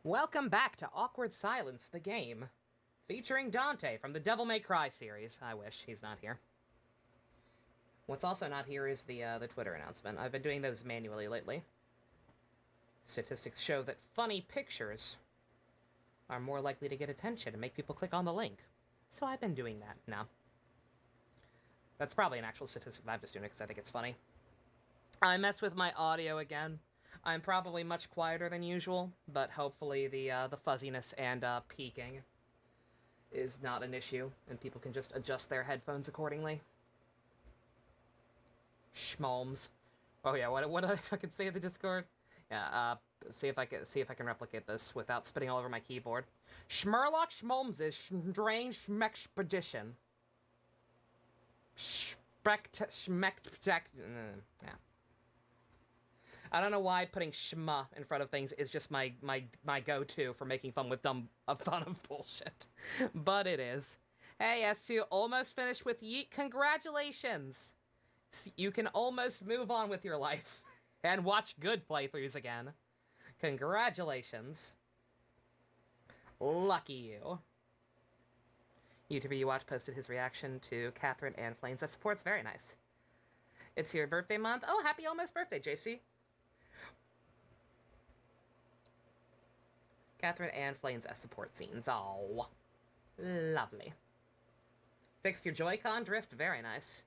Welcome back to Awkward Silence, the game, featuring Dante from the Devil May Cry series. I wish he's not here. What's also not here is the Twitter announcement. I've been doing those manually lately. Statistics show that funny pictures are more likely to get attention and make people click on the link. So I've been doing that now. That's probably an actual statistic that I'm just doing it because I think it's funny. I messed with my audio again. I'm probably much quieter than usual, but hopefully the fuzziness and peaking is not an issue, and people can just adjust their headphones accordingly. Schmalms. Oh yeah, what did I fucking say in the Discord? Yeah, see if I can replicate this without spitting all over my keyboard. Schmerlock Schmalms is strange schmexpedition. Yeah. I don't know why putting schma in front of things is just my go-to for making fun with fun of bullshit. But it is. Hey, S2, almost finished with Yeet. Congratulations! You can almost move on with your life and watch good playthroughs again. Congratulations. Lucky you. YouTuber you watch posted his reaction to Catherine Ann Flames. That support's very nice. It's your birthday month. Oh, happy almost birthday, JC. Catherine Ann Flames as support scenes. Oh, lovely. Fixed your Joy-Con drift. Very nice.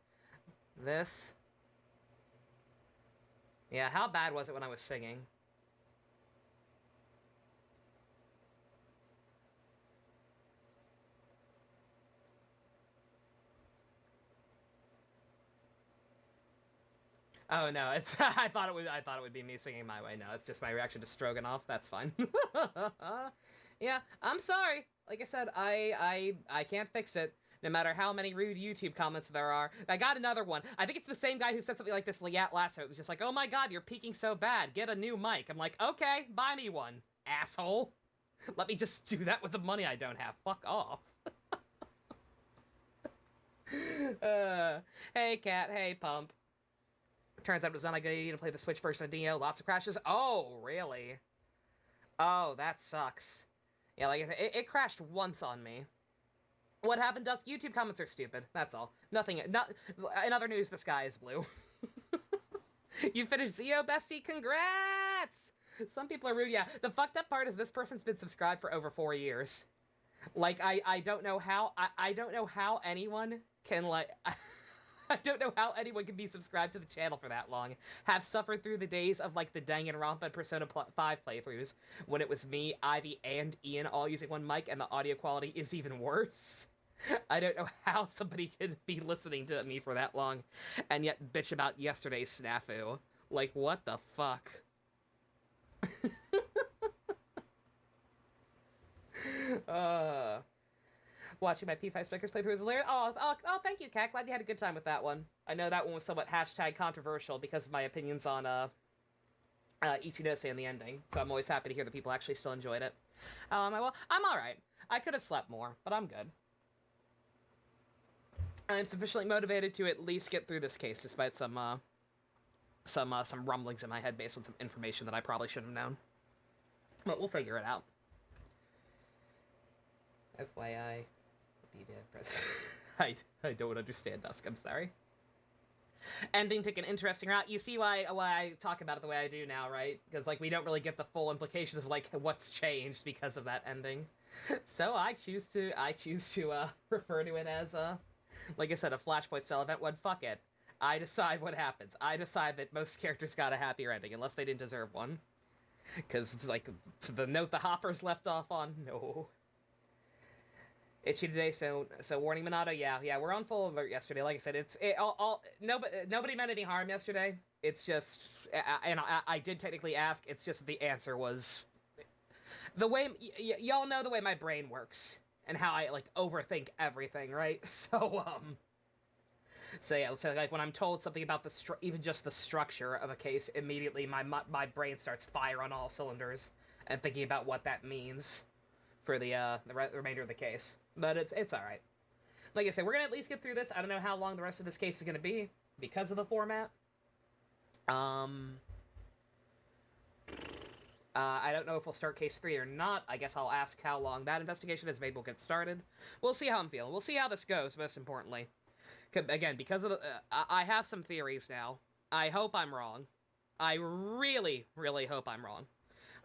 This. Yeah, how bad was it when I was singing? Oh no, it's I thought it would be me singing my way. No, it's just my reaction to Stroganoff. That's fine. Yeah, I'm sorry. Like I said, I can't fix it. No matter how many rude YouTube comments there are. I got another one. I think it's the same guy who said something like this last time. It was just like, oh my god, you're peaking so bad. Get a new mic. I'm like, okay, buy me one, asshole. Let me just do that with the money I don't have. Fuck off. Hey, Cat. Hey, Pump. Turns out it was not a good idea to play the Switch version of Neo. Lots of crashes. Oh, really? Oh, that sucks. Yeah, like I said, it crashed once on me. What happened, Dusk? YouTube comments are stupid. That's all. Nothing. In other news, the sky is blue. You finished Zio, bestie? Congrats! Some people are rude. Yeah, the fucked up part is this person's been subscribed for over 4 years. Like, I don't know how. I don't know how anyone can, like... I don't know how anyone can be subscribed to the channel for that long. Have suffered through the days of, like, the Danganronpa and Persona 5 playthroughs, when it was me, Ivy, and Ian all using one mic, and the audio quality is even worse. I don't know how somebody could be listening to me for that long, and yet bitch about yesterday's snafu. Like, what the fuck? Watching my P5 Strikers playthrough was hilarious. Oh, thank you, Kat. Glad you had a good time with that one. I know that one was somewhat hashtag controversial because of my opinions on Ichinose and the ending, so I'm always happy to hear that people actually still enjoyed it. Well, I'm alright. I could have slept more, but I'm good. I'm sufficiently motivated to at least get through this case, despite some rumblings in my head based on some information that I probably shouldn't have known. But we'll figure it out. FYI, I don't understand Dusk. I'm sorry. Ending took an interesting route. You see why I talk about it the way I do now, right? Because like we don't really get the full implications of like what's changed because of that ending. So I choose to refer to it as like I said, a Flashpoint style event. When fuck it, I decide what happens. I decide that most characters got a happier ending unless they didn't deserve one. Because it's like the note the Hoppers left off on. No. Itchy today, so warning Minato, yeah, we're on full alert yesterday. Like I said, nobody meant any harm yesterday. It's just, and I did technically ask. It's just the answer was the way y'all know the way my brain works and how I like overthink everything, right? So yeah, so like when I'm told something about even just the structure of a case, immediately my brain starts fire on all cylinders and thinking about what that means for the remainder of the case. But it's all right. Like I said, we're gonna at least get through this. I don't know how long the rest of this case is gonna be because of the format. I don't know if we'll start case 3 or not. I guess I'll ask how long that investigation is. Maybe we'll get started. We'll see how I'm feeling. We'll see how this goes, most importantly. Again, because of I have some theories now. I hope I'm wrong. I really, really hope I'm wrong.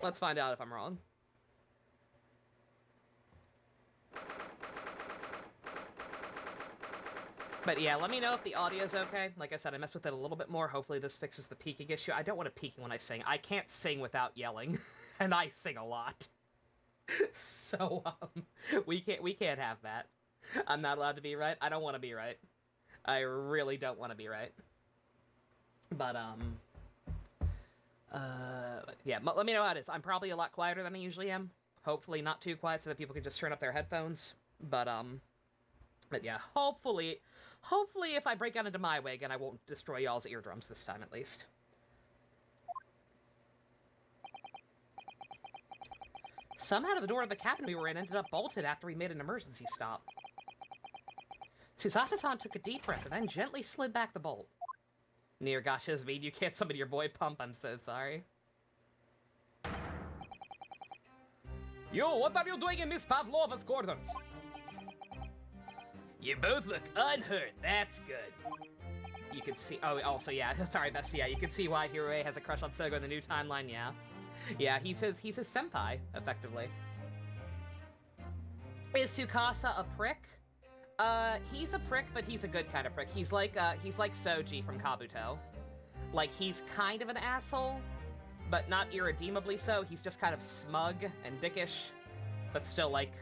Let's find out if I'm wrong. But yeah, let me know if the audio's okay. Like I said, I messed with it a little bit more. Hopefully this fixes the peaking issue. I don't want to peaking when I sing. I can't sing without yelling. And I sing a lot. So, we can't have that. I'm not allowed to be right. I don't want to be right. I really don't want to be right. But, yeah, let me know how it is. I'm probably a lot quieter than I usually am. Hopefully not too quiet so that people can just turn up their headphones. But yeah, hopefully if I break out into my wig, and I won't destroy y'all's eardrums this time, at least. Somehow the door of the cabin we were in ended up bolted after we made an emergency stop. Susato-san took a deep breath and then gently slid back the bolt. Near gosh, Ismene, you can't summon your boy Pump, I'm so sorry. Yo, what are you doing in Miss Pavlova's quarters? You both look unhurt. That's good. You can see... Oh, also, yeah. Sorry, Bestie. Yeah, you can see why Hirue has a crush on Sogo in the new timeline, yeah. Yeah, he's his senpai, effectively. Is Tsukasa a prick? He's a prick, but he's a good kind of prick. He's like Soji from Kabuto. Like, he's kind of an asshole, but not irredeemably so. He's just kind of smug and dickish, but still, like,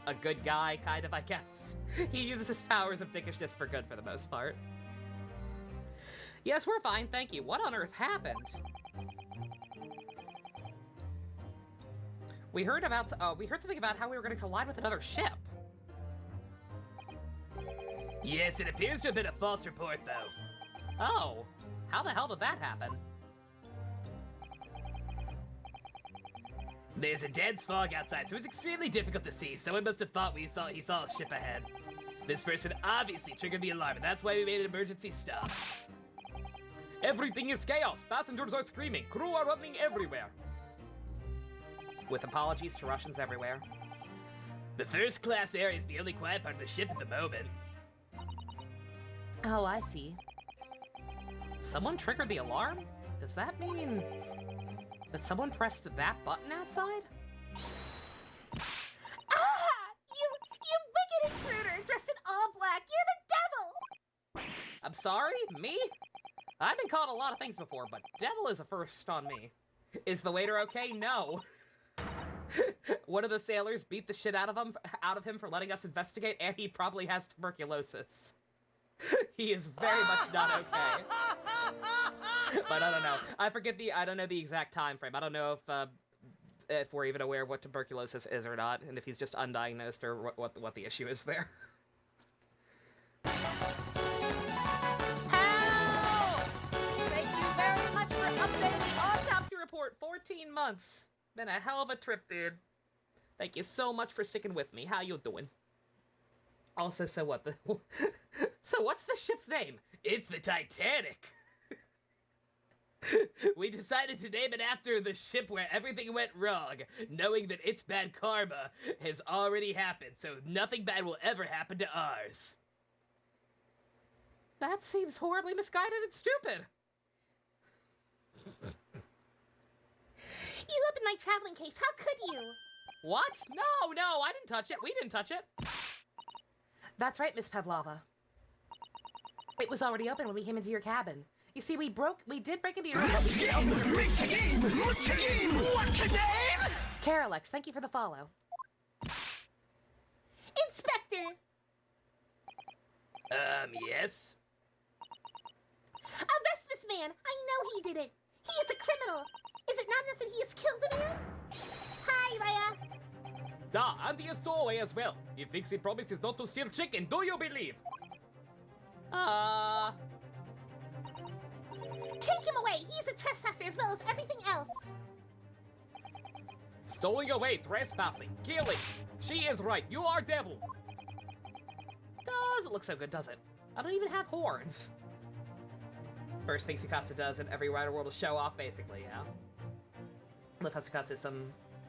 a good guy, kind of, I guess. He uses his powers of dickishness for good for the most part. Yes, we're fine, thank you. What on earth happened? We heard something about how we were going to collide with another ship. Yes, it appears to have been a false report, though. Oh, how the hell did that happen? There's a dense fog outside, so it's extremely difficult to see. Someone must have thought he saw a ship ahead. This person obviously triggered the alarm, and that's why we made an emergency stop. Everything is chaos. Passengers are screaming. Crew are running everywhere. With apologies to Russians everywhere. The first class area is the only quiet part of the ship at the moment. Oh, I see. Someone triggered the alarm? Does that mean that someone pressed that button outside? Ah! You wicked intruder dressed in all black! You're the devil! I'm sorry? Me? I've been called a lot of things before, but devil is a first on me. Is the waiter okay? No. One of the sailors beat the shit out of him for letting us investigate, and he probably has tuberculosis. He is very much not okay. But I don't know. I don't know the exact time frame. I don't know if we're even aware of what tuberculosis is or not, and if he's just undiagnosed or what the issue is there. Help! Thank you very much for updating the autopsy report. 14 months. Been a hell of a trip, dude. Thank you so much for sticking with me. How you doing? Also, so what's the ship's name? It's the Titanic. We decided to name it after the ship where everything went wrong, knowing that its bad karma has already happened, so nothing bad will ever happen to ours. That seems horribly misguided and stupid. You opened my traveling case. How could you? What? No, I didn't touch it. We didn't touch it. That's right, Miss Pavlova. It was already open when we came into your cabin. You see, we did break into your room. What's your name? Caralex, thank you for the follow. Inspector! Yes? Arrest this man! I know he did it! He is a criminal! Is it not enough that he has killed a man? Hi, Leia! And he is stowaway as well. He thinks he promises not to steal chicken, do you believe? Take him away! He is a trespasser as well as everything else! Stowing away, trespassing, killing. She is right, you are devil. Doesn't look so good, does it? I don't even have horns. First thing Tsukasa does in every Rider World is show off, basically, yeah. Lefesticus is some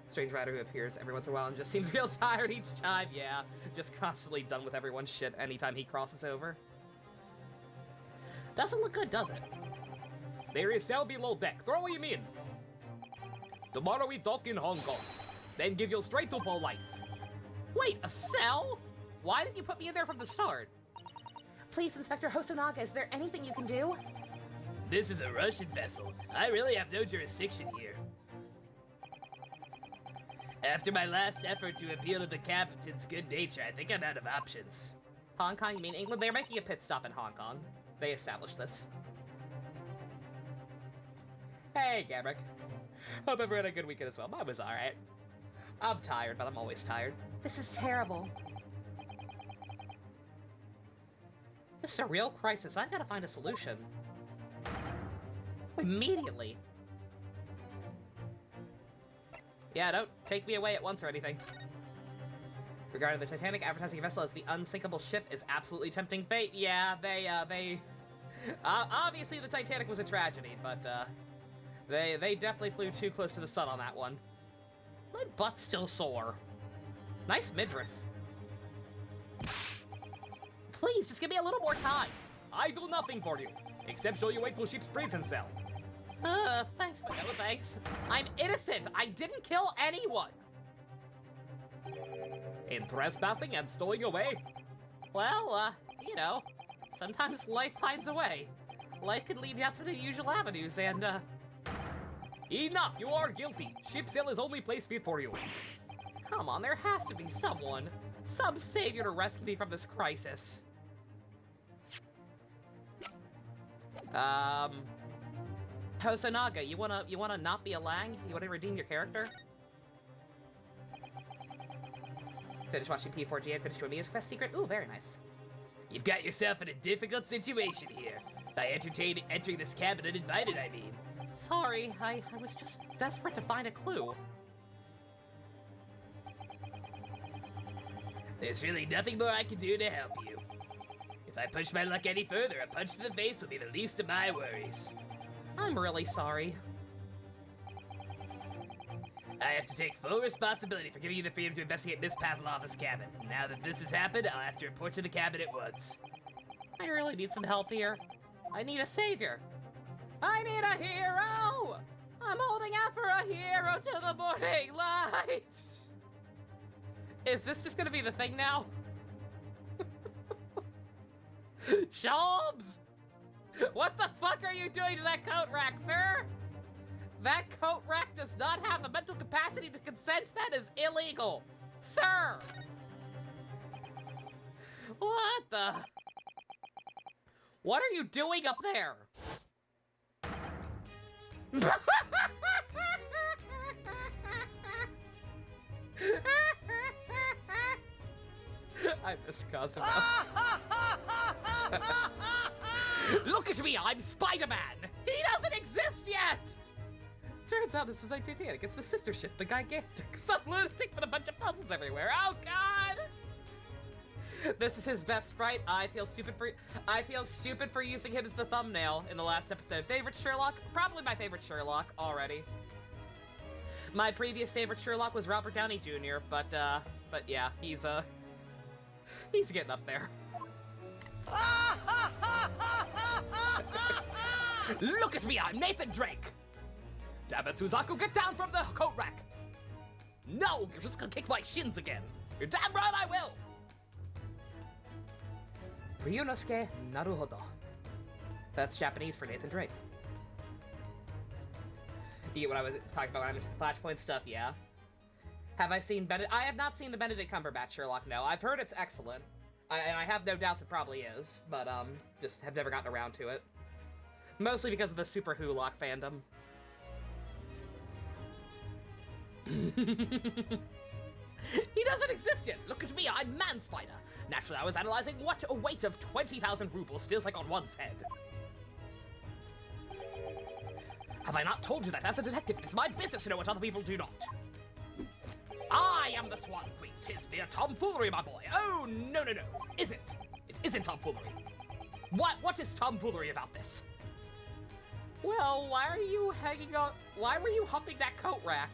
strange rider who appears every once in a while and just seems real tired each time. Yeah, just constantly done with everyone's shit anytime he crosses over. Doesn't look good, does it? There is cell below deck. Throw him in. Tomorrow we dock in Hong Kong. Then give you straight to Police. Wait, a cell? Why didn't you put me in there from the start? Please, Inspector Hosonaga, is there anything you can do? This is a Russian vessel. I really have no jurisdiction here. After my last effort to appeal to the captain's good nature, I think I'm out of options. Hong Kong, you mean England? They're making a pit stop in Hong Kong. They established this. Hey, Gabrick. Hope everyone had a good weekend as well. Mine was alright. I'm tired, but I'm always tired. This is terrible. This is a real crisis. I've got to find a solution. Immediately. Yeah, don't take me away at once or anything. Regarding the Titanic, advertising a vessel as the unsinkable ship is absolutely tempting fate. Yeah, they obviously the Titanic was a tragedy, but, they definitely flew too close to the sun on that one. My butt's still sore. Nice midriff. Please, just give me a little more time. I do nothing for you, except show you way to ship's prison cell. Thanks, but no thanks. I'm innocent. I didn't kill anyone. In trespassing and stowing away? Well, you know, sometimes life finds a way. Life can lead you out some of the usual avenues, and, Enough! You are guilty. Ship cell is only place fit for you. Come on, there has to be someone. Some savior to rescue me from this crisis. Hosonaga, you wanna not be a Lang? You wanna redeem your character? Finish watching P4G and finish doing Mia's quest secret. Ooh, very nice. You've got yourself in a difficult situation here. By entering this cabin uninvited, I mean. Sorry, I was just desperate to find a clue. There's really nothing more I can do to help you. If I push my luck any further, a punch to the face will be the least of my worries. I'm really sorry. I have to take full responsibility for giving you the freedom to investigate Miss Pavlova's cabin. Now that this has happened, I'll have to report to the cabin at once. I really need some help here. I need a savior. I need a hero! I'm holding out for a hero till the morning light! Is this just gonna be the thing now? Shalbs! What the fuck are you doing to that coat rack, sir? That coat rack does not have the mental capacity to consent. That is illegal. Sir! What the? What are you doing up there? I miss Cosmo. Look at me, I'm Spider-Man! He doesn't exist yet! Turns out this is like Titanic. It's the sister ship, the Gigantic. Some lunatic with a bunch of puzzles everywhere. Oh god! This is his best sprite. I feel stupid for using him as the thumbnail in the last episode. Favorite Sherlock? Probably my favorite Sherlock already. My previous favorite Sherlock was Robert Downey Jr., but yeah, he's getting up there. Look at me, I'm Nathan Drake! Damn it, Suzaku, get down from the coat rack! No, you're just gonna kick my shins again! You're damn right I will! Ryunosuke Naruhodo. That's Japanese for Nathan Drake. You get what I was talking about when I mentioned the Flashpoint stuff, yeah? Have I seen I have not seen the Benedict Cumberbatch Sherlock, no. I've heard it's excellent. And I have no doubts it probably is, but, just have never gotten around to it. Mostly because of the Super Wholock fandom. He doesn't exist yet! Look at me, I'm Man-Spider! Naturally, I was analyzing what a weight of 20,000 rubles feels like on one's head. Have I not told you that as a detective, it is my business to know what other people do not? I am the Swan Queen. 'Tis mere tomfoolery, my boy. Oh, no. Isn't. It isn't tomfoolery. What is tomfoolery about this? Well, why are you hanging on? Why were you humping that coat rack?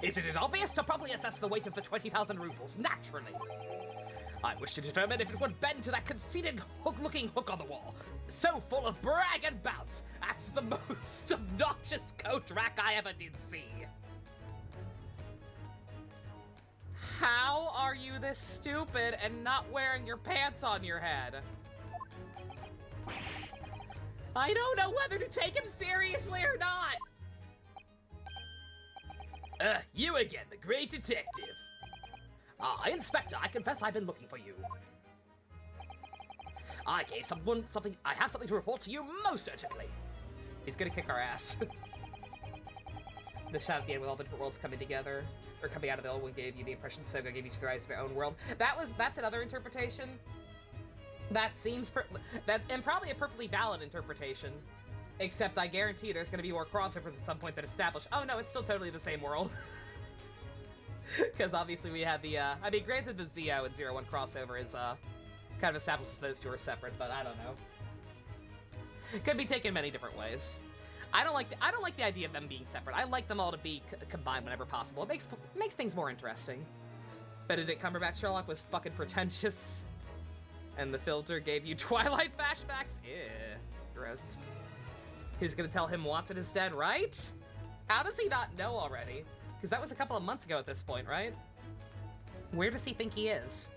Isn't it obvious to properly assess the weight of the 20,000 rubles? Naturally. I wish to determine if it would bend to that conceited looking hook on the wall. So full of brag and bounce. That's the most obnoxious coat rack I ever did see. How are you this stupid and not wearing your pants on your head? I don't know whether to take him seriously or not. You again, the great detective. Inspector, I confess I've been looking for you. I have something to report to you most urgently. He's gonna kick our ass. The shot at the end with all the different worlds coming together, or coming out of the old one, gave you the impression Sogo gave each the rise of their own world. That's another interpretation. That seems and probably a perfectly valid interpretation. Except I guarantee there's gonna be more crossovers at some point that establish, oh no, it's still totally the same world. Because obviously we had the, I mean, granted the Zio and 01 crossover is, kind of establishes those two are separate, but I don't know. Could be taken many different ways. I don't like the idea of them being separate. I like them all to be combined whenever possible. It makes things more interesting. Benedict Cumberbatch Sherlock was fucking pretentious. And the filter gave you Twilight flashbacks? Ew. Gross. Who's gonna tell him Watson is dead, right? How does he not know already? Because that was a couple of months ago at this point, right? Where does he think he is?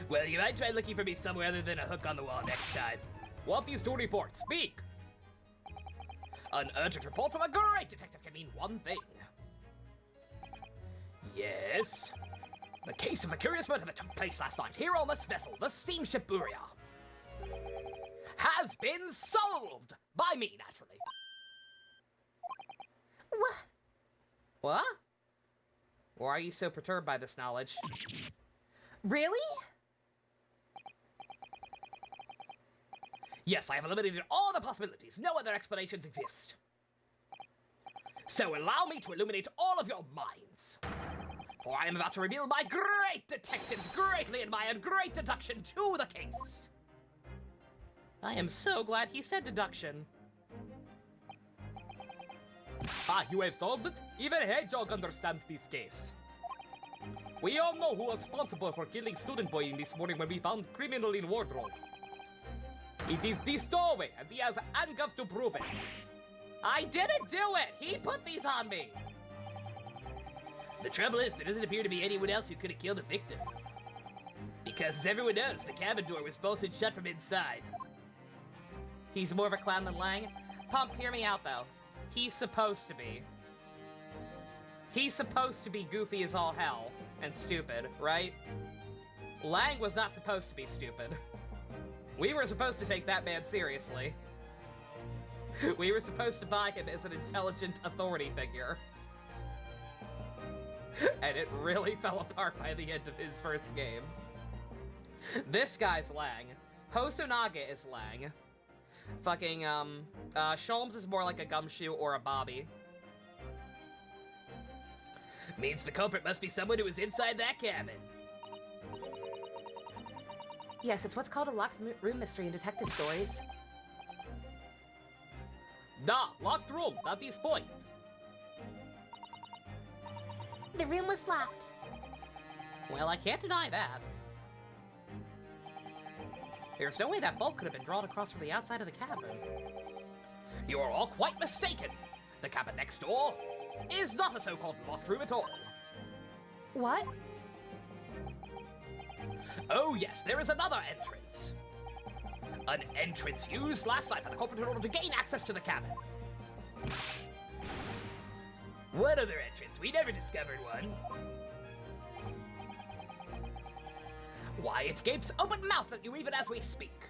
Well, you might try looking for me somewhere other than a hook on the wall next time. What is to report? Speak! An urgent report from a great detective can mean one thing. Yes? The case of the curious murder that took place last night here on this vessel, the steamship Buria, has been solved! By me, naturally. What? Why are you so perturbed by this knowledge? Really? Yes, I have eliminated all the possibilities. No other explanations exist. So allow me to illuminate all of your minds. For I am about to reveal my great detective's greatly admired great deduction to the case. I am so glad he said deduction. You have solved it? Even Hedgehog understands this case. We all know who was responsible for killing Student Boy in this morning when we found criminal in wardrobe. It is the stowaway, and he has handcuffs to prove it. I didn't do it! He put these on me! The trouble is, there doesn't appear to be anyone else who could have killed a victim. Because, as everyone knows, the cabin door was bolted shut from inside. He's more of a clown than Lang. Pump, hear me out, though. He's supposed to be. He's supposed to be goofy as all hell and stupid, right? Lang was not supposed to be stupid. We were supposed to take that man seriously. We were supposed to buy him as an intelligent authority figure. And it really fell apart by the end of his first game. This guy's Lang. Hosonaga is Lang. Fucking, Sholmes is more like a gumshoe or a Bobby. Means the culprit must be someone who was inside that cabin. Yes, it's what's called a locked room mystery in detective stories. Locked room, that is point. The room was locked. Well, I can't deny that. There's no way that bolt could have been drawn across from the outside of the cabin. You are all quite mistaken. The cabin next door is not a so-called locked room at all. What? Oh yes, there is another entrance. An entrance used last night by the culprit in order to gain access to the cabin. What other entrance? We never discovered one. Why, it gapes open-mouthed at you even as we speak.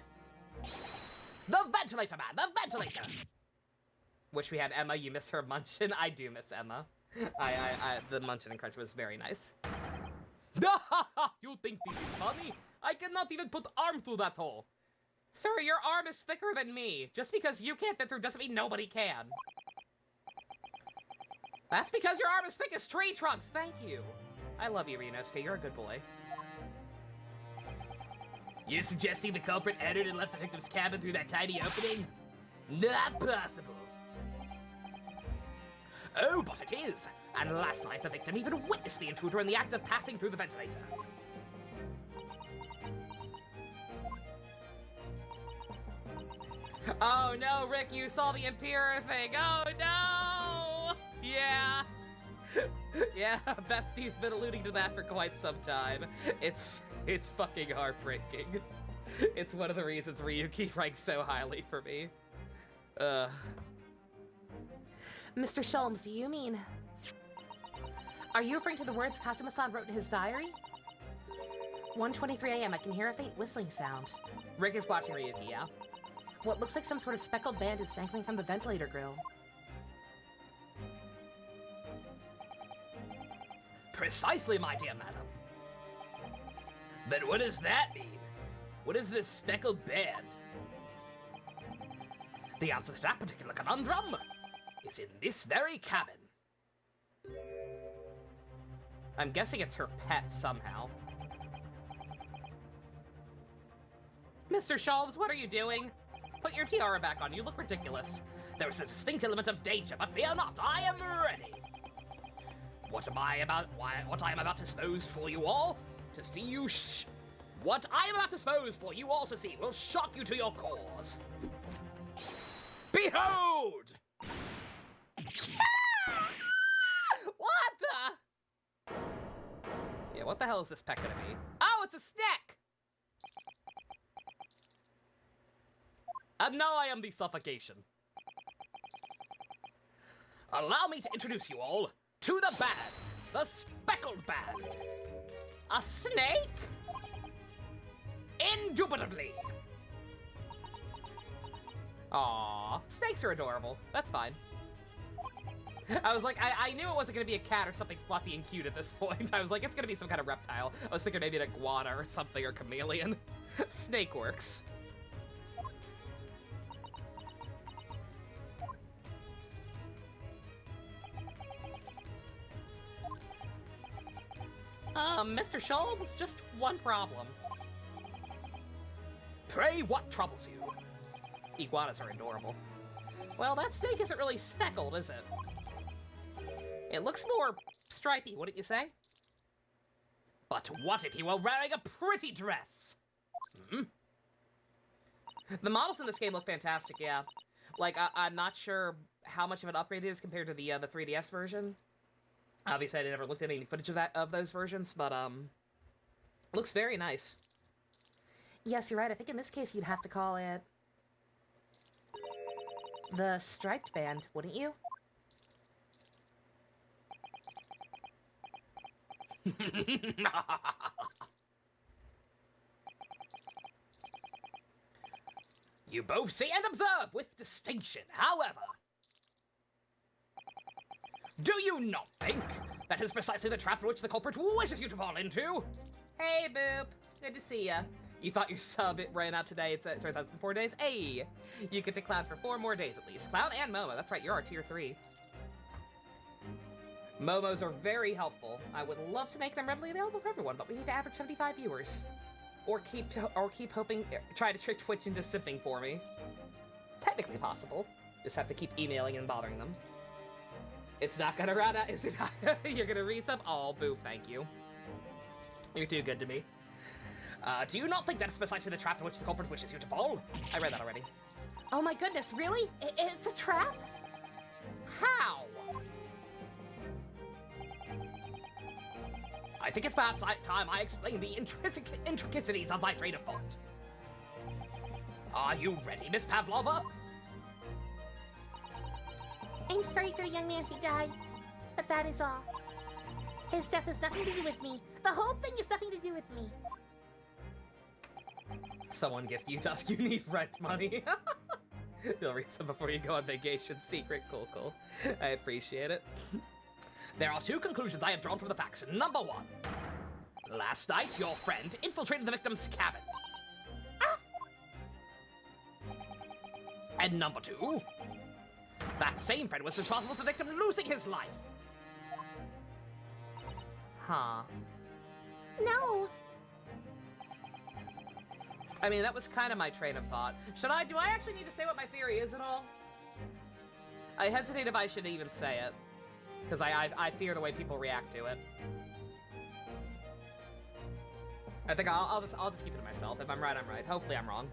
The ventilator, man! The ventilator! Wish we had Emma. You miss her munchin'? I do miss Emma. The munchin' and crunch was very nice. You think this is funny? I cannot even put arm through that hole. Sir, your arm is thicker than me. Just because you can't fit through doesn't mean nobody can. That's because your arm is thick as tree trunks. Thank you. I love you, Ryunosuke. You're a good boy. You're suggesting the culprit entered and left the victim's cabin through that tiny opening? Not possible. Oh, but it is! And last night the victim even witnessed the intruder in the act of passing through the ventilator. Oh no, Rick, you saw the Unclear thing. Oh no! Yeah. Yeah, Bestie's been alluding to that for quite some time. It's fucking heartbreaking. It's one of the reasons Ryuki ranks so highly for me. Mr. Sholmes, do you mean... Are you referring to the words Kazuma-san wrote in his diary? 1:23 a.m. I can hear a faint whistling sound. Rick is watching Ryuki, yeah? What looks like some sort of speckled band is dangling from the ventilator grill. Precisely, my dear madam. But what does that mean? What is this speckled band? The answer to that particular conundrum is in this very cabin. I'm guessing it's her pet somehow. Mr. Sholmes, what are you doing? Put your tiara back on, you look ridiculous. There is a distinct element of danger, but fear not, I am ready. What I am about to expose for you all to see you What I am about to expose for you all to see will shock you to your cores. Behold! What the? Yeah, what the hell is this pet gonna be? Oh, it's a snack! And now I am the suffocation. Allow me to introduce you all to the band, the speckled band. A snake? Indubitably. Aww, snakes are adorable. That's fine. I was like, I knew it wasn't gonna be a cat or something fluffy and cute at this point. I was like, it's gonna be some kind of reptile. I was thinking maybe an iguana or something, or chameleon. Snake works. Mr. Sholmes, just one problem. Pray, what troubles you? Iguanas are adorable. Well, that snake isn't really speckled, is it? It looks more stripy, wouldn't you say? But what if he were wearing a pretty dress? Hmm? The models in this game look fantastic, yeah. Like, I'm not sure how much of an upgrade it is compared to the 3DS version. Obviously, I never looked at any footage of those versions, but, looks very nice. Yes, you're right. I think in this case you'd have to call it... the striped band, wouldn't you? You both see and observe with distinction, however. Do you not think that is precisely the trap which the culprit wishes you to fall into? Hey, Boop. Good to see ya. You thought your sub it ran out today. It turns out it's in 4 days. Hey, you get to Cloud for 4 more days at least. Cloud and Momo. That's right. You're our tier 3. Momos are very helpful. I would love to make them readily available for everyone, but we need to average 75 viewers. Or keep hoping, try to trick Twitch into sipping for me. Technically possible. Just have to keep emailing and bothering them. It's not gonna run out, is it? You're gonna resub? Oh, Boop, thank you. You're too good to me. Do you not think that is precisely the trap in which the culprit wishes you to fall? I read that already. Oh my goodness, really? It's a trap? How? I think it's perhaps time I explain the intricacies of my train of thought. Are you ready, Miss Pavlova? I'm sorry for the young man who died, but that is all. His death has nothing to do with me. The whole thing has nothing to do with me. Someone gift you Dusk, you need rent money. You'll read some before you go on vacation. Secret, cool. I appreciate it. There are 2 conclusions I have drawn from the facts. Number 1. Last night, your friend infiltrated the victim's cabin. And number 2. That same friend was responsible for the victim losing his life. Huh. No. I mean, that was kind of my train of thought. Do I actually need to say what my theory is at all? I hesitate if I should even say it. Because I fear the way people react to it. I think I'll just keep it to myself. If I'm right, I'm right. Hopefully I'm wrong.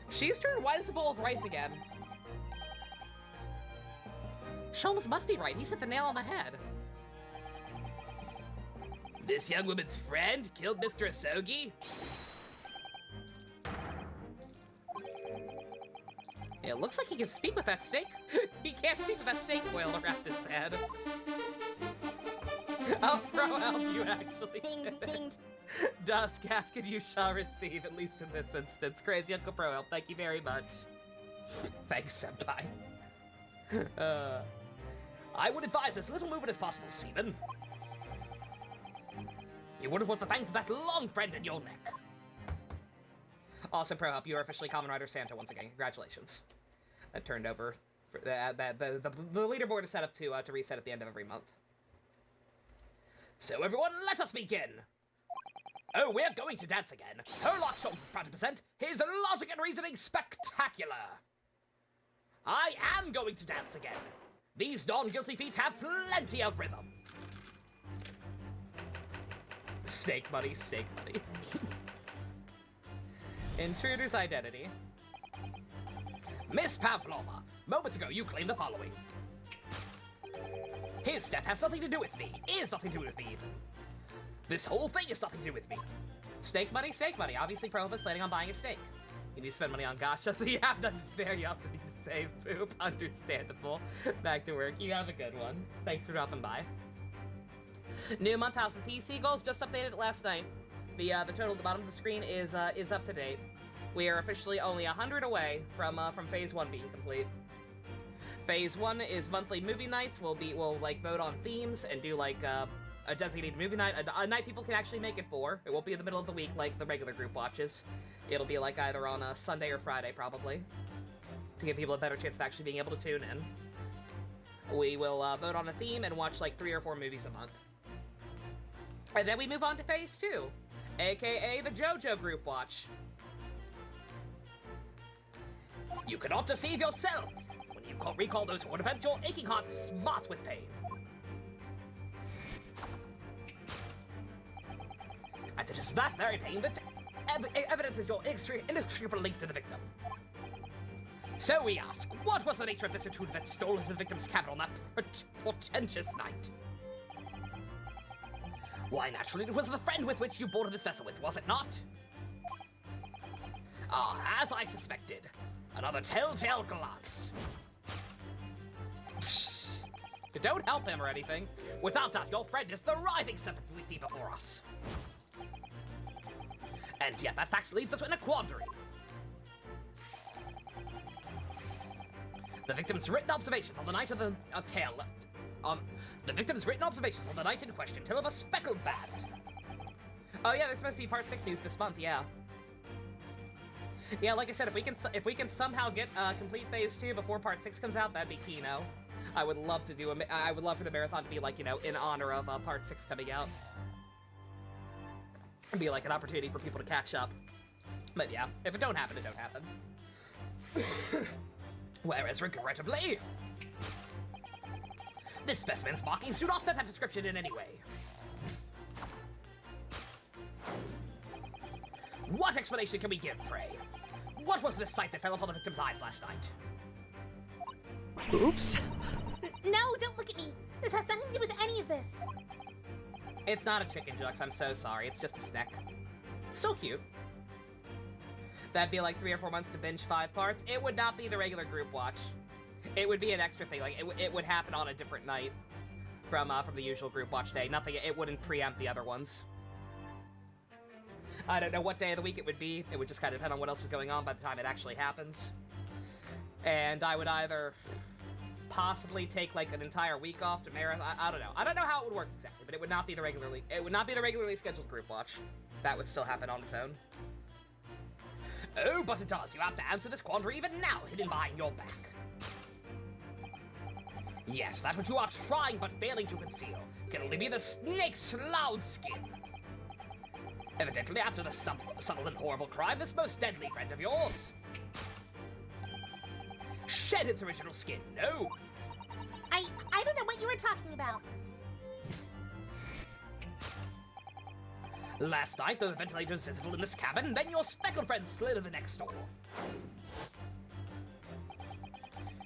She's turned white as a bowl of rice again. Sholmes must be right. He's hit the nail on the head. This young woman's friend killed Mr. Asogi? It looks like he can speak with that snake. He can't speak with that snake coiled around his head. Oh, Pro Help, you actually did it. Dusk, ask and you shall receive, at least in this instance. Crazy Uncle Pro Help, thank you very much. Thanks, Senpai. I would advise as little movement as possible, Seaman. You wouldn't want the fangs of that long friend in your neck. Also, Pro Help, you are officially Common Rider Santa once again. Congratulations. That turned over. The leaderboard is set up to reset at the end of every month. So everyone, let us begin. Oh, we're going to dance again. Herlock Sholmes is proud to present his logic and reasoning spectacular. I am going to dance again. These non-guilty feet have plenty of rhythm. Snake money, snake money. Intruder's identity. Miss Pavlova, moments ago you claimed the following. His death has nothing to do with me. Is nothing to do with me. This whole thing is nothing to do with me. Steak money, steak money. Obviously, Prova's planning on buying a steak. You need to spend money on gacha, so you have done this fair. You also need to save poop. Understandable. Back to work. You have a good one. Thanks for dropping by. New month house of PC goals just updated last night. The total at the bottom of the screen is up to date. We are officially only 100 away from phase 1 being complete. Phase 1 is monthly movie nights. We'll like vote on themes and do like a designated movie night, a night people can actually make it for. It won't be in the middle of the week like the regular group watches. It'll be like either on a Sunday or Friday probably, to give people a better chance of actually being able to tune in. We will vote on a theme and watch like 3 or 4 movies a month. And then we move on to phase 2, aka the JoJo group watch. You cannot deceive yourself. When you recall those horn events, your aching heart smarts with pain. And it is that very pain that evidences your inextricable link to the victim. So we ask, what was the nature of this intruder that stole into the victim's cabin on that portentous night? Why, naturally, it was the friend with which you boarded this vessel with, was it not? Ah, as I suspected. Another telltale glance. Don't help him or anything. Without doubt, your friend is the writhing serpent we see before us. And yet that fact leaves us in a quandary. The victim's written observations on the night of the tale. The victim's written observations on the night in question tell of a speckled band. Oh yeah, there's supposed to be part 6 news this month. Yeah. Yeah, like I said, if we can somehow get complete phase 2 before part 6 comes out, that'd be keyno. I would love to do I would love for the marathon to be like, you know, in honor of part 6 coming out. It'd be like an opportunity for people to catch up. But yeah, if it don't happen, it don't happen. Whereas, regrettably, this specimen's markings do not fit that description in any way. What explanation can we give, pray? What was this sight that fell upon the victim's eyes last night? Oops. No, don't look at me. This has nothing to do with any of this. It's not a chicken jux, I'm so sorry. It's just a snack. Still cute. That'd be like 3 or 4 months to binge 5 parts. It would not be the regular group watch. It would be an extra thing. Like it would happen on a different night from the usual group watch day. Nothing. It wouldn't preempt the other ones. I don't know what day of the week it would be. It would just kind of depend on what else is going on by the time it actually happens. And I would either possibly take like an entire week off to marathon. I don't know. I don't know how it would work exactly, but it would not be the regularly scheduled group watch. That would still happen on its own. Oh, but it does. You have to answer this quandary even now, hidden behind your back. Yes, that which you are trying but failing to conceal can only be the snake's loud skin. Evidently, after the subtle and horrible crime, this most deadly friend of yours shed its original skin. No. I don't know what you were talking about. Last night, the ventilator was visible in this cabin, then your speckled friend slid in the next door.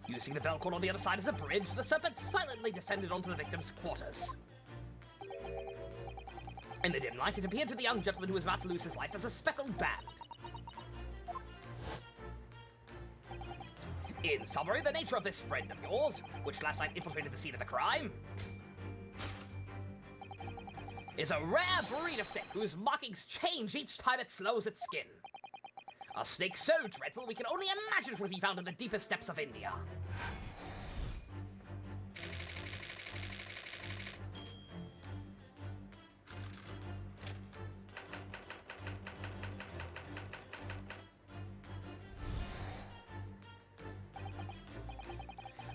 Using the bell cord on the other side as a bridge, the serpent silently descended onto the victim's quarters. In the dim light, it appeared to the young gentleman who was about to lose his life as a speckled band. In summary, the nature of this friend of yours, which last night infiltrated the scene of the crime, is a rare breed of snake whose markings change each time it slows its skin. A snake so dreadful we can only imagine it would be found in the deepest depths of India.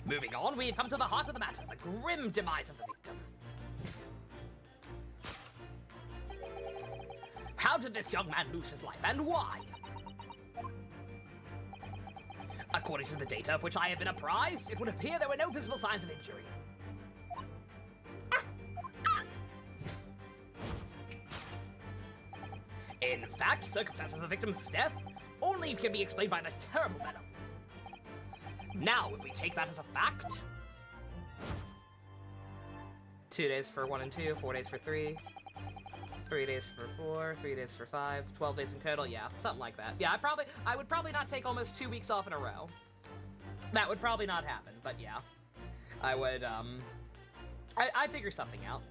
Moving on, we've come to the heart of the matter, the grim demise of the victim. How did this young man lose his life, and why? According to the data of which I have been apprised, it would appear there were no visible signs of injury. In fact, circumstances of the victim's death only can be explained by the terrible venom. Now, if we take that as a fact... 2 days for 1 and 2, 4 days for 3, 3 days for 4, 3 days for 5, 12 days in total, yeah, something like that. Yeah, I would probably not take almost 2 weeks off in a row. That would probably not happen, but yeah. I would, I'd figure something out.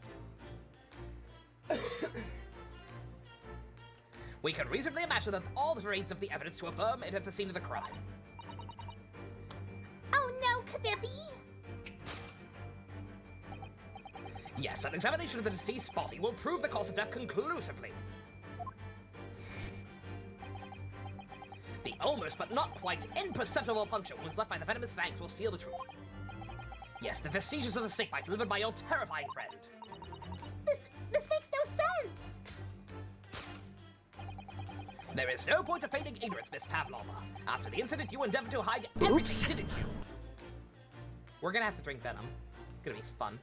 We can reasonably imagine that all the remains of the evidence to affirm it at the scene of the crime. Oh no, could there be? Yes, an examination of the deceased's body will prove the cause of death conclusively. The almost but not quite imperceptible puncture wounds left by the venomous fangs will seal the truth. Yes, the vestiges of the snake bite delivered by your terrifying friend. This makes no sense! There is no point of feigning ignorance, Miss Pavlova. After the incident, you endeavored to hide everything, didn't you? We're gonna have to drink venom. Gonna be fun.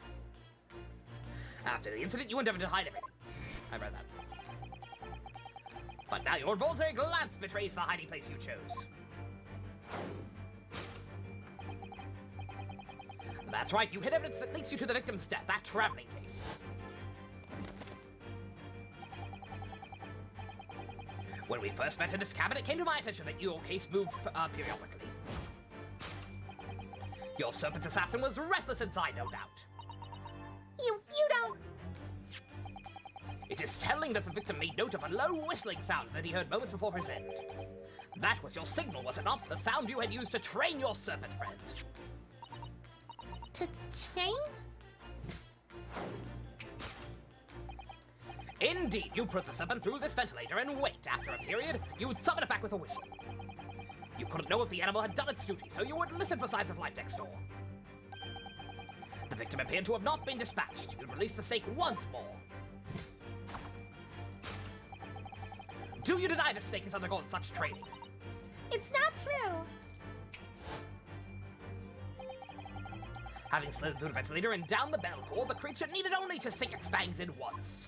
After the incident, you endeavored to hide everything. I read that. But now your involuntary glance betrays the hiding place you chose. That's right, you hid evidence that links you to the victim's death, that traveling case. When we first met in this cabin, it came to my attention that your case moved periodically. Your serpent assassin was restless inside, no doubt. You don't... It is telling that the victim made note of a low whistling sound that he heard moments before his end. That was your signal, was it not? The sound you had used to train your serpent friend. To train? Indeed, you put the serpent through this ventilator and wait. After a period, you would summon it back with a whistle. You couldn't know if the animal had done its duty, so you would listen for signs of life next door. The victim appeared to have not been dispatched. You'd release the snake once more. Do you deny the snake has undergone such training? It's not true. Having slid through the ventilator and down the bell cord, the creature needed only to sink its fangs in once.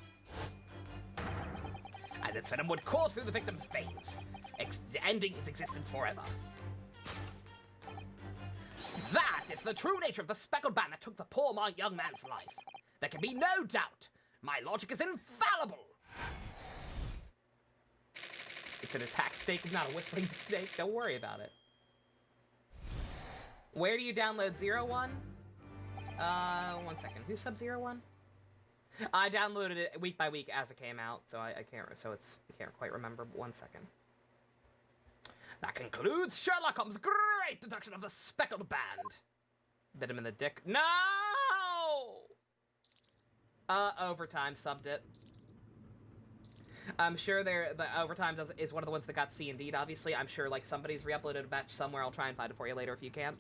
And its venom would course through the victim's veins, ending his existence forever. That is the true nature of the speckled band that took the poor young man's life. There can be no doubt. My logic is infallible. It's an attack snake, not a whistling snake. Don't worry about it. Where do you download 01? 1 second. Who's Sub-01? I downloaded it week by week as it came out, so I can't quite remember. 1 second. That concludes Sherlock Holmes' great deduction of the speckled band. Bit him in the dick. No! Overtime subbed it. I'm sure the Overtime is one of the ones that got C indeed, obviously. I'm sure, like, somebody's re-uploaded a batch somewhere. I'll try and find it for you later if you can.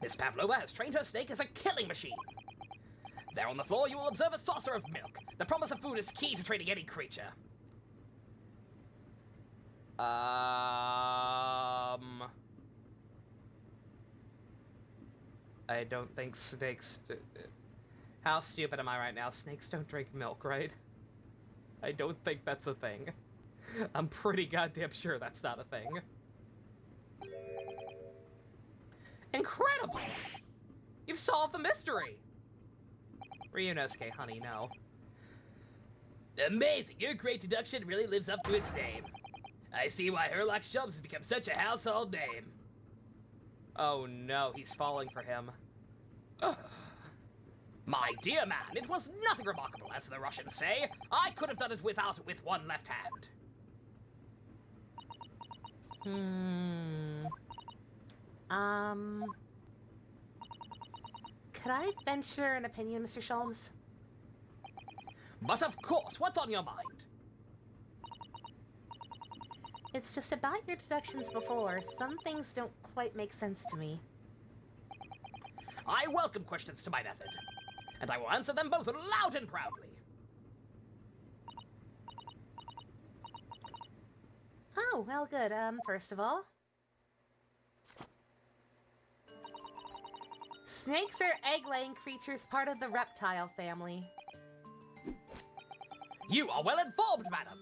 Miss Pavlova has trained her snake as a killing machine. There on the floor, you will observe a saucer of milk. The promise of food is key to training any creature. I don't think snakes... How stupid am I right now? Snakes don't drink milk, right? I don't think that's a thing. I'm pretty goddamn sure that's not a thing. Incredible! You've solved the mystery! Ryunosuke, honey, no. Amazing! Your great deduction really lives up to its name. I see why Herlock Shelves has become such a household name. Oh no, he's falling for him. My dear man, it was nothing remarkable, as the Russians say. I could have done it with one left hand. Could I venture an opinion, Mr. Sholmes? But of course, what's on your mind? It's just about your deductions before. Some things don't quite make sense to me. I welcome questions to my method, and I will answer them both loud and proudly. Oh, well, good. First of all, snakes are egg-laying creatures part of the reptile family. You are well informed, madam.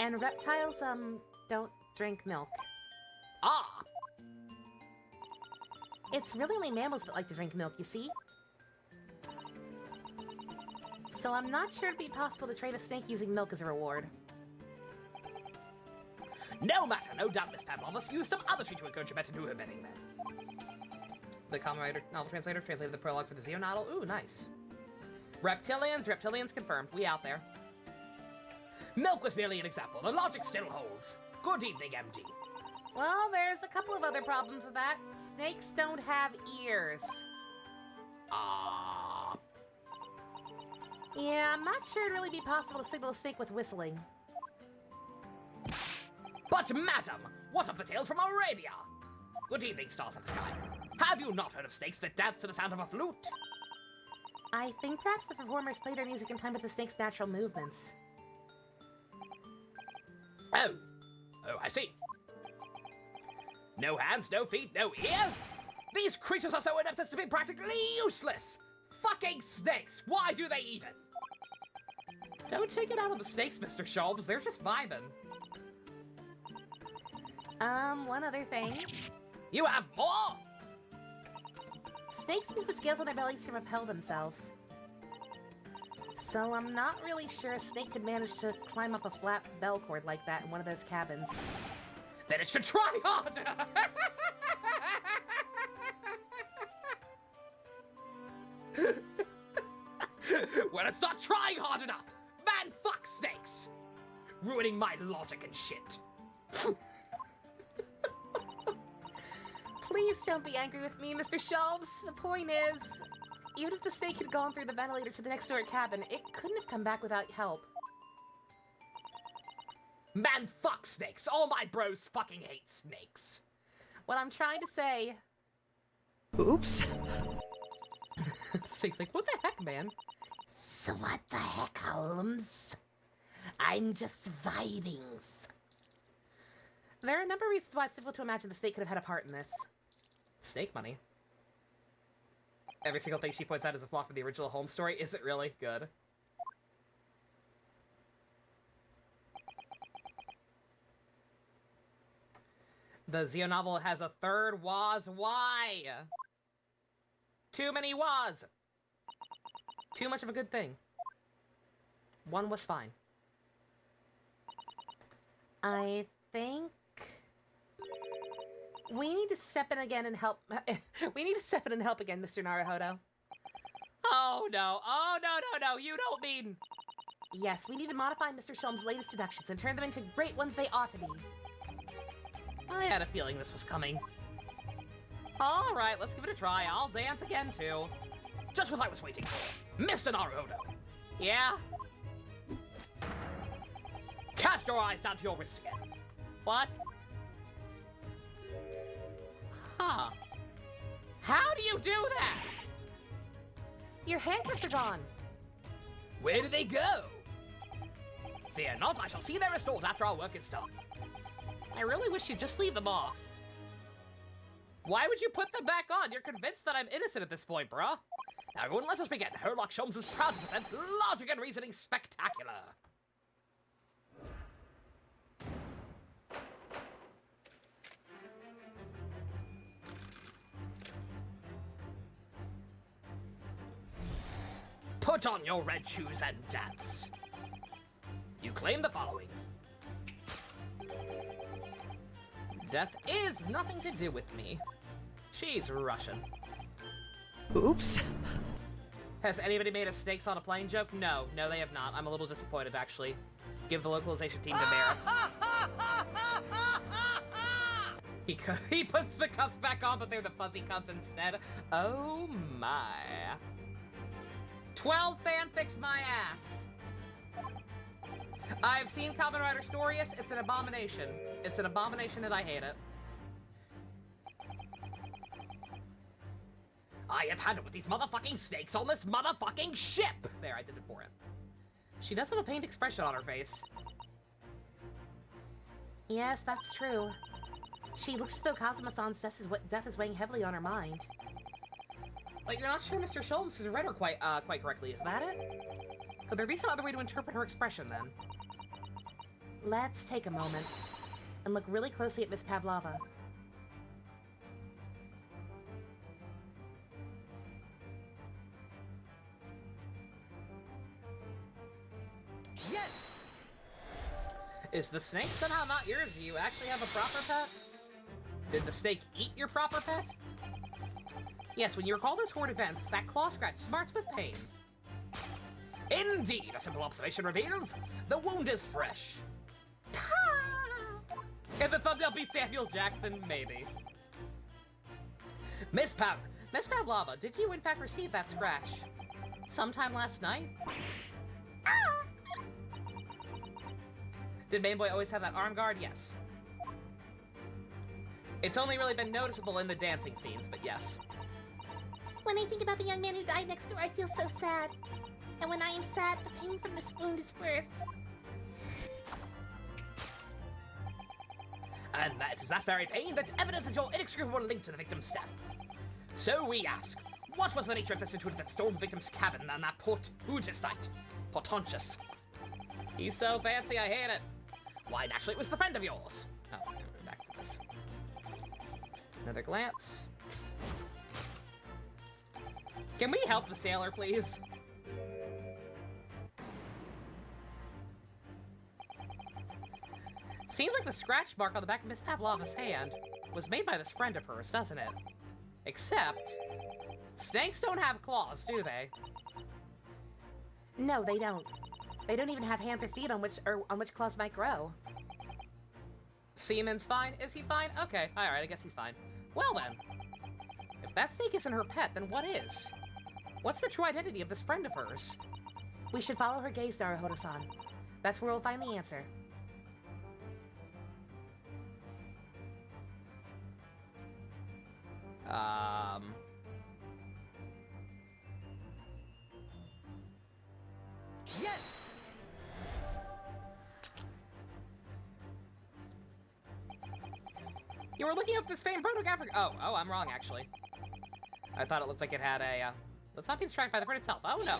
And reptiles, don't drink milk. Ah! It's really only mammals that like to drink milk, you see? So I'm not sure it'd be possible to train a snake using milk as a reward. No matter, no doubt Miss Pavlovus used some other treat to encourage you better do her bidding then. The common writer, novel translator translated the prologue for the Xenonautal. Ooh, nice. Reptilians confirmed. We out there. Milk was merely an example. The logic still holds. Good evening, MD. Well, there's a couple of other problems with that. Snakes don't have ears. Ah. Yeah, I'm not sure it'd really be possible to signal a snake with whistling. But, madam, what of the tales from Arabia? Good evening, stars in the sky. Have you not heard of snakes that dance to the sound of a flute? I think perhaps the performers play their music in time with the snake's natural movements. Oh, I see. No hands, no feet, no ears? These creatures are so inept as to be practically useless! Fucking snakes! Why do they even? Don't take it out on the snakes, Mr. Sholmes. They're just vibing. One other thing. You have more? Snakes use the scales on their bellies to repel themselves. So I'm not really sure a snake could manage to climb up a flat bell cord like that in one of those cabins. Then it should try harder! Well, it's not trying hard enough! Man, fuck snakes! Ruining my logic and shit. Please don't be angry with me, Mr. Shelves. The point is, even if the snake had gone through the ventilator to the next door cabin, it couldn't have come back without help. Man, fuck snakes! All my bros fucking hate snakes. What I'm trying to say... Oops. The snake's like, what the heck, man? So what the heck, Holmes? I'm just vibing. There are a number of reasons why it's difficult to imagine the snake could have had a part in this. Snake money. Every single thing she points out is a flaw from the original Holmes story. Is it really? Good. The Zio novel has a third was. Why? Too many was. Too much of a good thing. One was fine. I think... we need to step in again and help... we need to step in and help again, Mr. Naruhodo. Oh no, no, you don't mean... Yes, we need to modify Mr. Sholmes' latest deductions and turn them into great ones they ought to be. I had a feeling this was coming. Alright, let's give it a try. I'll dance again, too. Just what I was waiting for. Mr. Naruhodo. Yeah? Cast your eyes down to your wrist again. What? Huh. How do you do that? Your handcuffs are gone. Where do they go? Fear not, I shall see they're restored after our work is done. I really wish you'd just leave them off. Why would you put them back on? You're convinced that I'm innocent at this point, bruh. Now everyone, let us begin. Herlock Sholmes is proud to present Logic and Reasoning Spectacular. Put on your red shoes and dance. You claim the following. Death is nothing to do with me. She's Russian. Oops. Has anybody made a snakes on a plane joke? No, they have not. I'm a little disappointed, actually. Give the localization team demerits. He puts the cuffs back on, but they're the fuzzy cuffs instead. Oh my. 12 fanfics my ass. I've seen Kamen Rider Storius. It's an abomination. It's an abomination and I hate it. I have had it with these motherfucking snakes on this motherfucking ship! There, I did it for it. She does have a pained expression on her face. Yes, that's true. She looks as though Kazuma-san's death is weighing heavily on her mind. Like, you're not sure Mr. Sholmes has read her quite correctly, is that it? Could there be some other way to interpret her expression, then? Let's take a moment and look really closely at Miss Pavlova. Yes! Is the snake somehow not yours? Do you actually have a proper pet? Did the snake eat your proper pet? Yes, when you recall those horrid events, that claw scratch smarts with pain. Indeed, a simple observation reveals the wound is fresh. Can the thumbnail be Samuel Jackson? Maybe. Miss Pavlova, did you in fact receive that scratch? Sometime last night? Did Main Boy always have that arm guard? Yes. It's only really been noticeable in the dancing scenes, but yes. When I think about the young man who died next door, I feel so sad. And when I am sad, the pain from this wound is worse. And that is that very pain that evidences your inextricable link to the victim's death. So we ask, what was the nature of this intruder that stole the victim's cabin on that Portugis night? Portonchus. He's so fancy, I hate it. Why, naturally, it was the friend of yours. Oh, back to this. Another glance. Can we help the sailor, please? Seems like the scratch mark on the back of Miss Pavlova's hand was made by this friend of hers, doesn't it? Except, snakes don't have claws, do they? No, they don't. They don't even have hands or feet on which claws might grow. Seaman's fine? Is he fine? Okay, alright, I guess he's fine. Well then, if that snake isn't her pet, then what is? What's the true identity of this friend of hers? We should follow her gaze, Naruhodo-san. That's where we'll find the answer. Yes! You were looking up this famed photographic. Oh, I'm wrong, actually. I thought it looked like it had a, let's not be distracted by the print itself. Oh, no.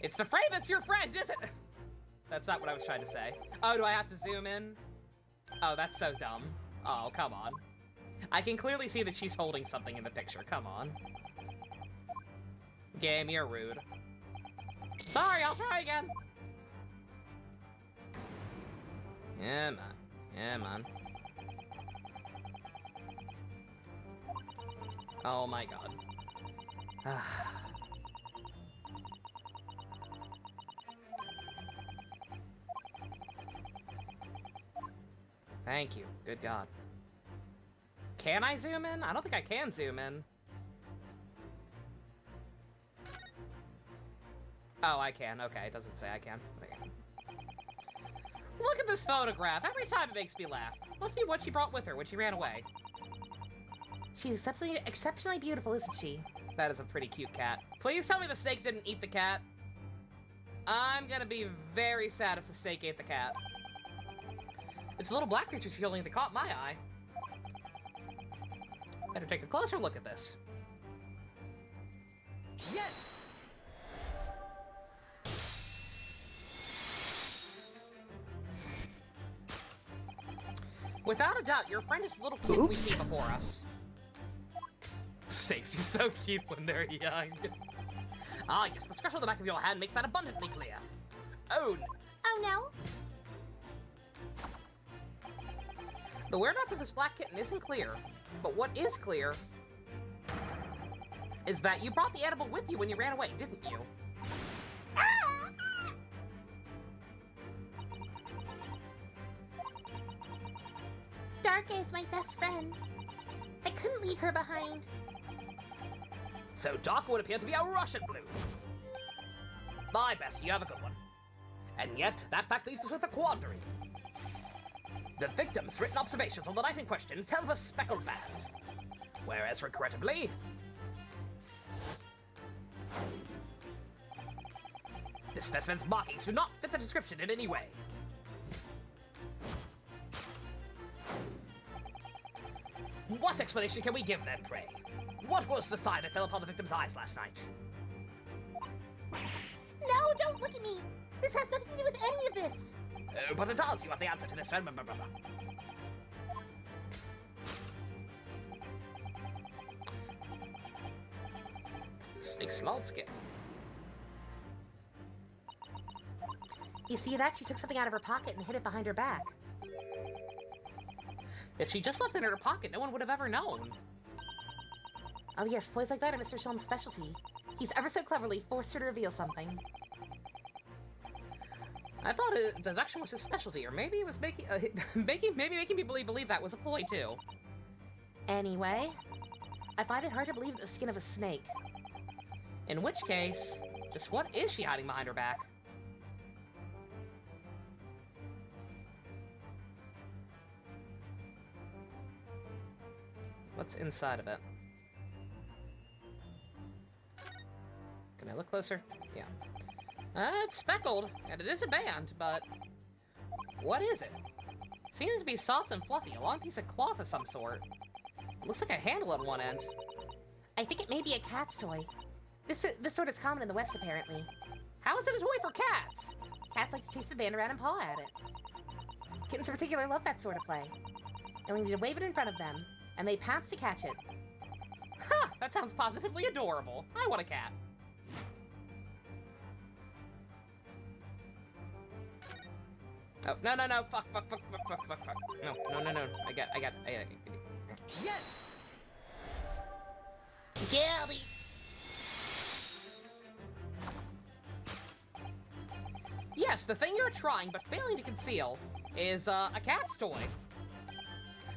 It's the frame that's your friend, is it? That's not what I was trying to say. Oh, do I have to zoom in? Oh, that's so dumb. Oh, come on. I can clearly see that she's holding something in the picture. Come on. Game, you're rude. Sorry, I'll try again. Yeah, man. Yeah, man. Oh my god. Thank you. Good god. Can I zoom in? I don't think I can zoom in. Oh, I can. Okay, it doesn't say I can. Okay. Look at this photograph. Every time it makes me laugh. Must be what she brought with her when she ran away. She's exceptionally beautiful, isn't she? That is a pretty cute cat. Please tell me the snake didn't eat the cat. I'm gonna be very sad if the snake ate the cat. It's a little black creature healing that caught my eye. Better take a closer look at this. Yes! Without a doubt, your friend is the little kid we Oops. see before us. Snakes are so cute when they're young. Ah, yes, the scratch on the back of your hand makes that abundantly clear. Oh, Oh no? the whereabouts of this black kitten isn't clear, but what is clear is that you brought the animal with you when you ran away, didn't you? Darka is my best friend. I couldn't leave her behind. So Dark would appear to be a Russian blue. My best, you have a good one. And yet, that fact leaves us with a quandary. The victim's written observations on the night in question tell of a speckled band. Whereas, regrettably, this specimen's markings do not fit the description in any way. What explanation can we give then, pray? What was the sign that fell upon the victim's eyes last night? No, don't look at me. This has nothing to do with any of this. Oh, but it does. You have the answer to this. Snake slot skin. You see that? She took something out of her pocket and hid it behind her back. If she just left it in her pocket, no one would have ever known. Oh yes, ploys like that are Mr. Shelm's specialty. He's ever so cleverly forced her to reveal something. I thought deduction was his specialty, or maybe it was making making people believe that was a ploy too. Anyway, I find it hard to believe the skin of a snake. In which case, just what is she hiding behind her back? What's inside of it? Can I look closer? Yeah. It's speckled, and it is a band, but what is it? Seems to be soft and fluffy, a long piece of cloth of some sort. It looks like a handle at one end. I think it may be a cat's toy. This sort is common in the West, apparently. How is it a toy for cats? Cats like to chase the band around and paw at it. Kittens in particular love that sort of play. You only need to wave it in front of them, and they pounce to catch it. Ha! That sounds positively adorable. I want a cat. Oh, no. Fuck. No. I got. Yes! Gildy. Yes, the thing you're trying but failing to conceal is a cat's toy.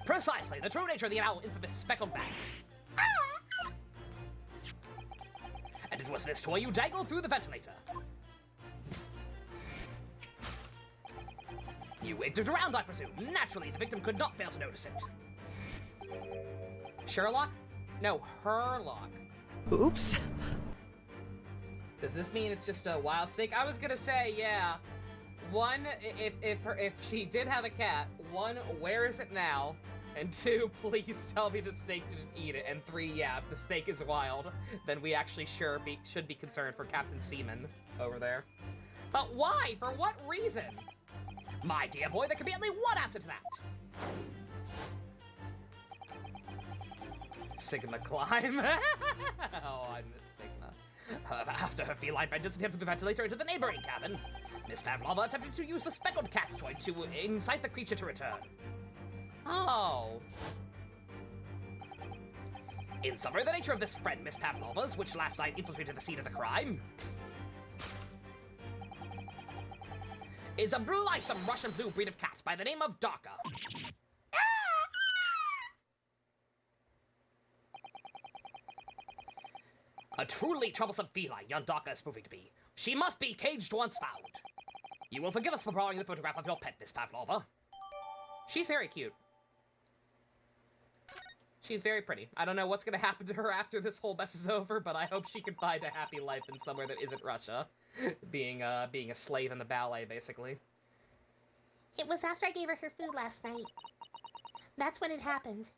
Precisely, the true nature of the now infamous speckled band. And it was this toy you dangled through the ventilator. You waved it around, I presume. Naturally, the victim could not fail to notice it. Sherlock? No, Herlock. Oops. Does this mean it's just a wild snake? I was gonna say, yeah. One, if she did have a cat, one, where is it now? And two, please tell me the snake didn't eat it. And three, yeah, if the snake is wild, then we actually should be concerned for Captain Seaman over there. But why? For what reason? My dear boy, there can be only one answer to that. Sigma climb. Oh, I miss Sigma. After her feline friend disappeared from the ventilator into the neighboring cabin, Miss Pavlova attempted to use the speckled cat's toy to incite the creature to return. Oh. In summary, the nature of this friend, Miss Pavlova's, which last night infiltrated the scene of the crime, is a blithesome Russian blue breed of cat by the name of Darka. A truly troublesome feline young Darka is proving to be. She must be caged once found. You will forgive us for borrowing the photograph of your pet, Miss Pavlova. She's very cute. She's very pretty. I don't know what's gonna happen to her after this whole mess is over, but I hope she can find a happy life in somewhere that isn't Russia. being a slave in the ballet, basically. It was after I gave her her food last night. That's when it happened.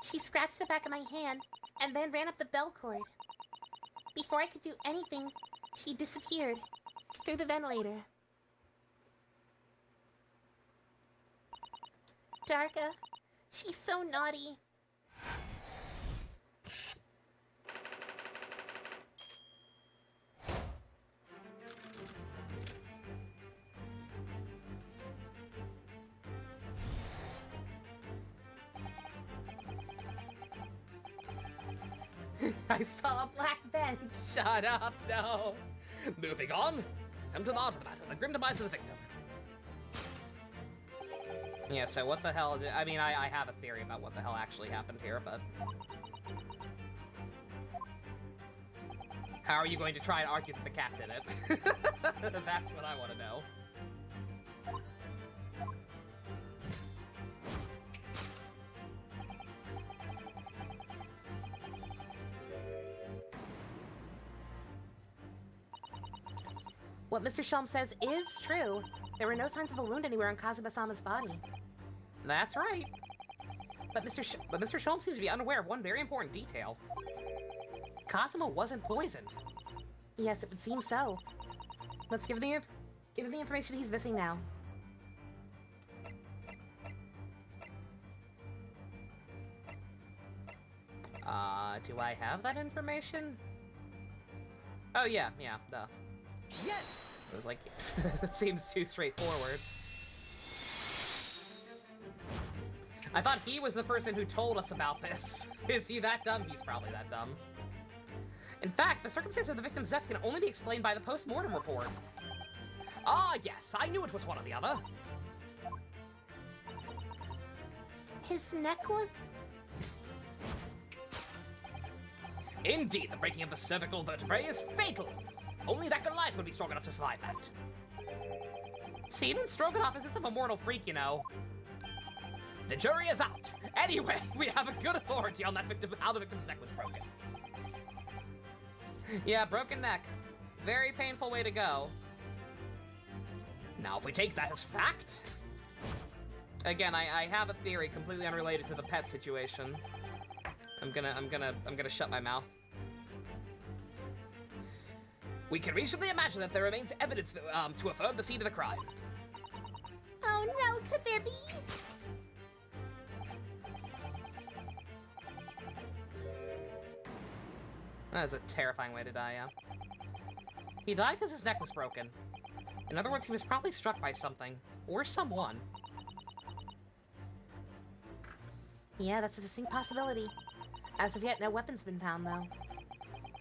She scratched the back of my hand and then ran up the bell cord. Before I could do anything, she disappeared through the ventilator. Darka, she's so naughty. I saw a black vent. Shut up, no. Moving on. Come to the heart of the matter, the grim demise of the victim. Yeah, so what the hell I mean, I have a theory about what the hell actually happened here, but... How are you going to try and argue that the cat did it? That's what I want to know. What Mr. Shalm says is true. There were no signs of a wound anywhere on Kazuma-sama's body. That's right. But Mr. Shalm seems to be unaware of one very important detail. Kazuma wasn't poisoned. Yes, it would seem so. Let's give him the information he's missing now. Do I have that information? Oh, yeah, duh. Yes! It was like, it seems too straightforward. I thought he was the person who told us about this. Is he that dumb? He's probably that dumb. In fact, the circumstance of the victim's death can only be explained by the post-mortem report. Ah, yes, I knew it was one or the other. His neck was... Indeed, the breaking of the cervical vertebrae is fatal. Only that Goliath would be strong enough to survive that. See, even Stroganoff isn't some immortal freak, you know. The jury is out. Anyway, we have a good authority on that victim, how the victim's neck was broken. Yeah, broken neck. Very painful way to go. Now, if we take that as fact... Again, I have a theory completely unrelated to the pet situation. I'm gonna shut my mouth. We can reasonably imagine that there remains evidence that, to affirm the scene of the crime. Oh no, could there be? That is a terrifying way to die, yeah. He died because his neck was broken. In other words, he was probably struck by something. Or someone. Yeah, that's a distinct possibility. As of yet, no weapon's been found, though.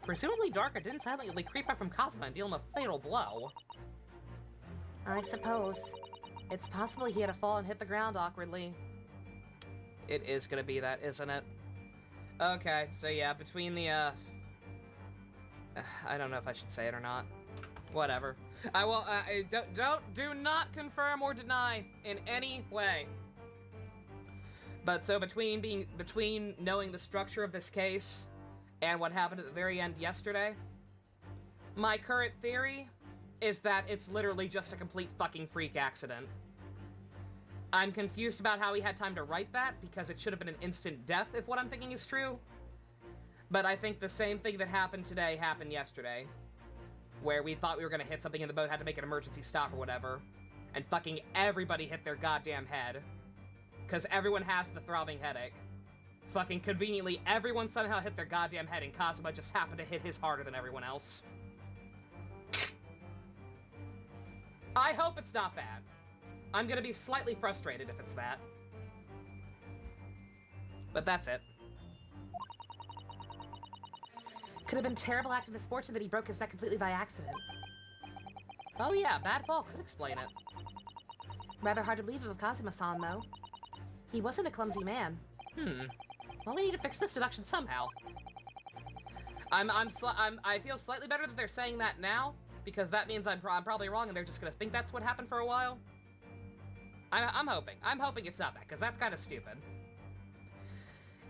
Presumably Darka didn't silently creep up from Kazuma and deal him a fatal blow. I suppose. It's possible he had a fall and hit the ground awkwardly. It is gonna be that, isn't it? Okay, so yeah, between the, I don't know if I should say it or not. Whatever. I will, do not confirm or deny in any way. But so between knowing the structure of this case and what happened at the very end yesterday, my current theory is that it's literally just a complete fucking freak accident. I'm confused about how he had time to write that, because it should have been an instant death if what I'm thinking is true. But I think the same thing that happened today happened yesterday, where we thought we were gonna hit something in the boat, had to make an emergency stop or whatever, and fucking everybody hit their goddamn head. Because everyone has the throbbing headache. Fucking conveniently, everyone somehow hit their goddamn head, and Kazuma just happened to hit his harder than everyone else. I hope it's not that. I'm gonna be slightly frustrated if it's that. But that's it. Could have been terrible act of misfortune that he broke his neck completely by accident. Oh yeah, bad fall could explain it. Rather hard to believe of Kazuma-san, though. He wasn't a clumsy man. Well, we need to fix this deduction somehow. I feel slightly better that they're saying that now, because that means I'm probably wrong and they're just gonna think that's what happened for a while. I'm hoping. I'm hoping it's not that, because that's kind of stupid.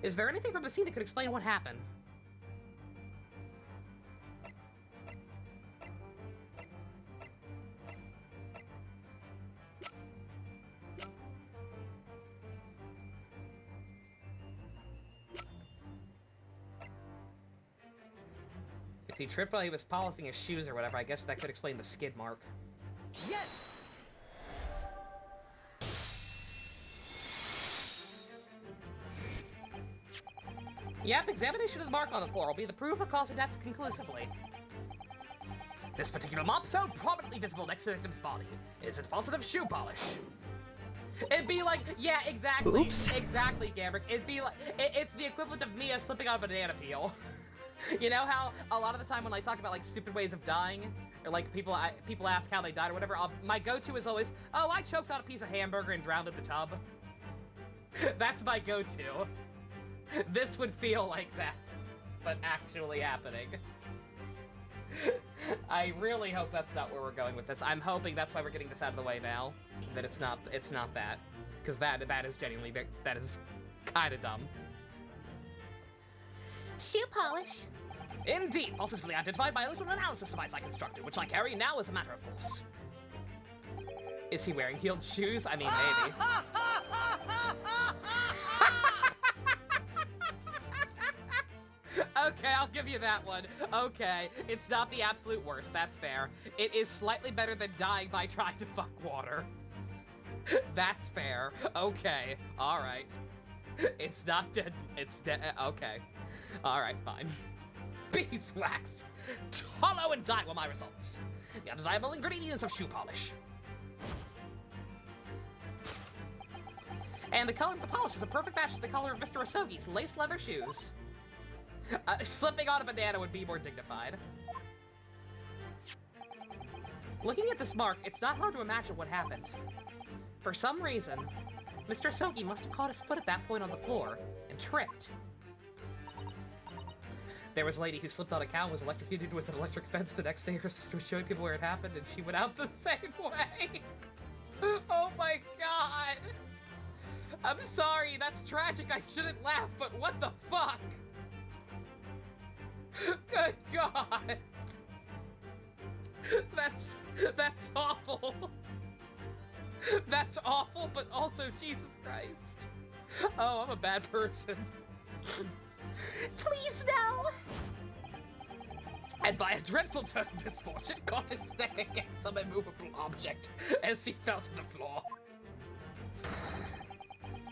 Is there anything from the scene that could explain what happened? If he tripped while he was polishing his shoes or whatever, I guess that could explain the skid mark. Yes! Yep, examination of the mark on the floor will be the proof of cause of death conclusively. This particular mark, so prominently visible next to the victim's body, is its positive shoe polish. It'd be like, yeah, exactly. Oops. Exactly, Gambrick. It'd be like, it's the equivalent of Mia slipping on a banana peel. You know how a lot of the time when I talk about like stupid ways of dying, or like people ask how they died or whatever, my go-to is always, oh, I choked on a piece of hamburger and drowned in the tub. That's my go-to. This would feel like that, but actually happening. I really hope that's not where we're going with this. I'm hoping that's why we're getting this out of the way now. That it's not that. Because that is genuinely, that is kind of dumb. Shoe polish. Indeed, positively identified by a little analysis device I constructed, which I carry now as a matter of course. Is he wearing heeled shoes? I mean, maybe. Okay, I'll give you that one. Okay, it's not the absolute worst, that's fair. It is slightly better than dying by trying to fuck water. That's fair. Okay, alright. It's not dead, it's dead, okay. Alright, fine. Beeswax! Hollow and dye were my results. The undeniable ingredients of shoe polish. And the color of the polish is a perfect match to the color of Mr. Asogi's lace leather shoes. Slipping on a banana would be more dignified. Looking at this mark, it's not hard to imagine what happened. For some reason, Mr. Asogi must have caught his foot at that point on the floor and tripped. There was a lady who slipped on a cow and was electrocuted with an electric fence. The next day, her sister was showing people where it happened, and she went out the same way. Oh my god! I'm sorry, that's tragic. I shouldn't laugh, but what the fuck? Good god! That's awful. That's awful, but also Jesus Christ. Oh, I'm a bad person. Please no. And by a dreadful turn of misfortune, caught his neck against some immovable object as he fell to the floor.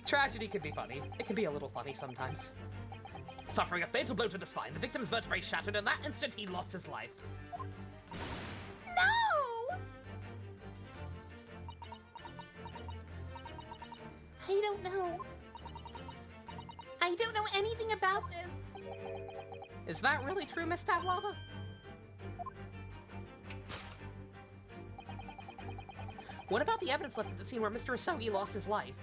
Tragedy can be funny. It can be a little funny sometimes. Suffering a fatal blow to the spine, the victim's vertebrae shattered, and that instant he lost his life. No. I don't know. I don't know anything about this. Is that really true, Miss Pavlova? What about the evidence left at the scene where Mr. Asogi lost his life?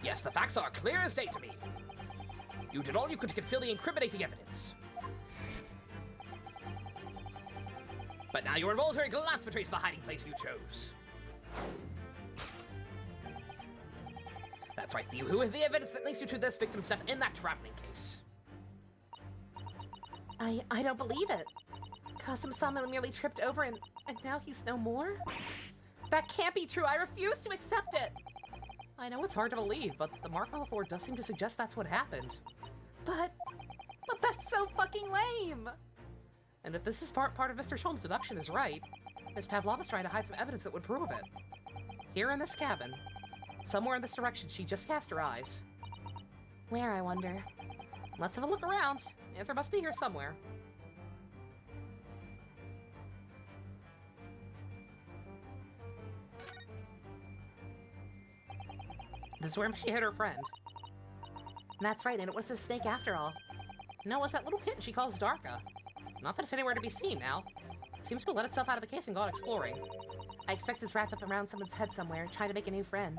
Yes, the facts are clear as day to me. You did all you could to conceal the incriminating evidence. But now your involuntary glance betrays the hiding place you chose. That's right, you who have the evidence that links you to this victim's death in that traveling case. I don't believe it. Kazuma-sama merely tripped over and now he's no more? That can't be true. I refuse to accept it. I know it's hard to believe, but the mark on the floor does seem to suggest that's what happened. But that's so fucking lame. And if this is part of Mr. Sholm's deduction is right, Miss Pavlova's trying to hide some evidence that would prove it. Here in this cabin, somewhere in this direction, she just cast her eyes. Where, I wonder? Let's have a look around. Answer must be here somewhere. This is where she hit her friend. That's right, and it was a snake after all. No, it was that little kitten she calls Darka. Not that it's anywhere to be seen now. Seems to have let itself out of the case and gone exploring. I expect it's wrapped up around someone's head somewhere, trying to make a new friend.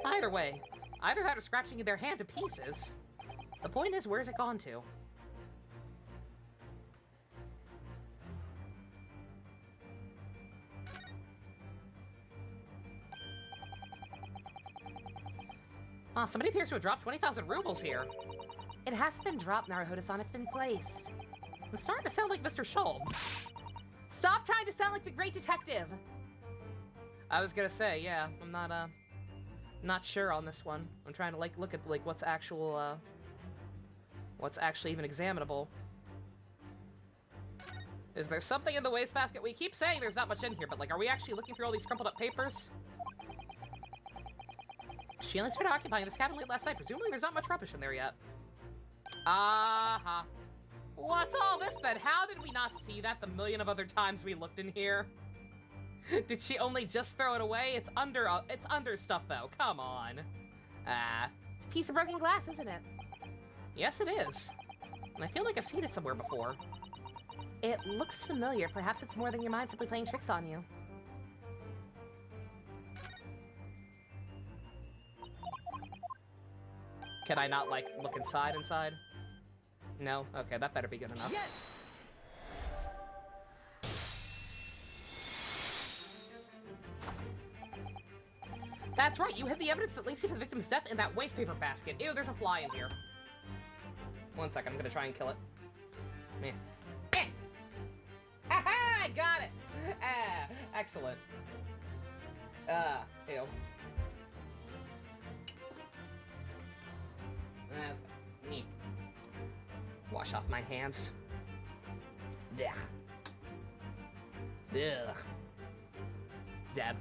Either way, either that or scratching their hand to pieces. The point is, where's it gone to? Oh, somebody appears to have dropped 20,000 rubles here. It has been dropped, Naruhodo-san. It's been placed. It's starting to sound like Mr. Shulms. Stop trying to sound like the great detective! I was gonna say, yeah, I'm not sure on this one. I'm trying to, like, look at, like, what's actually even examinable. Is there something in the wastebasket? We keep saying there's not much in here, but, like, are we actually looking through all these crumpled up papers? She only started occupying this cabin late last night. Presumably there's not much rubbish in there yet. Uh-huh. What's all this then? How did we not see that the million of other times we looked in here? Did she only just throw it away? It's under stuff though. Come on. It's a piece of broken glass, isn't it? Yes it is. And I feel like I've seen it somewhere before. It looks familiar. Perhaps it's more than your mind simply playing tricks on you. Can I not, like, look inside? No? Okay, that better be good enough. Yes! That's right, you hid the evidence that links you to the victim's death in that waste paper basket. Ew, there's a fly in here. 1 second, I'm gonna try and kill it. Meh. Eh. Ha-ha! I got it! Ah, excellent. Ew. That's neat. Wash off my hands. Ugh. Ugh. Dead.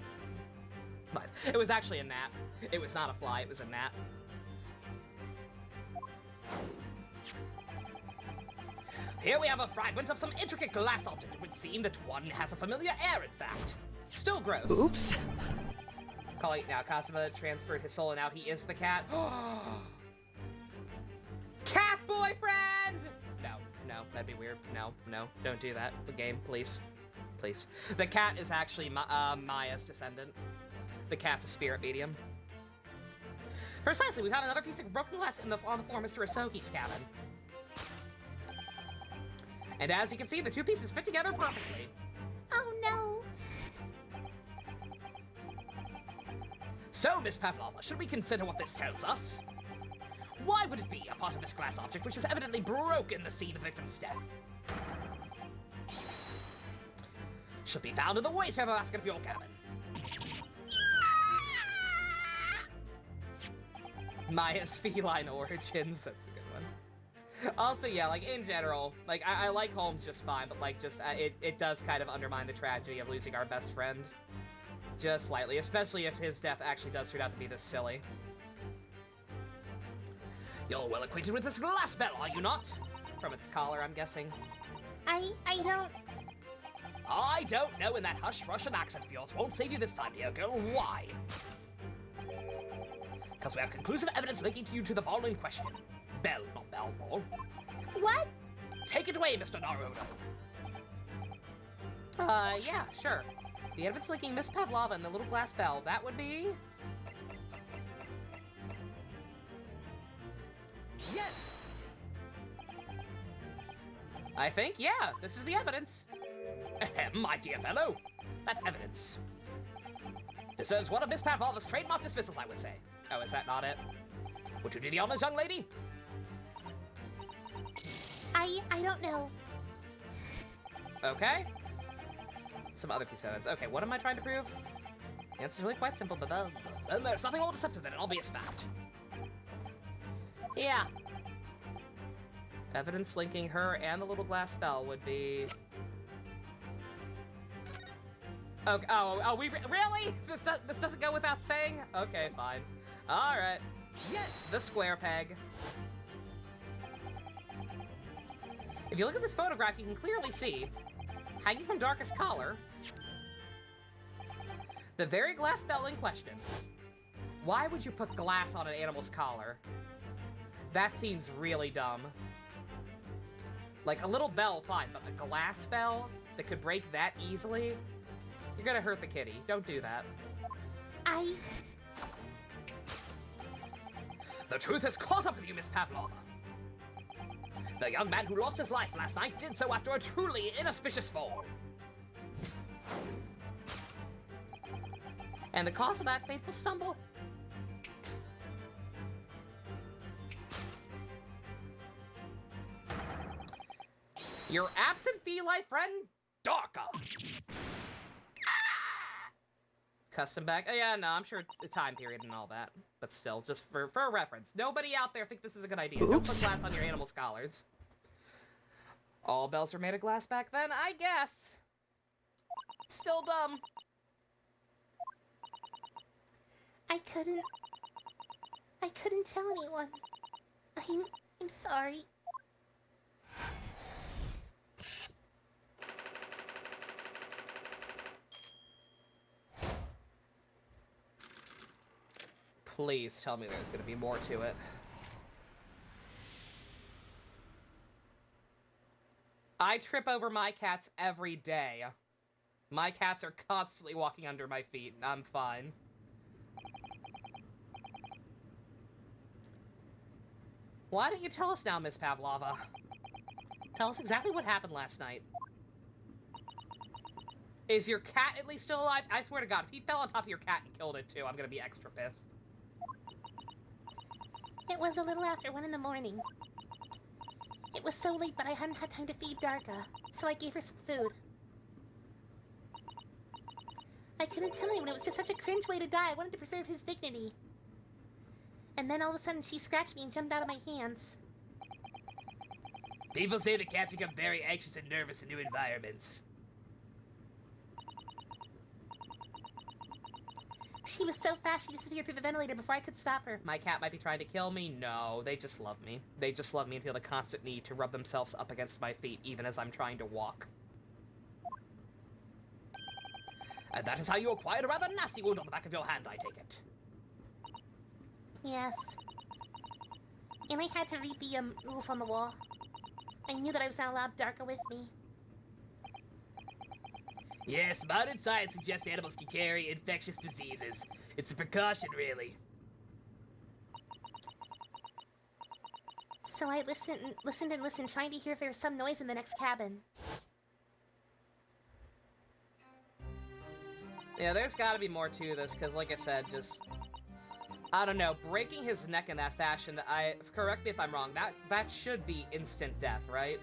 Nice. It was actually a gnat. It was not a fly, it was a gnat. Here we have a fragment of some intricate glass object. It would seem that one has a familiar air, in fact. Still gross. Oops. Calling it now. Kazuma transferred his soul and now he is the cat. Cat boyfriend! No, that'd be weird. No, don't do that. The game, please. Please. The cat is actually Maya's descendant. The cat's a spirit medium. Precisely, we found another piece of broken glass on the floor of Mr. Asogi's cabin. And as you can see, the two pieces fit together perfectly. Oh no! So, Miss Pavlova, should we consider what this tells us? Why would it be a part of this glass object which has evidently broken the scene of the victim's death? Should be found in the waste paper basket of your cabin. Maya's feline origins, that's a good one. Also, yeah, like, in general, like, I like Holmes just fine, but, like, just, it does kind of undermine the tragedy of losing our best friend. Just slightly, especially if his death actually does turn out to be this silly. You're well acquainted with this glass bell, are you not? From its collar, I'm guessing. I don't... I don't know, and that hushed Russian accent of yours won't save you this time, dear girl. Why? Because we have conclusive evidence linking you to the ball in question. Bell, not bell, ball. What? Take it away, Mr. Naruhodo. Yeah, sure. The evidence linking Miss Pavlova and the little glass bell, that would be... Yes! I think, yeah, this is the evidence. My dear fellow, that's evidence. Deserves one of Miss Pavlova's trademark dismissals, I would say. Oh, is that not it? Would you do the honors, young lady? I don't know. Okay. Some other piece of evidence. Okay, what am I trying to prove? The answer's really quite simple, but Then there's nothing more deceptive than an obvious fact. yeah. Evidence linking her and the little glass bell would be... Okay, we really? This doesn't go without saying? Okay, fine. All right. Yes! The square peg. If you look at this photograph, you can clearly see, hanging from Dark's collar, the very glass bell in question. Why would you put glass on an animal's collar? That seems really dumb. Like, a little bell, fine, but a glass bell that could break that easily? You're gonna hurt the kitty. Don't do that. The truth has caught up with you, Miss Pavlova. The young man who lost his life last night did so after a truly inauspicious fall. And the cause of that fateful stumble? Your absent feline friend, Darka. Custom bag. Oh, yeah, no, I'm sure the time period and all that. But still, just for a reference. Nobody out there think this is a good idea. Don't put glass on your animal's collars. All bells were made of glass back then, I guess. Still dumb. I couldn't tell anyone. I'm sorry. Please tell me there's gonna be more to it. I trip over my cats every day. My cats are constantly walking under my feet, and I'm fine. Why don't you tell us now, Miss Pavlova? Tell us exactly what happened last night. Is your cat at least still alive? I swear to God, if he fell on top of your cat and killed it too, I'm gonna be extra pissed. It was a little after 1 in the morning. It was so late, but I hadn't had time to feed Darka, so I gave her some food. I couldn't tell anyone. It was just such a cringe way to die. I wanted to preserve his dignity. And then all of a sudden, she scratched me and jumped out of my hands. People say that cats become very anxious and nervous in new environments. She was so fast, she disappeared through the ventilator before I could stop her. My cat might be trying to kill me. No, they just love me. They just love me and feel the constant need to rub themselves up against my feet, even as I'm trying to walk. And that is how you acquired a rather nasty wound on the back of your hand, I take it. Yes. And I had to read the rules on the wall. I knew that I was not allowed Darka with me. Yes, modern science suggests animals can carry infectious diseases. It's a precaution, really. So I listened, trying to hear if there was some noise in the next cabin. Yeah, there's gotta be more to this, because like I said, just... I don't know, breaking his neck in that fashion, correct me if I'm wrong, that should be instant death, right?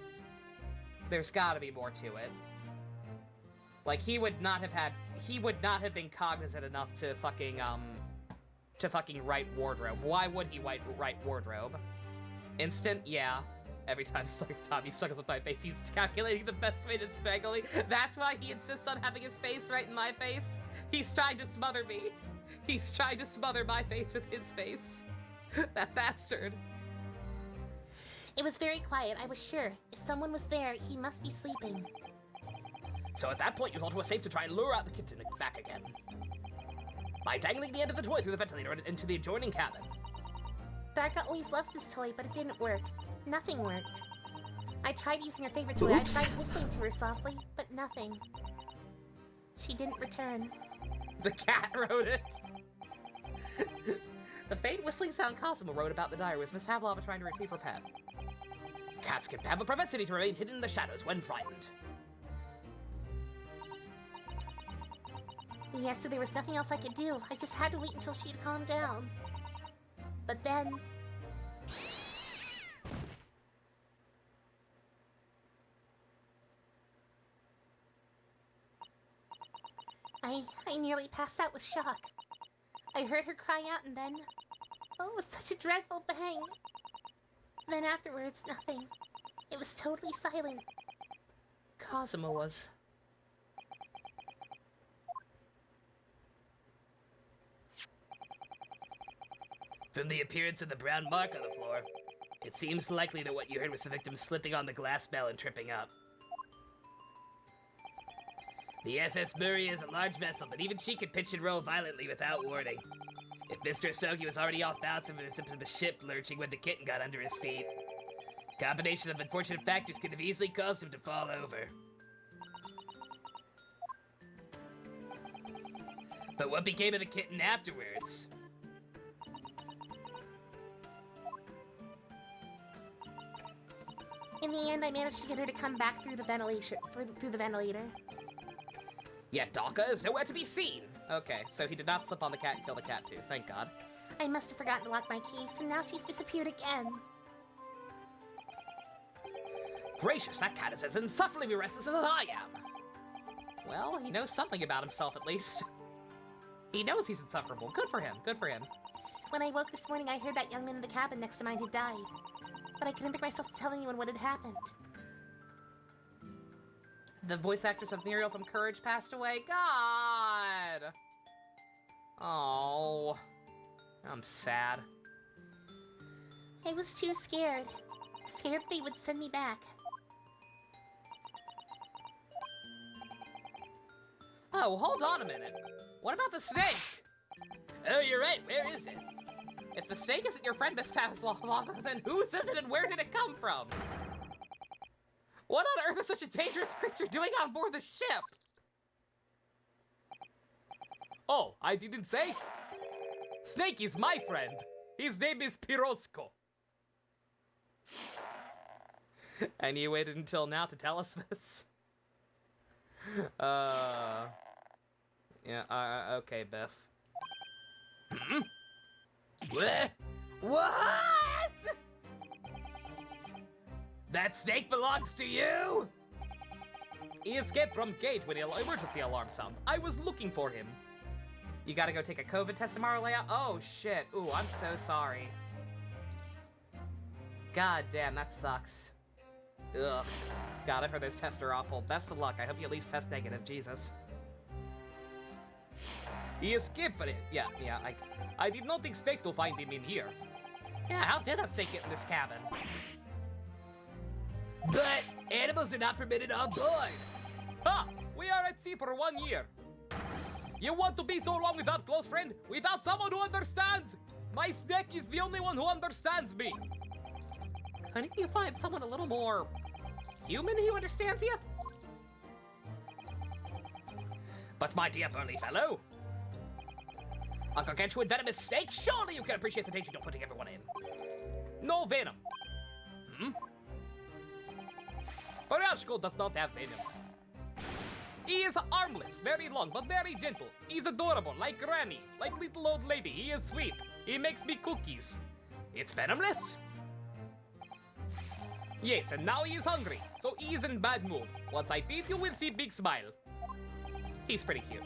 There's gotta be more to it. Like, he would not have been cognizant enough to fucking write wardrobe. Why would he write wardrobe? Instant? Yeah. Every time Tommy struggles with my face, he's calculating the best way to strangle me. That's why he insists on having his face right in my face. He's trying to smother me. He's trying to smother my face with his face. That bastard. It was very quiet, I was sure. If someone was there, he must be sleeping. So at that point, you thought it was safe to try and lure out the kitten back again. By dangling the end of the toy through the ventilator and into the adjoining cabin. Darka always loves this toy, but it didn't work. Nothing worked. I tried using her favorite toy. Oops. I tried whistling to her softly, but nothing. She didn't return. The cat wrote it. The faint whistling sound Cosimo wrote about the diary was Miss Pavlova trying to retrieve her pet. Cats can have a propensity to remain hidden in the shadows when frightened. Yeah, so there was nothing else I could do. I just had to wait until she had calmed down. But then... I nearly passed out with shock. I heard her cry out and then... Oh, it was such a dreadful bang. Then afterwards, nothing. It was totally silent. Cosimo was. From the appearance of the brown mark on the floor, it seems likely that what you heard was the victim slipping on the glass bell and tripping up. The SS Murray is a large vessel, but even she can pitch and roll violently without warning. If Mr. Asogi was already off balance and was into the ship lurching when the kitten got under his feet, the combination of unfortunate factors could have easily caused him to fall over. But what became of the kitten afterwards? In the end, I managed to get her to come back through the ventilator. Yet Daka is nowhere to be seen. Okay, so he did not slip on the cat and kill the cat too, thank God. I must have forgotten to lock my keys, and now she's disappeared again. gracious, that cat is as insufferably restless as I am. Well, he knows something about himself at least. He knows he's insufferable. Good for him. Good for him. When I woke this morning, I heard that young man in the cabin next to mine had died. But I couldn't bring myself to tell anyone what had happened. The voice actress of Muriel from Courage passed away. God! Oh. I'm sad. I was too scared. Scared they would send me back. Oh, hold on a minute. What about the snake? Oh, you're right. Where is it? If the snake isn't your friend, Miss Pavlova, then whose is it and where did it come from? What on earth is such a dangerous creature doing on board the ship? Oh, I didn't say? Snake is my friend. His name is Pirosko. And you waited until now to tell us this? Yeah, okay, Biff. What? That snake belongs to you? He escaped from gate when the emergency alarm sounded. I was looking for him. You gotta go take a COVID test tomorrow, Leia? Oh, shit. Ooh, I'm so sorry. God damn, that sucks. Ugh. God, I've heard those tests are awful. Best of luck. I hope you at least test negative. Jesus. He escaped from it. Yeah, I did not expect to find him in here. Yeah, how did that snake get in this cabin? But animals are not permitted on board. Ha! We are at sea for 1 year. You want to be so long without close friend? Without someone who understands? My snake is the only one who understands me. Couldn't you find someone a little more human who understands you? But my dear burly fellow, a gargantuan venomous snake? Surely you can appreciate the danger you're putting everyone in. No venom. Barashko does not have venom. He is armless, very long, but very gentle. He's adorable, like Granny, like little old lady. He is sweet. He makes me cookies. It's venomless? Yes, and now he is hungry, so he is in bad mood. Once I feed you, we'll see big smile. He's pretty cute.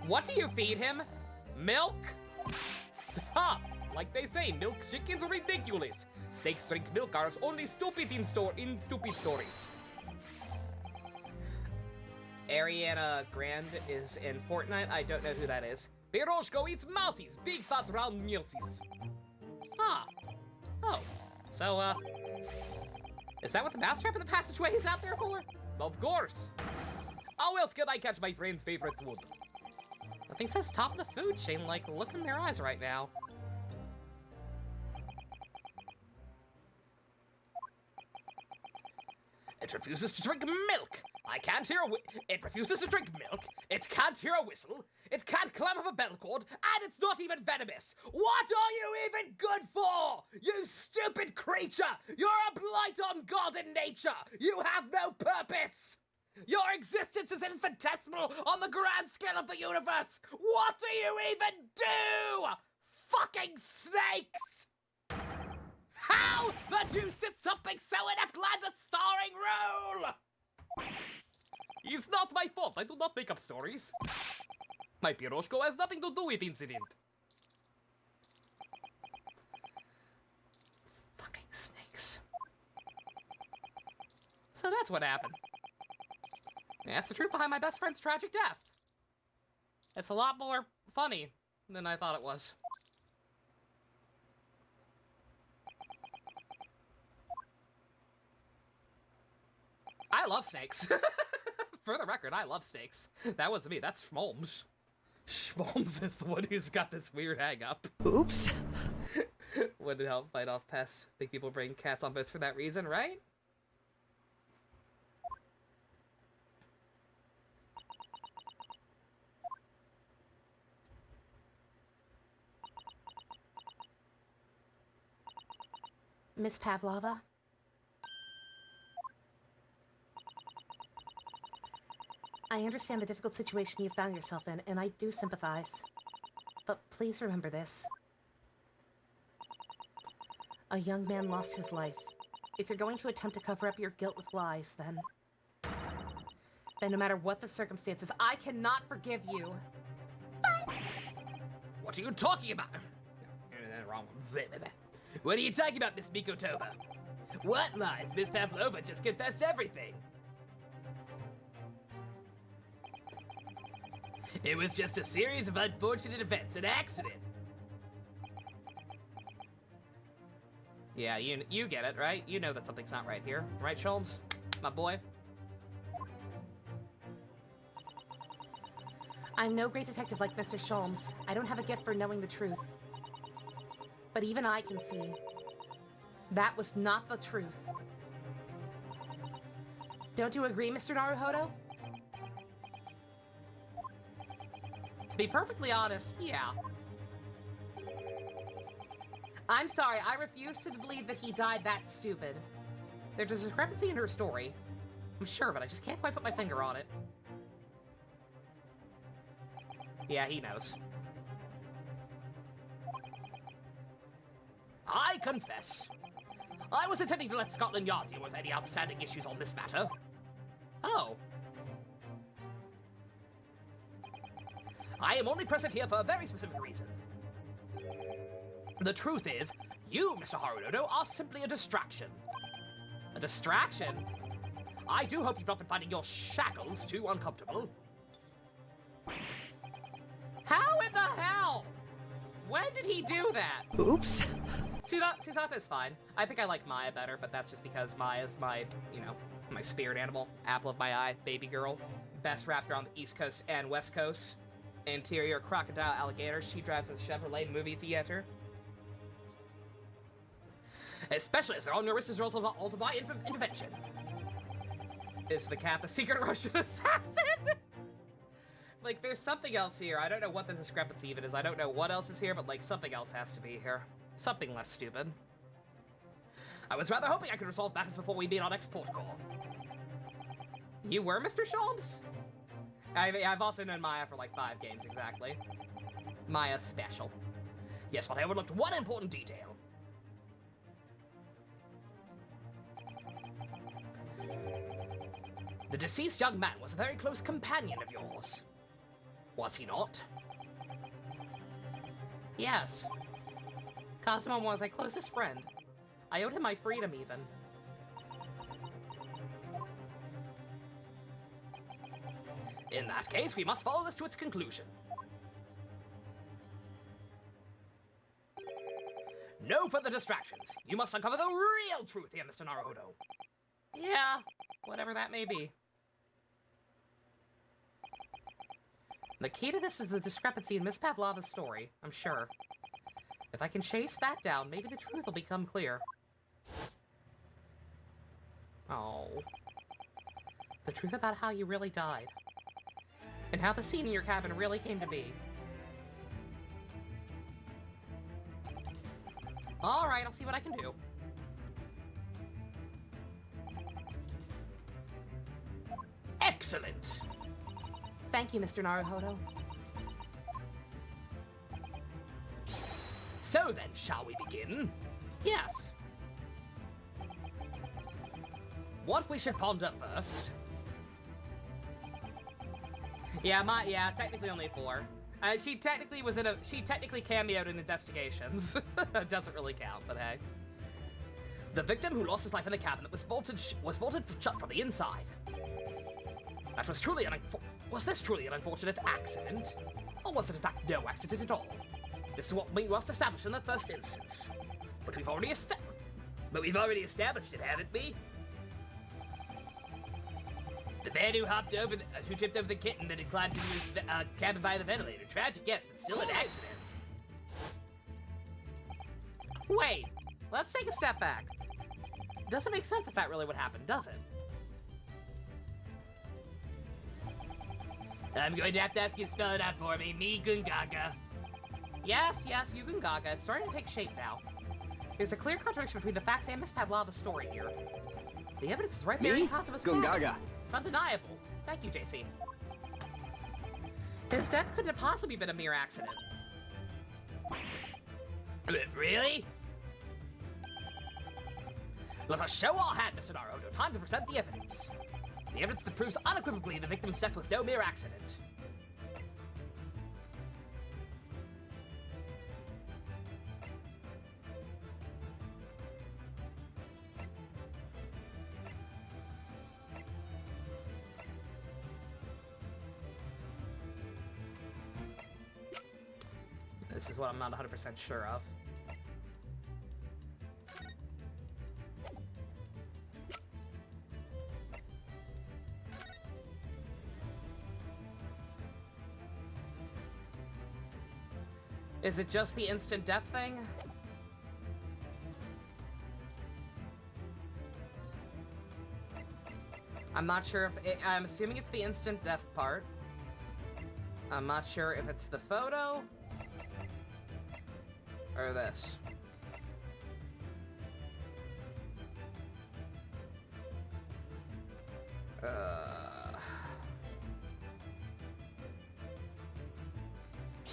What do you feed him? Milk? Ha! Like they say, milk chicken's ridiculous. Snakes drink milk are only stupid in stupid stories. Ariana Grande is in Fortnite. I don't know who that is. Piroshko eats mousies, big fat round muses. Ah. Oh. So, is that what the mousetrap in the passageway is out there for? Of course. How else can I catch my friend's favorite food? I think it says top of the food chain, like, look in their eyes right now. It refuses to drink milk. I can't hear it refuses to drink milk. It can't hear a whistle. It can't climb up a bell cord. And it's not even venomous. What are you even good for? You stupid creature. You're a blight on God and nature. You have no purpose. Your existence is infinitesimal on the grand scale of the universe. What do you even do? Fucking snakes! How the deuce did something so inept land a starring role? It's not my fault. I do not make up stories. My Piroshko has nothing to do with the incident. Fucking snakes. So that's what happened. That's the truth behind my best friend's tragic death. It's a lot more funny than I thought it was. I love snakes. For the record, I love snakes. That wasn't me, that's Schmolms. Schmolms is the one who's got this weird hang up. Oops. Wouldn't help fight off pests. Think people bring cats on boats for that reason, right? Miss Pavlova? I understand the difficult situation you found yourself in, and I do sympathize. But please remember this. A young man lost his life. if you're going to attempt to cover up your guilt with lies, then no matter what the circumstances, I cannot forgive you. What are you talking about? Wrong. What are you talking about, Miss Mikotoba? What lies? Miss Pavlova just confessed everything. It was just a series of unfortunate events, an accident. Yeah, you get it, right? You know that something's not right here. Right, Sholmes? My boy? I'm no great detective like Mr. Sholmes. I don't have a gift for knowing the truth. But even I can see that was not the truth. Don't you agree, Mr. Naruhodo? To be perfectly honest, yeah. I'm sorry, I refuse to believe that he died that stupid. There's a discrepancy in her story. I'm sure of it, I just can't quite put my finger on it. Yeah, he knows. I confess. I was intending to let Scotland Yard deal with any outstanding issues on this matter. Oh. I am only present here for a very specific reason. The truth is, you, Mr. Harunodo, are simply a distraction. A distraction? I do hope you've not been finding your shackles too uncomfortable. How in the hell? When did he do that? Oops. Susato's fine. I think I like Maya better, but that's just because Maya's my, my spirit animal. Apple of my eye, baby girl. Best raptor on the East Coast and West Coast. Interior crocodile alligator. She drives a Chevrolet movie theater. Especially as they're on your wrist as a result of my intervention. Is the cat the secret Russian assassin? Like, there's something else here. I don't know what the discrepancy even is. I don't know what else is here, but, like, something else has to be here. Something less stupid. I was rather hoping I could resolve matters before we meet on export call. You were Mr. Sholmes? I've also known Maya for, like, 5 games exactly. Maya's special. Yes, but I overlooked one important detail. The deceased young man was a very close companion of yours. Was he not? Yes. Cosmo was my closest friend. I owed him my freedom, even. In that case, we must follow this to its conclusion. No further distractions. You must uncover the real truth here, Mr. Naruhodo. Yeah, whatever that may be. The key to this is the discrepancy in Miss Pavlova's story, I'm sure. If I can chase that down, maybe the truth will become clear. Oh. The truth about how you really died. And how the scene in your cabin really came to be. Alright, I'll see what I can do. Excellent! Thank you, Mr. Naruhodo. So then, shall we begin? Yes. What we should ponder first... Yeah, technically only 4. She technically cameoed in Investigations. Doesn't really count, but hey. The victim who lost his life in the cabin that was bolted shut from the inside. That was truly was this truly an unfortunate accident? Or was it in fact no accident at all? This is what we must establish in the first instance. But we've already established it, haven't we? The man who tripped over the kitten that had climbed into his cabin by the ventilator. Tragic, yes, but still an accident. Wait, let's take a step back. Doesn't make sense if that really would happen, does it? I'm going to have to ask you to spell it out for me. Me Gungaga. Yes, Yugen Gaga. It's starting to take shape now. There's a clear contradiction between the facts and Miss Pavlova's story here. The evidence is right there in Kazuma's cabin. Gungaga. It's undeniable. Thank you, JC. His death couldn't have possibly been a mere accident. Really? Let us show our hand, Mr. Naruto. Time to present the evidence. The evidence that proves unequivocally the victim's death was no mere accident. This is what I'm not 100% sure of. Is it just the instant death thing? I'm not sure if I'm assuming it's the instant death part. I'm not sure if it's the photo or this.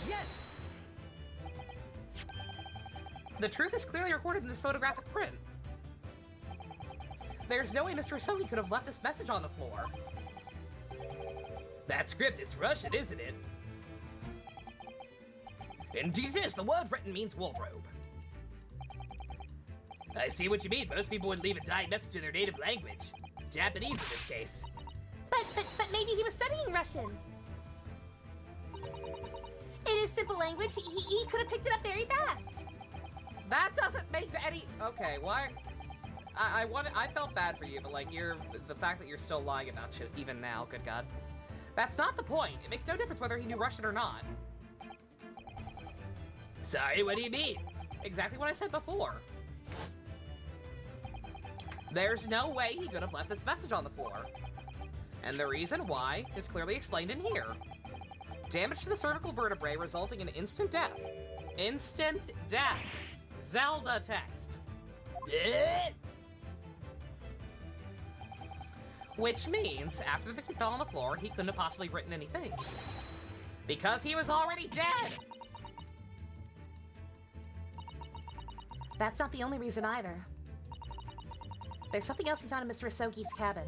Yes! The truth is clearly recorded in this photographic print. There's no way Mr. Asogi could have left this message on the floor. That script, it's Russian, isn't it? Indeed it is. The word written means wardrobe. I see what you mean. Most people would leave a dying message in their native language. Japanese in this case. But maybe he was studying Russian. It is simple language. He could have picked it up very fast. That doesn't make any... Okay, why... I felt bad for you, but like the fact that you're still lying about shit even now, good God. That's not the point. It makes no difference whether he knew Russian or not. Sorry, what do you mean? Exactly what I said before. There's no way he could have left this message on the floor. And the reason why is clearly explained in here. Damage to the cervical vertebrae resulting in instant death. Instant death. Zelda text. Which means, after the victim fell on the floor, he couldn't have possibly written anything. Because he was already dead! That's not the only reason either. There's something else we found in Mr. Asogi's cabin.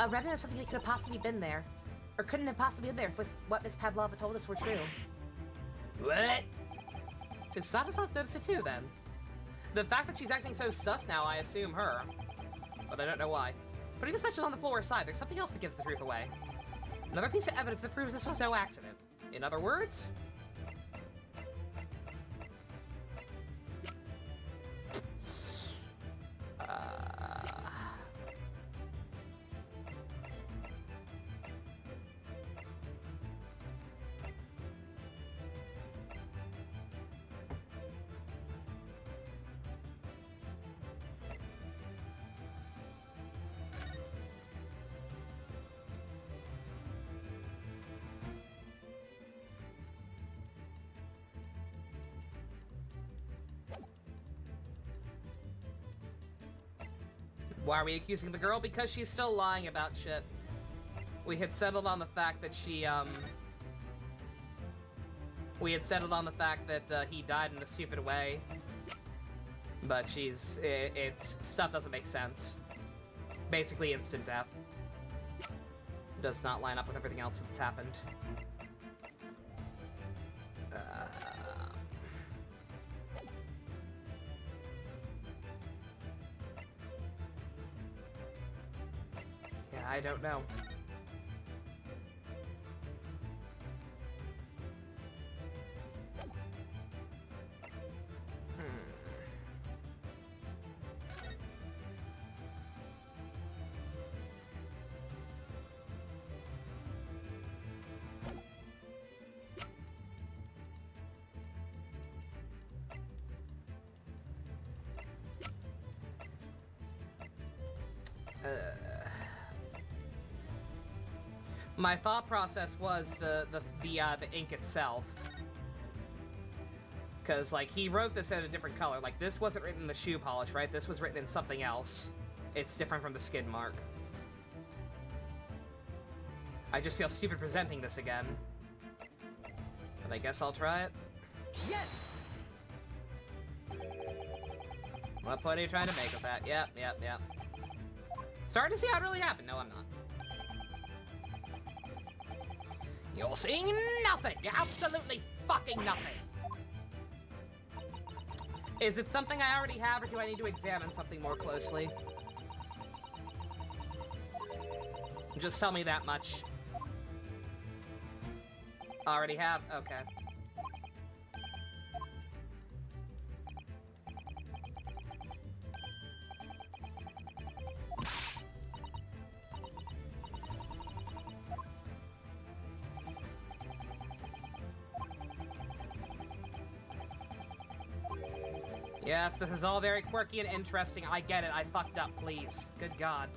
A remnant of something that could have possibly been there. Or couldn't have possibly been there if what Miss Pavlova told us were true. What? So Sadasan's noticed it too, then. The fact that she's acting so sus now, I assume her. But I don't know why. Putting this message on the floor aside, there's something else that gives the truth away. Another piece of evidence that proves this was no accident. In other words... Why are we accusing the girl? Because she's still lying about shit. We had settled on the fact that she, We had settled on the fact that, he died in a stupid way. But it's... Stuff doesn't make sense. Basically instant death. Does not line up with everything else that's happened. I don't know. My thought process was the ink itself. Because, like, he wrote this in a different color. Like, this wasn't written in the shoe polish, right? This was written in something else. It's different from the skid mark. I just feel stupid presenting this again. But I guess I'll try it. Yes! What point are you trying to make with that? Yep. Starting to see how it really happened. No, I'm not. You're seeing nothing! Absolutely fucking nothing! Is it something I already have, or do I need to examine something more closely? Just tell me that much. Already have? Okay. Yes, this is all very quirky and interesting. I get it. I fucked up, please. Good God.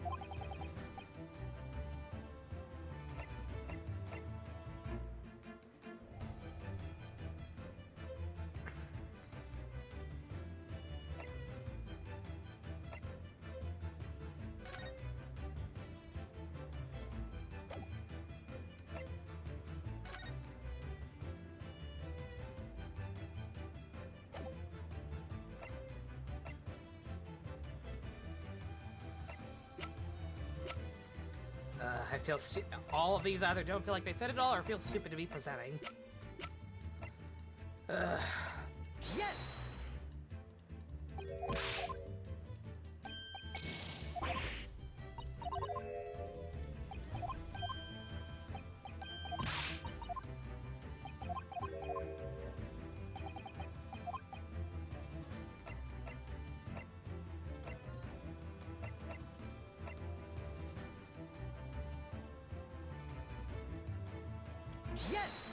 I feel all of these either don't feel like they fit at all or feel stupid to be presenting. Yes! Yes!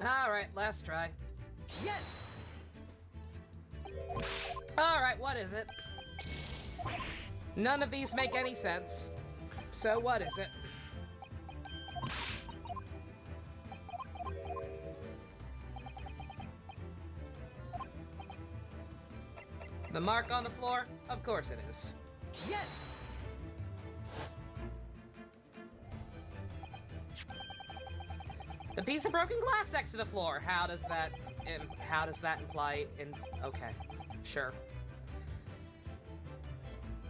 Alright, last try. Yes! Alright, what is it? None of these make any sense. So what is it? The mark on the floor? Of course it is. Yes! The piece of broken glass next to the floor. How does that imply in... Okay, sure.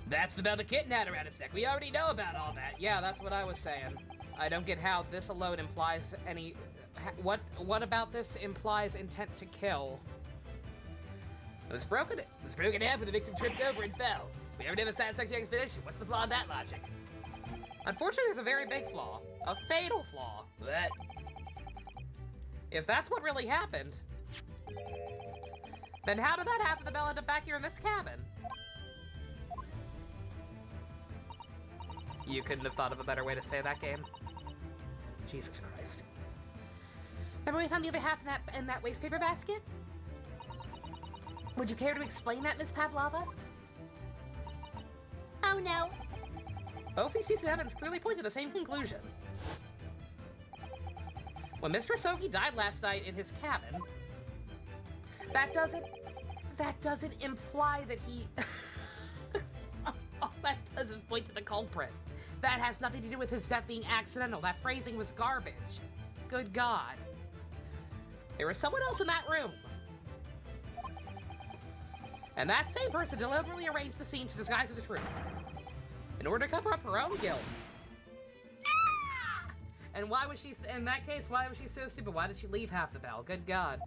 That's the bell the kitten had around its neck. We already know about all that. Yeah, that's what I was saying. I don't get how this alone implies any... What about this implies intent to kill? It was broken in half when the victim tripped over and fell. We haven't had a satisfactory explanation. What's the flaw in that logic? Unfortunately, there's a very big flaw. A fatal flaw. But if that's what really happened, then how did that half of the bell end up back here in this cabin? You couldn't have thought of a better way to say that, game? Jesus Christ. Remember we found the other half in that waste paper basket? Would you care to explain that, Miss Pavlova? Oh no. Both these pieces of evidence clearly point to the same conclusion. When Mr. Sogi died last night in his cabin, that doesn't imply that he... All that does is point to the culprit. That has nothing to do with his death being accidental. That phrasing was garbage. Good God. There was someone else in that room. And that same person deliberately arranged the scene to disguise the truth. In order to cover up her own guilt. Ah! And why was she, in that case, why was she so stupid? Why did she leave half the bell? Good God.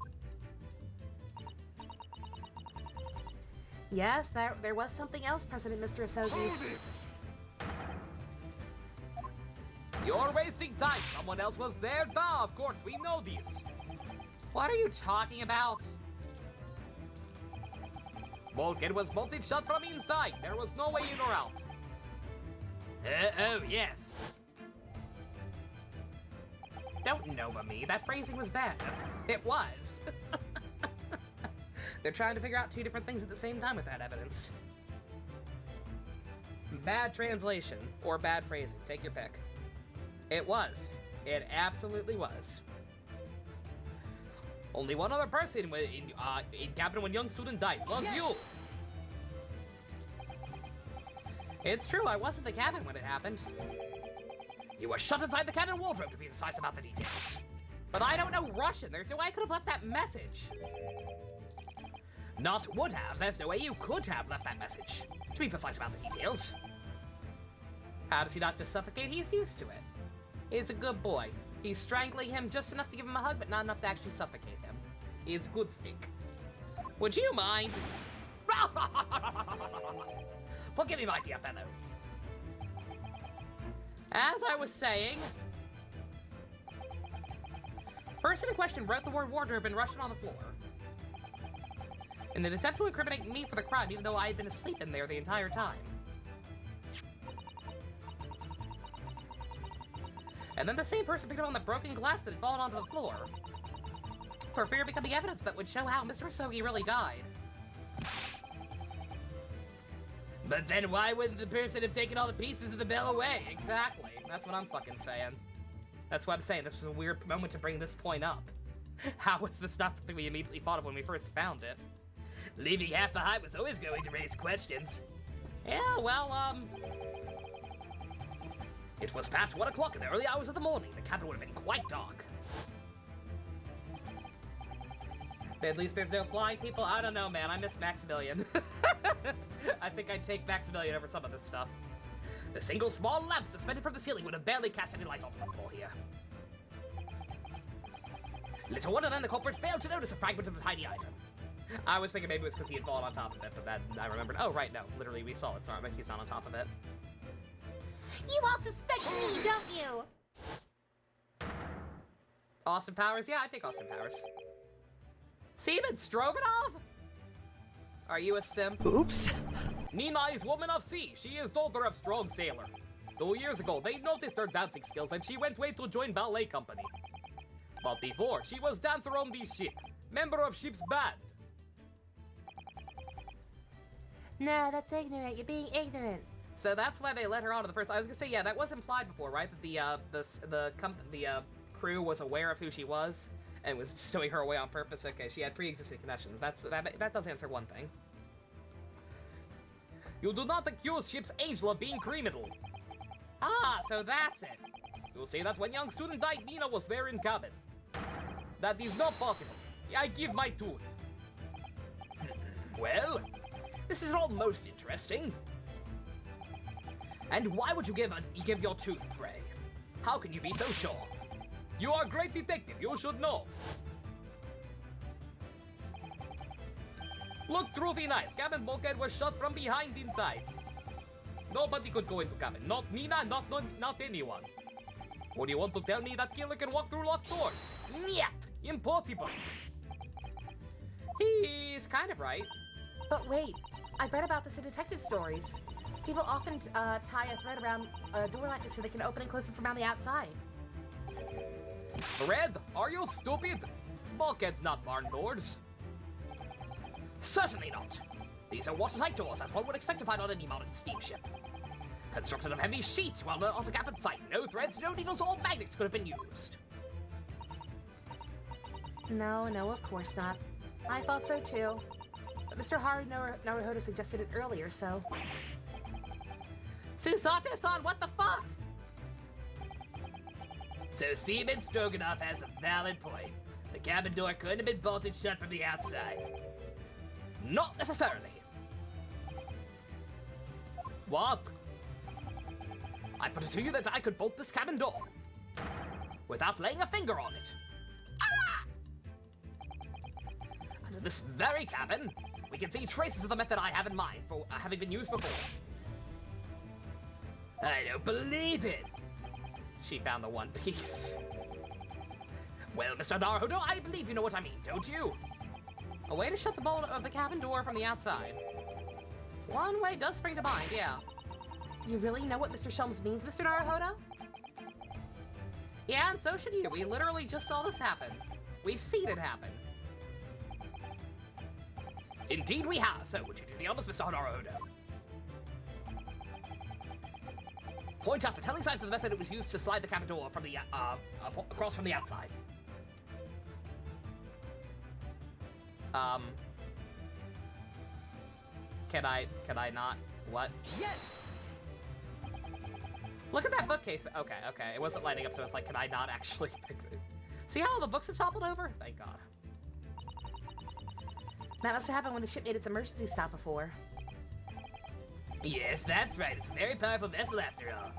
Yes, there was something else present in Mr. Asogi's. You're wasting time. Someone else was there. Duh, of course, we know this. What are you talking about? Bulkhead was bolted shut from inside. There was no way in or out. Oh, yes. Don't Nova me. That phrasing was bad. It was. They're trying to figure out two different things at the same time with that evidence. Bad translation or bad phrasing. Take your pick. It was. It absolutely was. Only one other person in cabin when young student died. Was you. It's true, I was in the cabin when it happened. You were shut inside the cabin wardrobe to be precise about the details. But I don't know Russian. There's no way I could have left that message. Not would have. There's no way you could have left that message. To be precise about the details. How does he not just suffocate? He's used to it. He's a good boy. He's strangling him just enough to give him a hug, but not enough to actually suffocate him. He's good stick. Would you mind? Forgive me, my dear fellow. As I was saying, person in question wrote the word wardrobe in Russian on the floor. In an attempt to incriminate me for the crime, even though I had been asleep in there the entire time. And then the same person picked up on the broken glass that had fallen onto the floor. For fear of becoming evidence that would show how Mr. Sogi really died. But then why wouldn't the person have taken all the pieces of the bell away? Exactly. That's what I'm fucking saying. That's what I'm saying. This was a weird moment to bring this point up. How was this not something we immediately thought of when we first found it? Leaving half behind was always going to raise questions. Yeah, well, it was past 1 o'clock in the early hours of the morning. The cabin would have been quite dark. At least there's no flying people. I don't know, man. I miss Maximilian. I think I'd take Maximilian over some of this stuff. The single small lamp suspended from the ceiling would have barely cast any light on the floor here. Little wonder then the culprit failed to notice a fragment of the tiny item. I was thinking maybe it was because he had fallen on top of it, but then I remembered, oh, right, no. Literally, we saw it, so he's not on top of it. You all suspect me, don't you? Austin Powers? Yeah, I'd take Austin Powers. Seaman Stroganoff? Are you a simp? Oops. Nina is woman of sea. She is daughter of strong sailor. 2 years ago, they noticed her dancing skills and she went away to join ballet company. But before, she was dancer on the ship, member of ship's band. No, that's ignorant. You're being ignorant. So that's why they let her onto the first. I was gonna say, yeah, that was implied before, right? That the crew was aware of who she was and was stowing her away on purpose. Okay, she had pre-existing connections. That does answer one thing. You do not accuse ship's angel of being criminal. Ah, so that's it. You say that when young student died, Nina was there in cabin. That is not possible. I give my tooth. Well, this is all most interesting. And why would you give your tooth, pray? How can you be so sure? You are a great detective, you should know. Look through the eyes. Cabin bulkhead was shut from behind inside. Nobody could go into cabin. Not Nina, not anyone. Or do you want to tell me that killer can walk through locked doors? Nyet! Impossible! He's kind of right. But wait, I've read about this in detective stories. People often tie a thread around door latches so they can open and close them from around the outside. Thread? Are you stupid? Bulkheads, not barn doors. Certainly not. These are watertight doors, as one would expect to find on any modern steamship. Constructed of heavy sheets, welded onto gap in sight. No threads, no needles, or magnets could have been used. No, of course not. I thought so too. But Mr. Haru Naruhodo suggested it earlier, so... Susato-san, what the fuck? So Seaman Stroganoff has a valid point. The cabin door couldn't have been bolted shut from the outside. Not necessarily. What? I put it to you that I could bolt this cabin door without laying a finger on it. Ah! Under this very cabin, we can see traces of the method I have in mind for having been used before. I don't believe it. She found the one piece. Well, Mr. Naruhodo, I believe you know what I mean, don't you? A way to shut the bolt of the cabin door from the outside. One way does spring to mind, yeah. You really know what Mr. Shelms means, Mr. Naruhodo? Yeah, and so should you. We literally just saw this happen. We've seen it happen. Indeed we have, so would you do the honors, Mr. Honorudo? Point out the telling signs of the method it was used to slide the cabin door from the, across from the outside. Can I not? What? Yes! Look at that bookcase. Okay, it wasn't lining up, so it's like, can I not actually pick it? See how all the books have toppled over? Thank God. That must have happened when the ship made its emergency stop before. Yes, that's right. It's a very powerful vessel after all.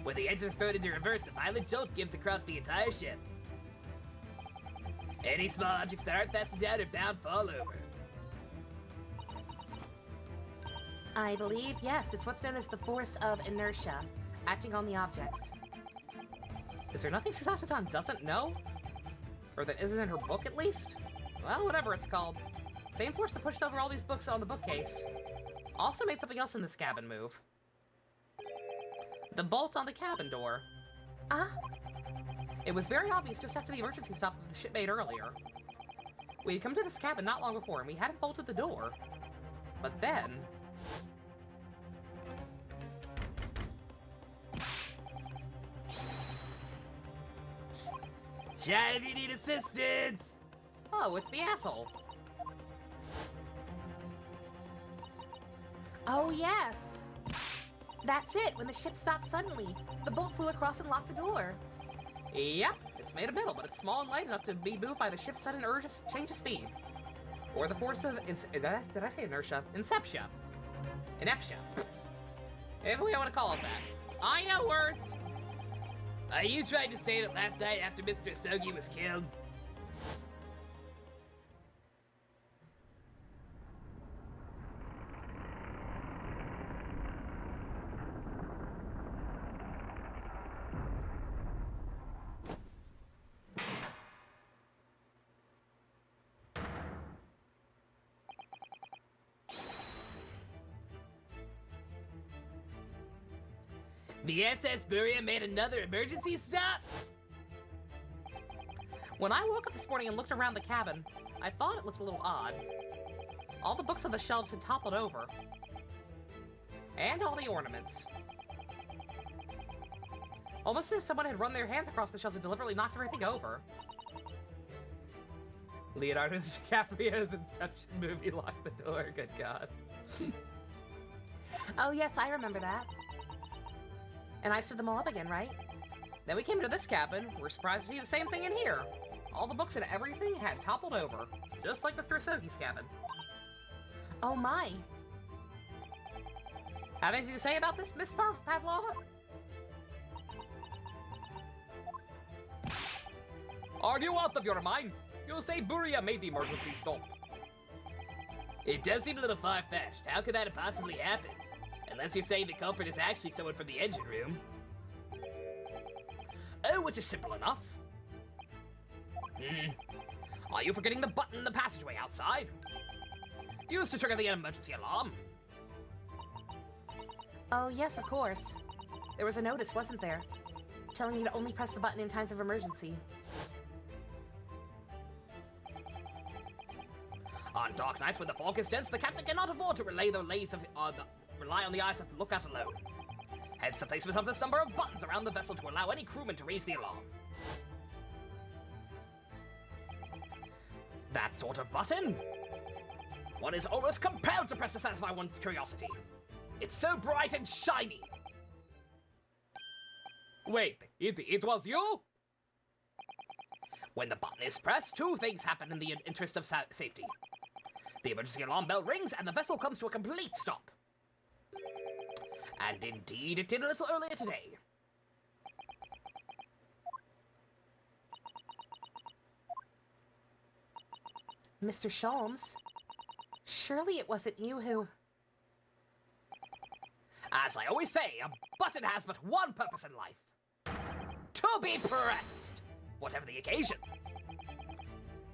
When the engine is thrown into reverse, a violent jolt gives across the entire ship. Any small objects that aren't fastened down are bound to fall over. I believe, yes, it's what's known as the force of inertia, acting on the objects. Is there nothing Susato-san doesn't know? Or that isn't in her book, at least? Well, whatever it's called. Same force that pushed over all these books on the bookcase. Also made something else in this cabin move. The bolt on the cabin door. It was very obvious just after the emergency stop that the ship made earlier. We had come to this cabin not long before, and we hadn't bolted the door. But then... Shout if you need assistance! Oh, it's the asshole. Oh, yes! That's it, when the ship stopped suddenly. The bolt flew across and locked the door. Yep, it's made of metal, but it's small and light enough to be moved by the ship's sudden urge of change of speed. Or the force of... did I say inertia? Inceptia. Ineptia. Whatever way I want to call it that. I know words! Are you trying to say that last night after Mr. Sogi was killed? The SS Buria made another emergency stop? When I woke up this morning and looked around the cabin, I thought it looked a little odd. All the books on the shelves had toppled over. And all the ornaments. Almost as if someone had run their hands across the shelves and deliberately knocked everything over. Leonardo DiCaprio's Inception movie locked the door, good God. Oh, yes, I remember that. And I stood them all up again, right? Then we came to this cabin. We're surprised to see the same thing in here. All the books and everything had toppled over, just like Mr. Asogi's cabin. Oh, my. Have anything to say about this, Miss Pavlova? Are you out of your mind? You say Buria made the emergency stop. It does seem a little far-fetched. How could that have possibly happened? Unless you're saying the culprit is actually someone from the engine room. Oh, which is simple enough. Are you forgetting the button in the passageway outside? Used to trigger the emergency alarm. Oh, yes, of course. There was a notice, wasn't there? Telling me to only press the button in times of emergency. On dark nights when the fog is dense, the captain cannot afford to rely on the eyes of the lookout alone. Hence the placement of this number of buttons around the vessel to allow any crewman to raise the alarm. That sort of button? One is almost compelled to press to satisfy one's curiosity. It's so bright and shiny. Wait, it was you? When the button is pressed, two things happen in the interest of safety. The emergency alarm bell rings and the vessel comes to a complete stop. And indeed, it did a little earlier today. Mr. Sholmes? Surely it wasn't you who... As I always say, a button has but one purpose in life. To be pressed, whatever the occasion.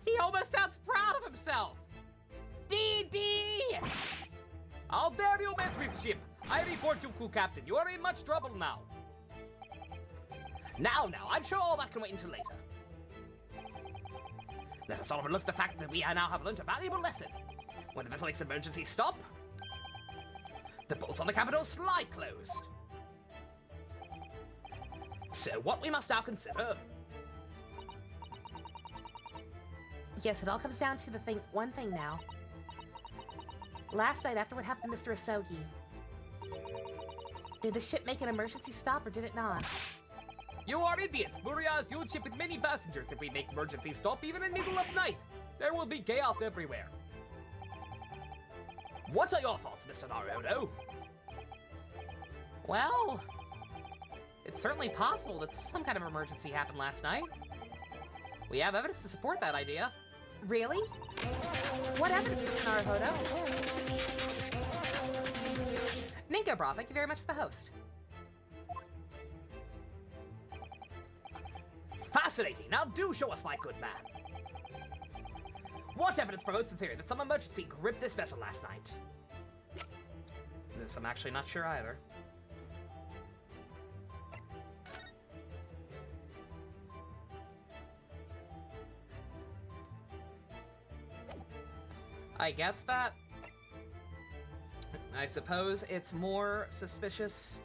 He almost sounds proud of himself. DD! How dare you mess with ship? I report you, crew captain. You are in much trouble now. Now, I'm sure all that can wait until later. Let us not overlook the fact that we now have learned a valuable lesson. When the vessel makes an emergency stop, the bolts on the cabin door slide closed. So what we must now consider... Yes, it all comes down to one thing now. Last night, after what happened to Mr. Asogi, did the ship make an emergency stop or did it not? You are idiots! Muria is a huge ship with many passengers. If we make emergency stop even in the middle of night, there will be chaos everywhere. What are your thoughts, Mr. Naruto? Well, it's certainly possible that some kind of emergency happened last night. We have evidence to support that idea. Really? What evidence, Mr. Naruhodo? Ninko Bra, thank you very much for the host. Fascinating. Now do show us, my good man. What evidence promotes the theory that some emergency gripped this vessel last night? This I'm actually not sure either. I guess that... I suppose it's more suspicious.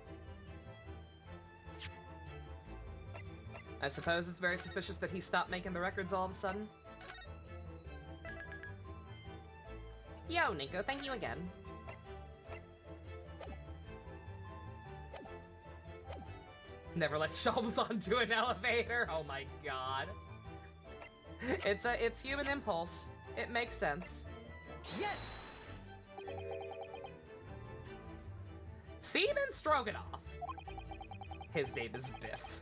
I suppose it's very suspicious that he stopped making the records all of a sudden. Yo, Nico, thank you again. Never let Sholmes onto an elevator. Oh my god. It's human impulse. It makes sense. Yes! Seaman Stroganoff. His name is Biff.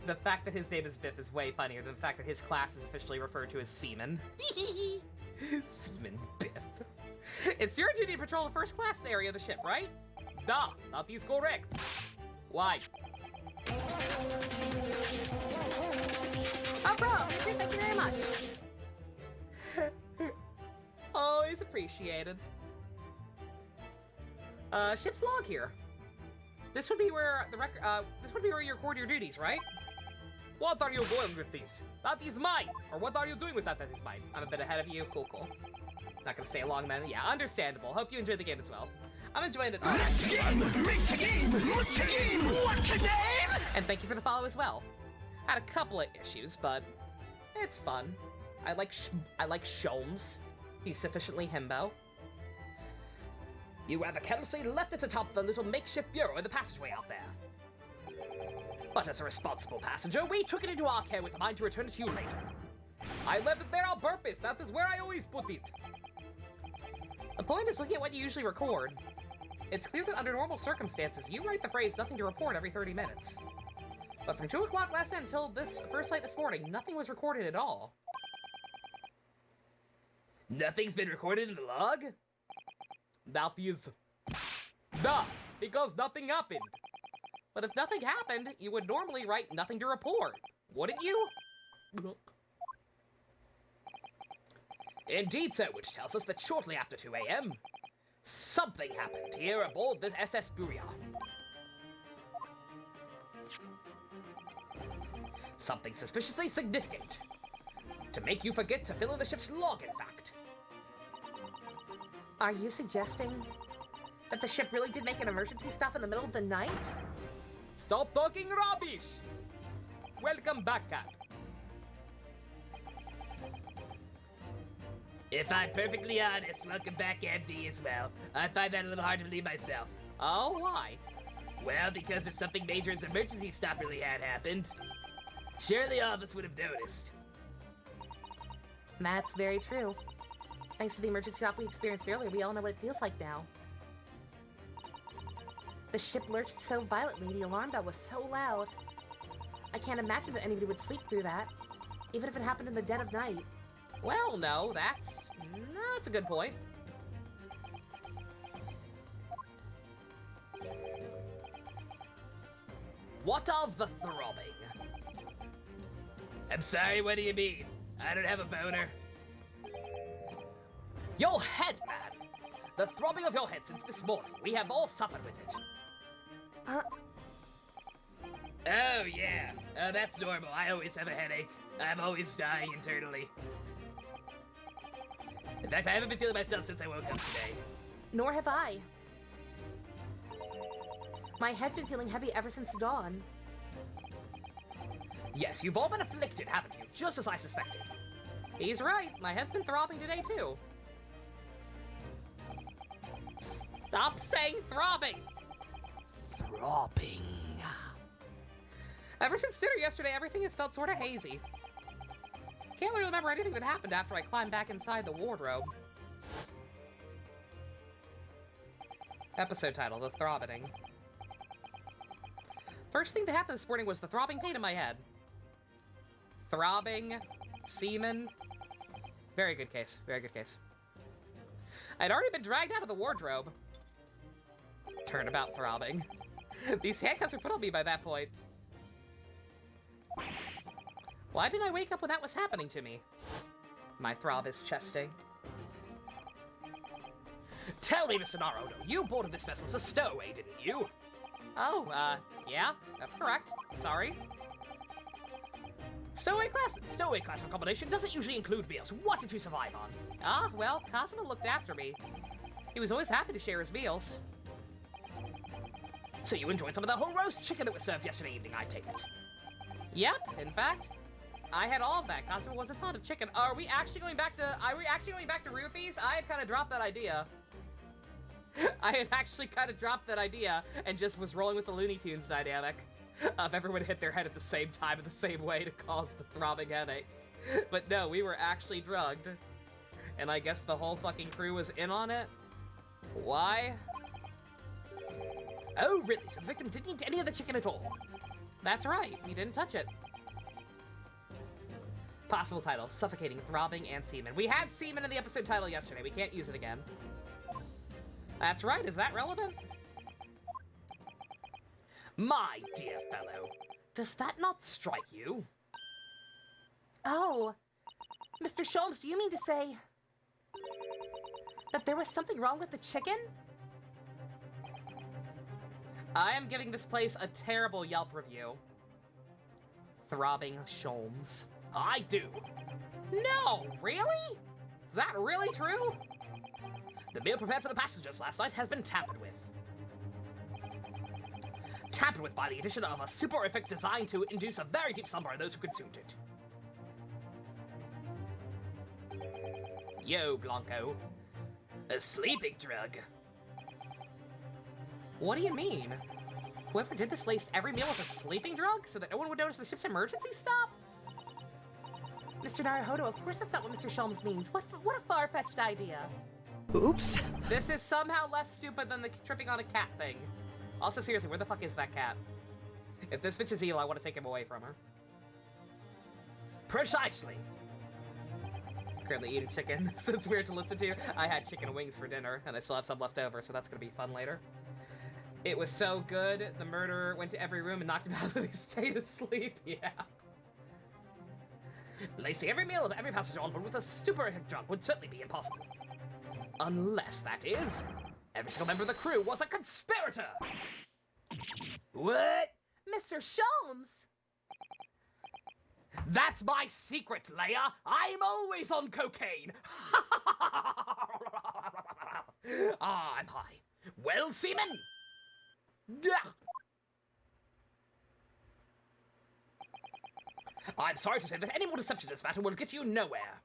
The fact that his name is Biff is way funnier than the fact that his class is officially referred to as Seaman. Seaman Biff. It's your duty to patrol the first class area of the ship, right? Da, that is correct. Why? Oh, bro, thank you very much. Always appreciated. Ship's log here. This would be where the this would be where you record your duties, right? What are you doing with this? That is mine. Or what are you doing with that is mine? I'm a bit ahead of you. Cool, cool. Not gonna stay long then. Yeah, understandable. Hope you enjoyed the game as well. I'm enjoying it. And thank you for the follow as well. Had a couple of issues, but it's fun. I like Sholmes. He's sufficiently himbo. You rather carelessly left at the top of the little makeshift bureau in the passageway out there. But as a responsible passenger, we took it into our care with a mind to return it to you later. I left it there on purpose. That is where I always put it. The point is looking at what you usually record. It's clear that under normal circumstances, you write the phrase nothing to report every 30 minutes. But from 2 o'clock last night until this first light this morning, nothing was recorded at all. Nothing's been recorded in the log? That is... Duh, because nothing happened. But if nothing happened, you would normally write nothing to report, wouldn't you? Indeed, sir, which tells us that shortly after 2 a.m., something happened here aboard the SS Buria. Something suspiciously significant. To make you forget to fill in the ship's log, in fact. Are you suggesting that the ship really did make an emergency stop in the middle of the night? Stop talking rubbish! Welcome back, Cat. If I'm perfectly honest, welcome back, MD, as well. I find that a little hard to believe myself. Oh, why? Well, because if something major as an emergency stop really had happened, surely all of us would have noticed. That's very true. Thanks to the emergency stop we experienced earlier, we all know what it feels like now. The ship lurched so violently, the alarm bell was so loud. I can't imagine that anybody would sleep through that, even if it happened in the dead of night. Well, no, that's a good point. What of the throbbing? I'm sorry, what do you mean? I don't have a boner. Your head, man! The throbbing of your head since this morning. We have all suffered with it. Oh, yeah. That's normal. I always have a headache. I'm always dying internally. In fact, I haven't been feeling myself since I woke up today. Nor have I. My head's been feeling heavy ever since dawn. Yes, you've all been afflicted, haven't you? Just as I suspected. He's right. My head's been throbbing today, too. Stop saying throbbing! Throbbing. Ever since dinner yesterday, everything has felt sort of hazy. Can't really remember anything that happened after I climbed back inside the wardrobe. Episode title, The Throbbing. First thing that happened this morning was the throbbing pain in my head. Throbbing, semen. Very good case, very good case. I'd already been dragged out of the wardrobe. Turnabout throbbing. These handcuffs were put on me by that point. Why didn't I wake up when that was happening to me? My throb is chesting. Tell me, Mr. Naruto, you boarded this vessel as a stowaway, didn't you? Oh, yeah, that's correct. Sorry. Stowaway class of accommodation doesn't usually include meals. What did you survive on? Ah, well, Kazuma looked after me. He was always happy to share his meals. So you enjoyed some of the whole roast chicken that was served yesterday evening, I take it. Yep, in fact, I had all of that. Kazuma wasn't fond of chicken. Are we actually going back to roofies? I had kind of dropped that idea. I had actually kind of dropped that idea and just was rolling with the Looney Tunes dynamic of everyone hit their head at the same time in the same way to cause the throbbing headaches. But no, we were actually drugged. And I guess the whole fucking crew was in on it. Why? Oh, really? So the victim didn't eat any of the chicken at all? That's right, he didn't touch it. Possible title, Suffocating, Throbbing, and Semen. We had semen in the episode title yesterday. We can't use it again. That's right, is that relevant? My dear fellow, does that not strike you? Oh, Mr. Sholmes, do you mean to say that there was something wrong with the chicken? I am giving this place a terrible Yelp review. Throbbing Sholmes. I do. No, really? Is that really true? The meal prepared for the passengers last night has been tampered with. Tampered with by the addition of a soporific designed to induce a very deep slumber in those who consumed it. Yo, Blanco. A sleeping drug. What do you mean? Whoever did this laced every meal with a sleeping drug so that no one would notice the ship's emergency stop? Mr. Naruhodo, of course that's not what Mr. Sholmes means. What a far-fetched idea. Oops. This is somehow less stupid than the tripping on a cat thing. Also, seriously, where the fuck is that cat? If this bitch is evil, I want to take him away from her. Precisely. Currently eating chicken, so it's weird to listen to. I had chicken wings for dinner, and I still have some left over, so that's gonna be fun later. It was so good, the murderer went to every room and knocked him out with his stayed asleep, yeah. Placing every meal of every passenger on board with a soporific drug would certainly be impossible. Unless, that is, every single member of the crew was a conspirator! What? Mr. Sholmes! That's my secret, Leia! I'm always on cocaine! Ah, I'm high. Well, seaman? Yeah. I'm sorry to say that any more deception in this matter will get you nowhere.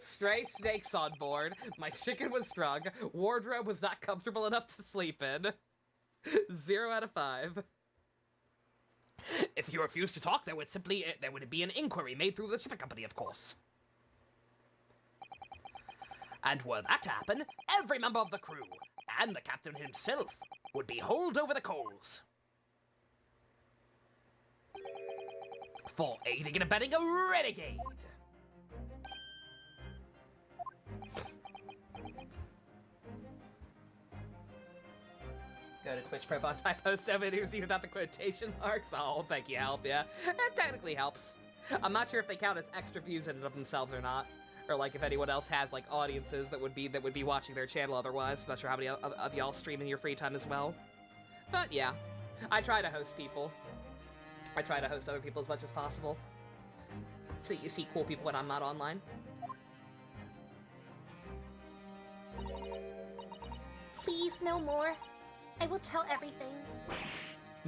Stray snakes on board. My chicken was drug. Wardrobe was not comfortable enough to sleep in. 0 out of 5. If you refuse to talk, there would be an inquiry made through the shipping company, of course. And were that to happen, every member of the crew, and the captain himself, would be hauled over the coals. For aiding and abetting a renegade. Go to Twitch profile, I post videos even without the quotation marks. Oh, thank you, help, yeah. It technically helps. I'm not sure if they count as extra views in and of themselves or not. Or like if anyone else has like audiences that would be watching their channel otherwise. I'm not sure how many of y'all stream in your free time as well. But yeah, I try to host people. I try to host other people as much as possible. so you see cool people when I'm not online. Please, no more. I will tell everything.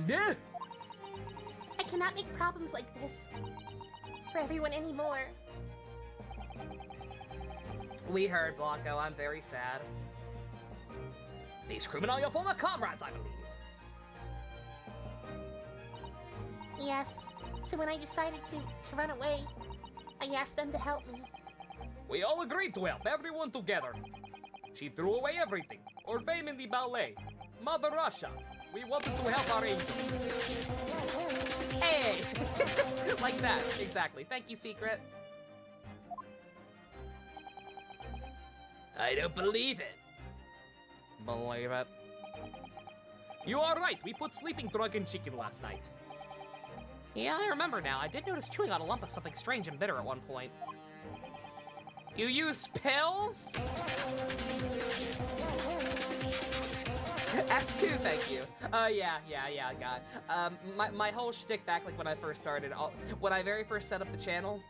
Yeah. I cannot make problems like this for everyone anymore. We heard, Blanco. I'm very sad. These crewmen are your former comrades, I believe. Yes. So when I decided to run away, I asked them to help me. We all agreed to help everyone together. She threw away everything. Our fame in the ballet. Mother Russia. We wanted to help our angels. Hey! Like that, exactly. Thank you, Secret. I don't believe it. Believe it. You are right. We put sleeping drunken chicken last night. Yeah, I remember now. I did notice chewing on a lump of something strange and bitter at one point. You used pills? S2, thank you. Yeah, God. My whole shtick back, like, when I first started, when I very first set up the channel,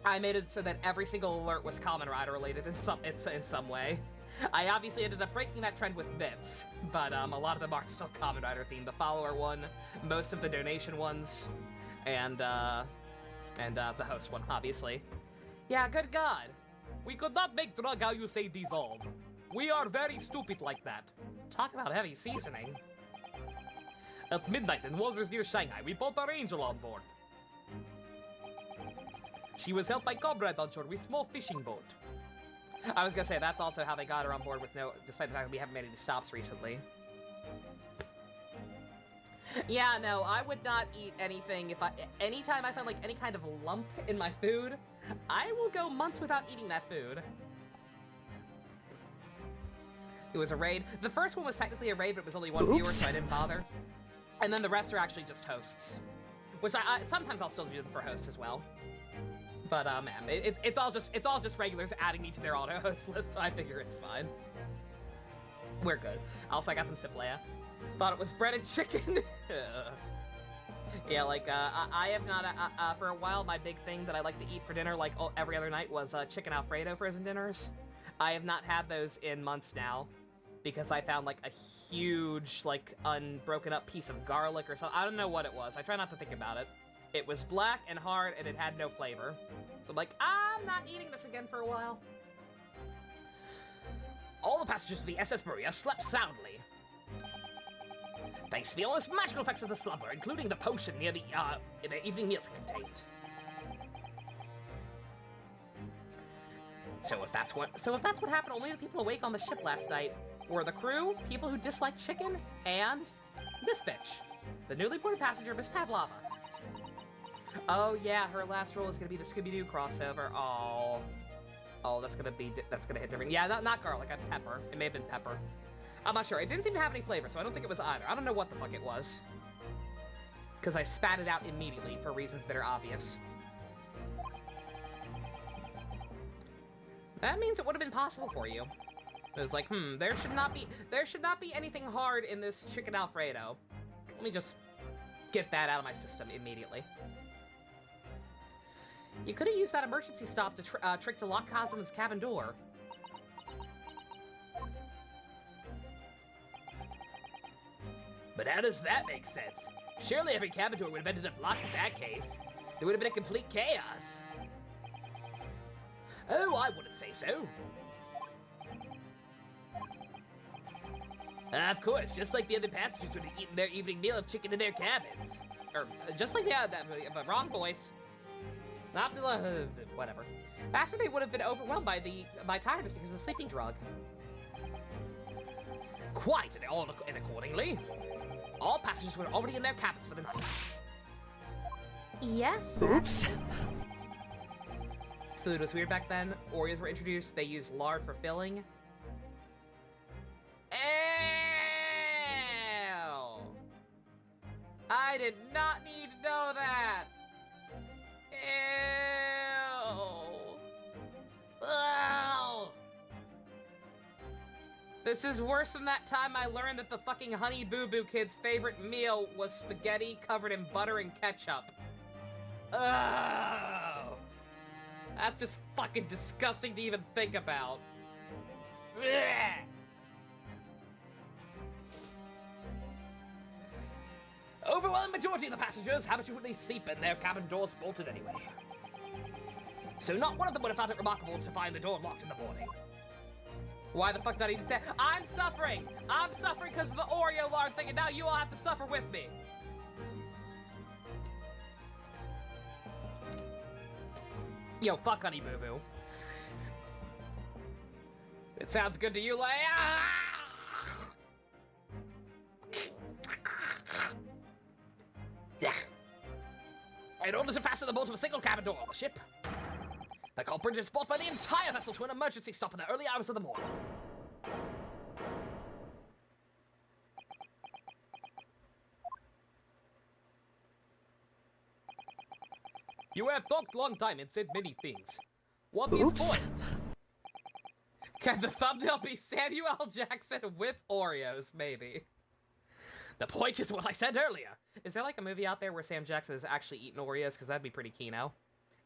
I made it so that every single alert was Kamen Rider related in some way. I obviously ended up breaking that trend with bits, but a lot of them are still Kamen Rider themed. The follower one, most of the donation ones, and the host one, obviously. Yeah, good God. We could not make drug how you say dissolve. We are very stupid like that. Talk about heavy seasoning. At midnight in waters near Shanghai, we brought our angel on board. She was helped by comrade on shore with small fishing boat. I was gonna say, that's also how they got her on board with despite the fact that we haven't made any stops recently. Yeah, no, I would not eat anything anytime I find, like, any kind of lump in my food, I will go months without eating that food. It was a raid. The first one was technically a raid, but it was only one viewer, so I didn't bother. And then the rest are actually just hosts. Which I sometimes I'll still do them for hosts as well. But, man, it's all just regulars adding me to their auto-host list, so I figure it's fine. We're good. Also, I got some Siplea. Thought it was breaded chicken. Yeah, like, I have not, for a while, my big thing that I like to eat for dinner, like, every other night was, chicken Alfredo frozen dinners. I have not had those in months now, because I found, like, a huge, like, unbroken up piece of garlic or something. I don't know what it was. I try not to think about it. It was black and hard, and it had no flavor. So I'm like, I'm not eating this again for a while. All the passengers of the SS Maria slept soundly. Thanks to the almost magical effects of the slumber, including the potion near the evening meals it contained. So if that's what happened, only the people awake on the ship last night were the crew, people who dislike chicken, and this bitch, the newly boarded passenger, Miss Pavlova. Oh yeah, her last role is gonna be the Scooby-Doo crossover. Oh, that's gonna hit different. Yeah, not garlic, pepper. It may have been pepper. I'm not sure. It didn't seem to have any flavor, so I don't think it was either. I don't know what the fuck it was. Because I spat it out immediately for reasons that are obvious. That means it would have been possible for you. It was like, there should not be anything hard in this chicken Alfredo. Let me just get that out of my system immediately. You could have used that emergency stop to trick to lock Cosmo's cabin door. But how does that make sense? Surely every cabin door would have ended up locked in that case. There would have been a complete chaos. Oh, I wouldn't say so. Of course, just like the other passengers would have eaten their evening meal of chicken in their cabins. Or, just like the wrong voice. Not, whatever. After they would have been overwhelmed by tiredness because of the sleeping drug. Quite, and accordingly, all passengers were already in their cabins for the night. Yes. Oops. Food was weird back then. Oreos were introduced. They used lard for filling. Ew! I did not need to know that. Ew! Ugh! This is worse than that time I learned that the fucking Honey Boo Boo Kid's favorite meal was spaghetti covered in butter and ketchup. Oh, that's just fucking disgusting to even think about. Blech. Overwhelming majority of the passengers habitually sleep in their cabin doors bolted anyway. So not one of them would have found it remarkable to find the door locked in the morning. Why the fuck did I need to say, I'm suffering! I'm suffering because of the Oreo lard thing, and now you all have to suffer with me! Yo, fuck Honey Boo Boo. It sounds good to you, like. In order to fasten the bolt of a single cabin door on the ship, the culprit is forced by the entire vessel to an emergency stop in the early hours of the morning. You have talked long time and said many things. What is point? Can the thumbnail be Samuel L. Jackson with Oreos, maybe? The point is what I said earlier. Is there like a movie out there where Sam Jackson is actually eating Oreos? Because that'd be pretty keen-o.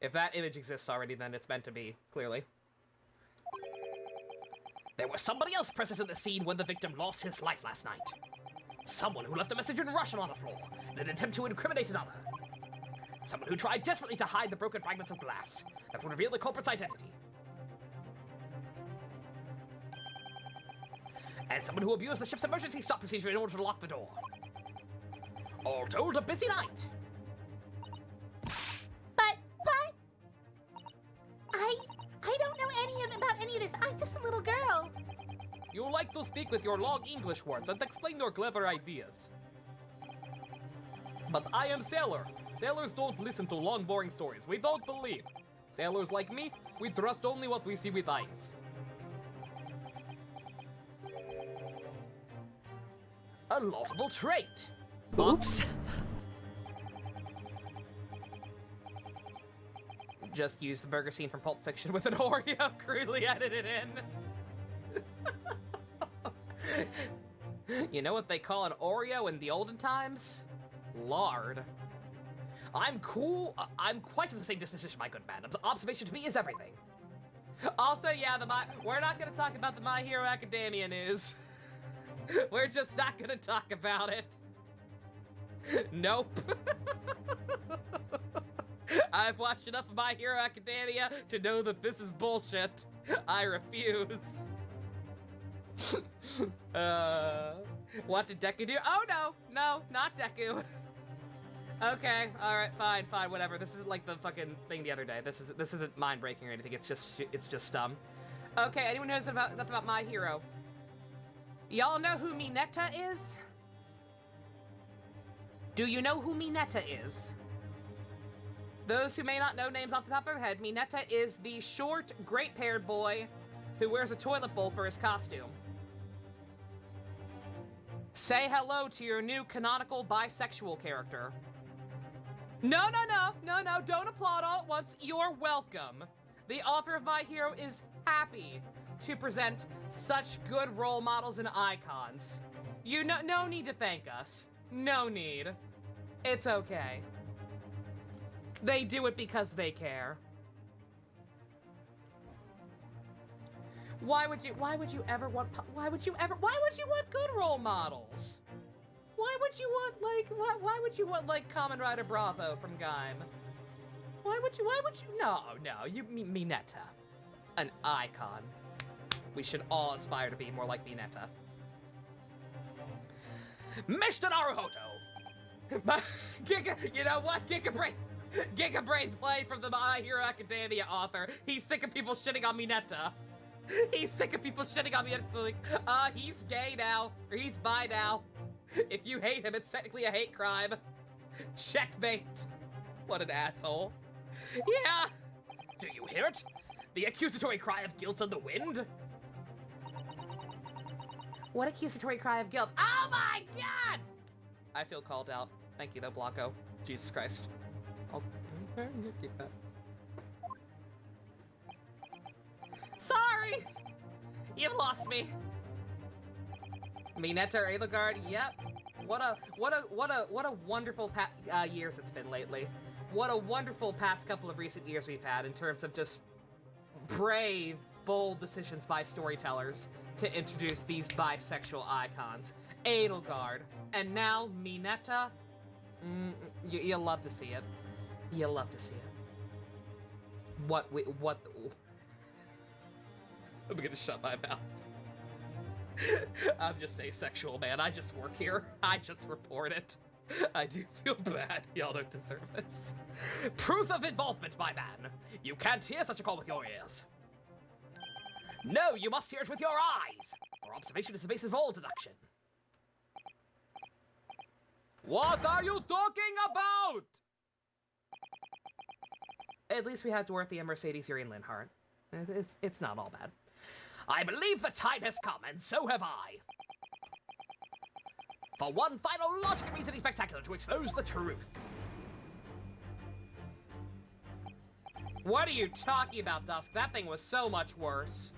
If that image exists already, then it's meant to be, clearly. There was somebody else present in the scene when the victim lost his life last night. Someone who left a message in Russian on the floor in an attempt to incriminate another. Someone who tried desperately to hide the broken fragments of glass that would reveal the culprit's identity. And someone who abused the ship's emergency stop procedure in order to lock the door. All told, a busy night. But I don't know about any of this. I'm just a little girl. You like to speak with your long English words and explain your clever ideas. But I am sailor. Sailors don't listen to long, boring stories. We don't believe. Sailors like me, we trust only what we see with eyes. A laudable trait. Oops. Just use the burger scene from Pulp Fiction with an Oreo crudely edited in. You know what they call an Oreo in the olden times? Lard. I'm cool. I'm quite of the same disposition, my good man. Observation to me is everything. Also, yeah, we're not going to talk about the My Hero Academia news. We're just not going to talk about it. Nope. I've watched enough of My Hero Academia to know that this is bullshit. I refuse. What did Deku do? Oh, no, not Deku. Okay, alright, fine, whatever. This isn't like the fucking thing the other day. This isn't mind-breaking or anything, it's just dumb. Okay, anyone knows enough about My Hero? Y'all know who Mineta is? Do you know who Mineta is? Those who may not know names off the top of their head, Mineta is the short, great-haired boy who wears a toilet bowl for his costume. Say hello to your new canonical bisexual character. No, don't applaud all at once. You're welcome. The author of My Hero is happy to present such good role models and icons. No need to thank us. No need. It's okay. They do it because they care. Why would you ever want good role models? Why would you want like Kamen Rider Bravo from Gaim? Why would you no, you Mineta. An icon. We should all aspire to be more like Mineta. Mr. Naruhodo! You know what? Giga Brain play from the My Hero Academia author. He's sick of people shitting on Mineta. He's sick of people shitting on Mineta, so like, he's gay now, or he's bi now. If you hate him, it's technically a hate crime. Checkmate. What an asshole. Yeah. Do you hear it? The accusatory cry of guilt on the wind? What accusatory cry of guilt? Oh my god! I feel called out. Thank you, though, Blanco. Jesus Christ. I'll keep that. Sorry! You've lost me. Mineta or Edelgard, yep. What a wonderful years it's been lately. what a wonderful past couple of recent years we've had in terms of just brave, bold decisions by storytellers to introduce these bisexual icons. Edelgard, and now Mineta. You'll love to see it. You'll love to see it. What? I'm gonna shut my mouth. I'm just asexual, man. I just work here. I just report it. I do feel bad. Y'all don't deserve this. Proof of involvement, my man. You can't hear such a call with your ears. No, you must hear it with your eyes. For observation is the basis of all deduction. What are you talking about? At least we have Dorothy and Mercedes Uri and Linhart. It's not all bad. I believe the time has come, and so have I. For one final logic and reasoning spectacular to expose the truth. What are you talking about, Dusk? That thing was so much worse.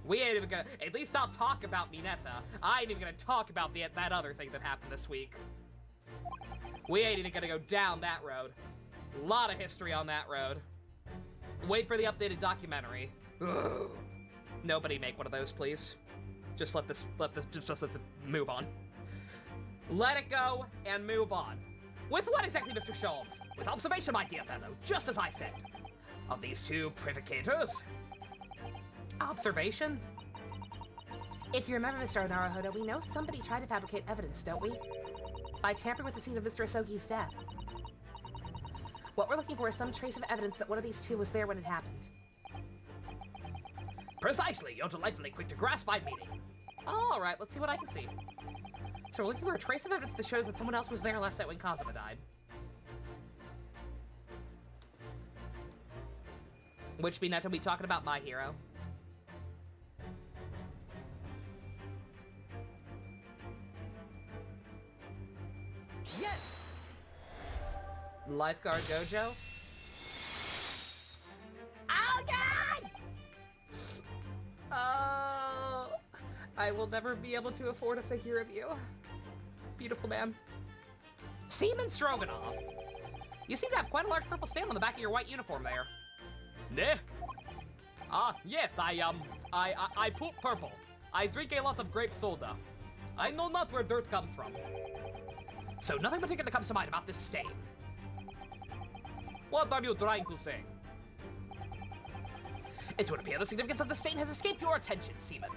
We ain't even gonna... At least I'll talk about Mineta. I ain't even gonna talk about that other thing that happened this week. We ain't even gonna go down that road. A lot of history on that road. Wait for the updated documentary. Ugh. Nobody make one of those, please. Just let this move on. Let it go and move on. With what exactly, Mr. Sholmes? With observation, my dear fellow, just as I said. Of these two provocators. Observation? If you remember, Mr. Naruhodo, we know somebody tried to fabricate evidence, don't we? By tampering with the scenes of Mr. Asogi's death. What we're looking for is some trace of evidence that one of these two was there when it happened. Precisely, you're delightfully quick to grasp my meaning. Alright, let's see what I can see. So we're looking for a trace of evidence that shows that someone else was there last night when Kazuma died. Which Mineta will be talking about My Hero. Yes! Lifeguard Gojo? Oh, God! Oh, I will never be able to afford a figure of you. Beautiful man. Seaman Stroganoff. You seem to have quite a large purple stain on the back of your white uniform there. Nah. Ah, yes, I poop purple. I drink a lot of grape soda. I know not where dirt comes from. So nothing particular comes to mind about this stain. What are you trying to say? It would appear the significance of the stain has escaped your attention, Seaman.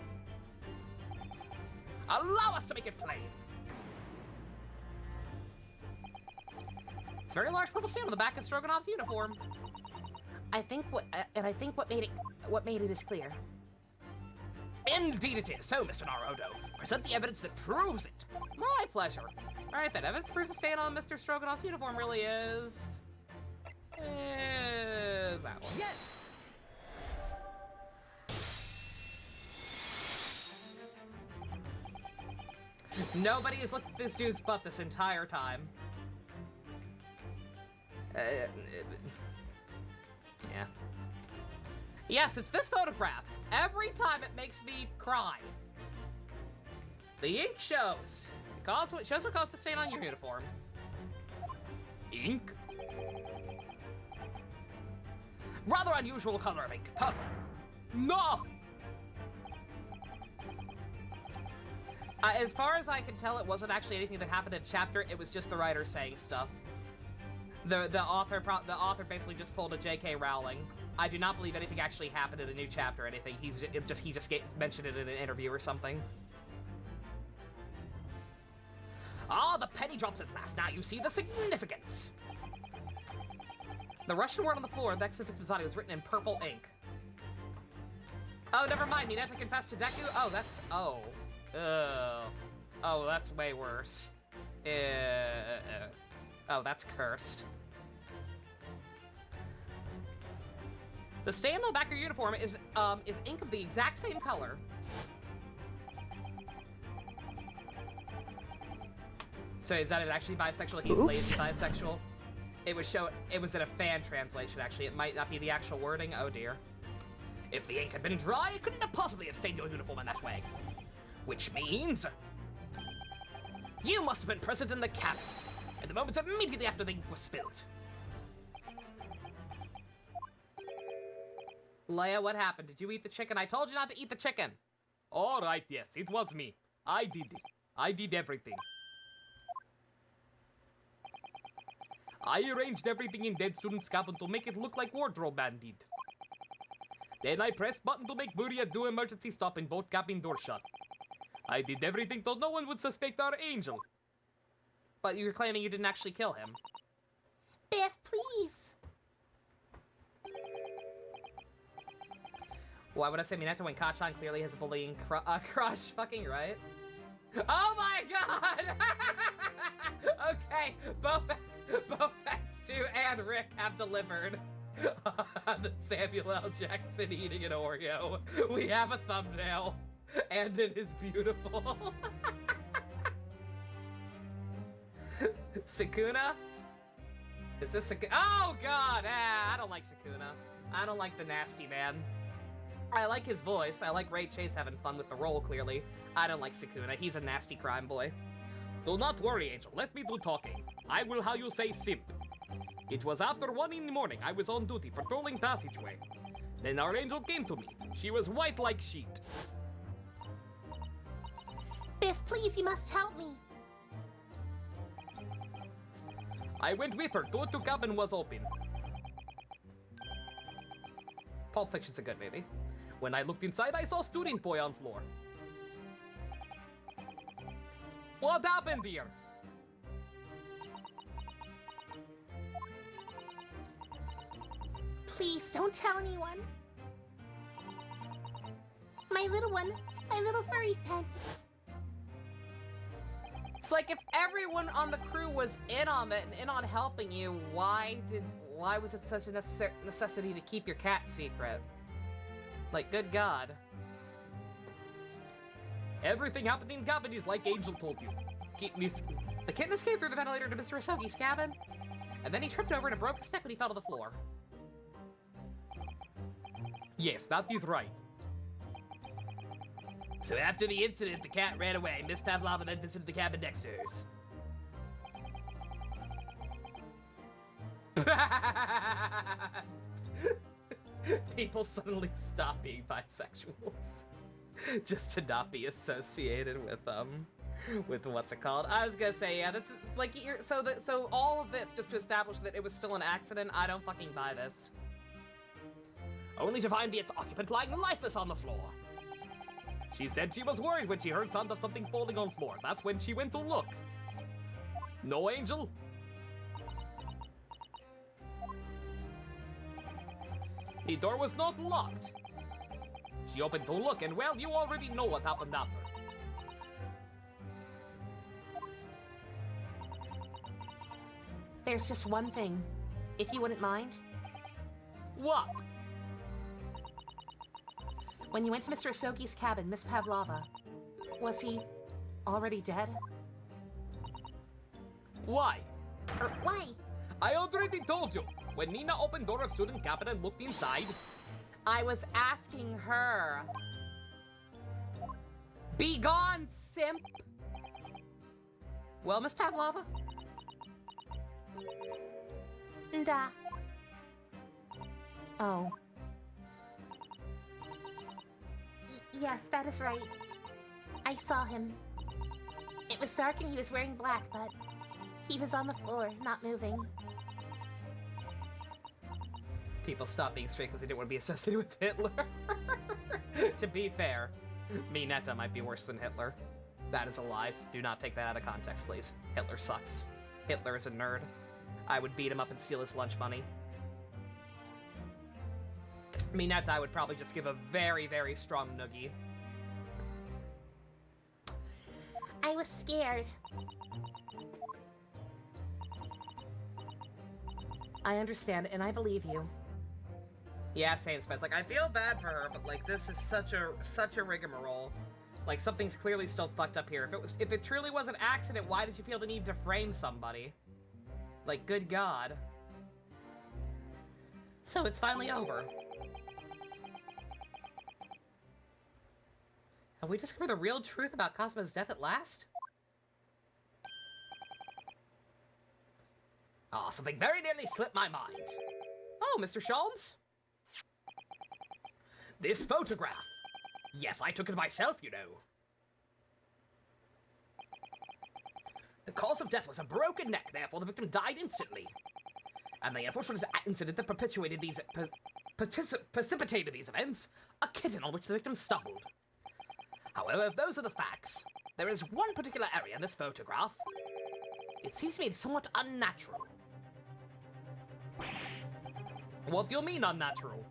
Allow us to make it plain. It's a very large purple stain on the back of Stroganoff's uniform. I think what made it is clear. Indeed it is. So, Mr. Naruhodo, present the evidence that proves it. My pleasure. Alright then, evidence proves the stain on Mr. Stroganoff's uniform really is that one. Yes! Nobody has looked at this dude's butt this entire time. Yeah. Yes, it's this photograph. Every time it makes me cry. The ink shows. It shows what caused the stain on your uniform. Ink? Rather unusual color of ink. Purple. No! As far as I can tell, it wasn't actually anything that happened in the chapter. It was just the writer saying stuff. The author basically just pulled a J.K. Rowling. I do not believe anything actually happened in a new chapter or anything. He just mentioned it in an interview or something. Ah, the penny drops at last. Now you see the significance. The Russian word on the floor next to Victim's body was written in purple ink. Oh, never mind. Mineta confessed to Deku? Oh, that's... Oh. Oh, that's way worse. Oh, that's cursed. The stain on the back of your uniform is ink of the exact same color. So is that actually bisexual? He's lazy bisexual. It was in a fan translation, actually. It might not be the actual wording. Oh dear. If the ink had been dry, it couldn't have possibly have stained your uniform in that way. Which means... you must have been present in the cabin, in the moments immediately after the ink was spilled. Leia, what happened? Did you eat the chicken? I told you not to eat the chicken. All right, yes, it was me. I did it. I did everything. I arranged everything in Dead Student's cabin to make it look like Wardrobe Man did. Then I pressed button to make Buria do emergency stop and both cabin doors shut. I did everything so no one would suspect our angel. But you're claiming you didn't actually kill him. Biff, please. Why would I say Minato when Kachan clearly has a bullying crush? Fucking right. Oh my god! Okay, Bofest2 and Rick have delivered the Samuel L. Jackson eating an Oreo. We have a thumbnail, and it is beautiful. Sukuna? Is this Sukuna? Oh god! I don't like Sukuna. I don't like the nasty man. I like his voice. I like Ray Chase having fun with the role, clearly. I don't like Sukuna. He's a nasty crime boy. Do not worry, Angel. Let me do talking. I will how you say simp. It was after 1 in the morning. I was on duty, patrolling passageway. Then our angel came to me. She was white like sheet. Biff, please, you must help me. I went with her. Door to cabin was open. Pulp Fiction's a good movie. When I looked inside, I saw student boy on floor. What happened here? Please, don't tell anyone. My little one, my little furry friend. It's like if everyone on the crew was in on it and in on helping you, why was it such a necessity to keep your cat secret? Like, good God. Everything happened in cabin is like Angel told you. The kitten escaped through the ventilator to Mr. Asogi's cabin, and then he tripped over and broke his neck when he fell to the floor. Yes, that is right. So after the incident, the cat ran away. Miss Pavlova then visited the cabin next to hers. People suddenly stop being bisexuals just to not be associated with with what's it called? I was gonna say, yeah, this is like so all of this just to establish that it was still an accident. I don't fucking buy this. Only to find its occupant lying lifeless on the floor. She said she was worried when she heard sound of something falling on floor. That's when she went to look. No, Angel? The door was not locked. She opened to look, and well, you already know what happened after. There's just one thing, if you wouldn't mind. What? When you went to Mr. Asogi's cabin, Miss Pavlova, was he already dead? Why? Why? I already told you. When Nina opened door of student cabin and looked inside, I was asking her. Be gone, simp! Well, Miss Pavlova? Da. Oh. Yes, that is right. I saw him. It was dark and he was wearing black, but he was on the floor, not moving. People stopped being straight because they didn't want to be associated with Hitler. To be fair, Mineta might be worse than Hitler. That is a lie. Do not take that out of context, please. Hitler sucks. Hitler is a nerd. I would beat him up and steal his lunch money. Mineta, I would probably just give a very, very strong noogie. I was scared. I understand, and I believe you. Yeah, same Spence. Like, I feel bad for her, but like, this is such a rigmarole. Like, something's clearly still fucked up here. If it truly was an accident, why did you feel the need to frame somebody? Like, good God. So it's finally over. Have we discovered the real truth about Cosmo's death at last? Oh, something very nearly slipped my mind. Oh, Mr. Sholmes? This photograph! Yes, I took it myself, you know. The cause of death was a broken neck, therefore the victim died instantly. And the unfortunate incident that perpetuated these... precipitated these events, a kitten on which the victim stumbled. However, if those are the facts, there is one particular area in this photograph. It seems to me somewhat unnatural. What do you mean unnatural?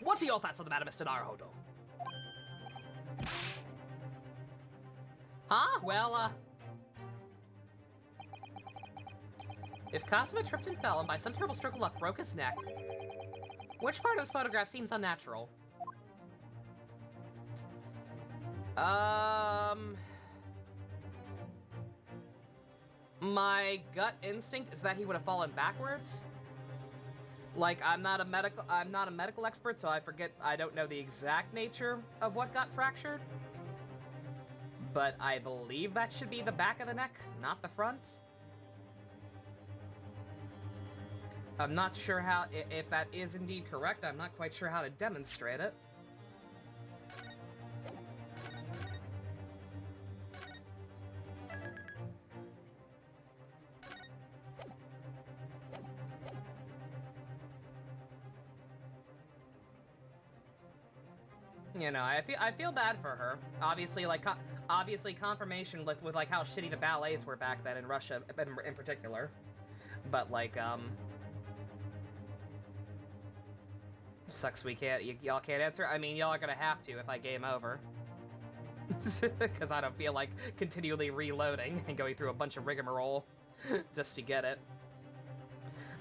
What are your thoughts on the matter, Mr. Naruhodo? Huh? Well, if Kazuma tripped and fell and by some terrible stroke of luck broke his neck, which part of this photograph seems unnatural? My gut instinct is that he would have fallen backwards. Like, I'm not a medical expert, so I don't know the exact nature of what got fractured. But I believe that should be the back of the neck, not the front. I'm not sure how, if that is indeed correct, I'm not quite sure how to demonstrate it. You know, I feel bad for her. Obviously, like, confirmation with like how shitty the ballets were back then in Russia, in particular. But like, sucks we can't. Y'all can't answer. I mean, y'all are gonna have to if I game over, because I don't feel like continually reloading and going through a bunch of rigmarole just to get it.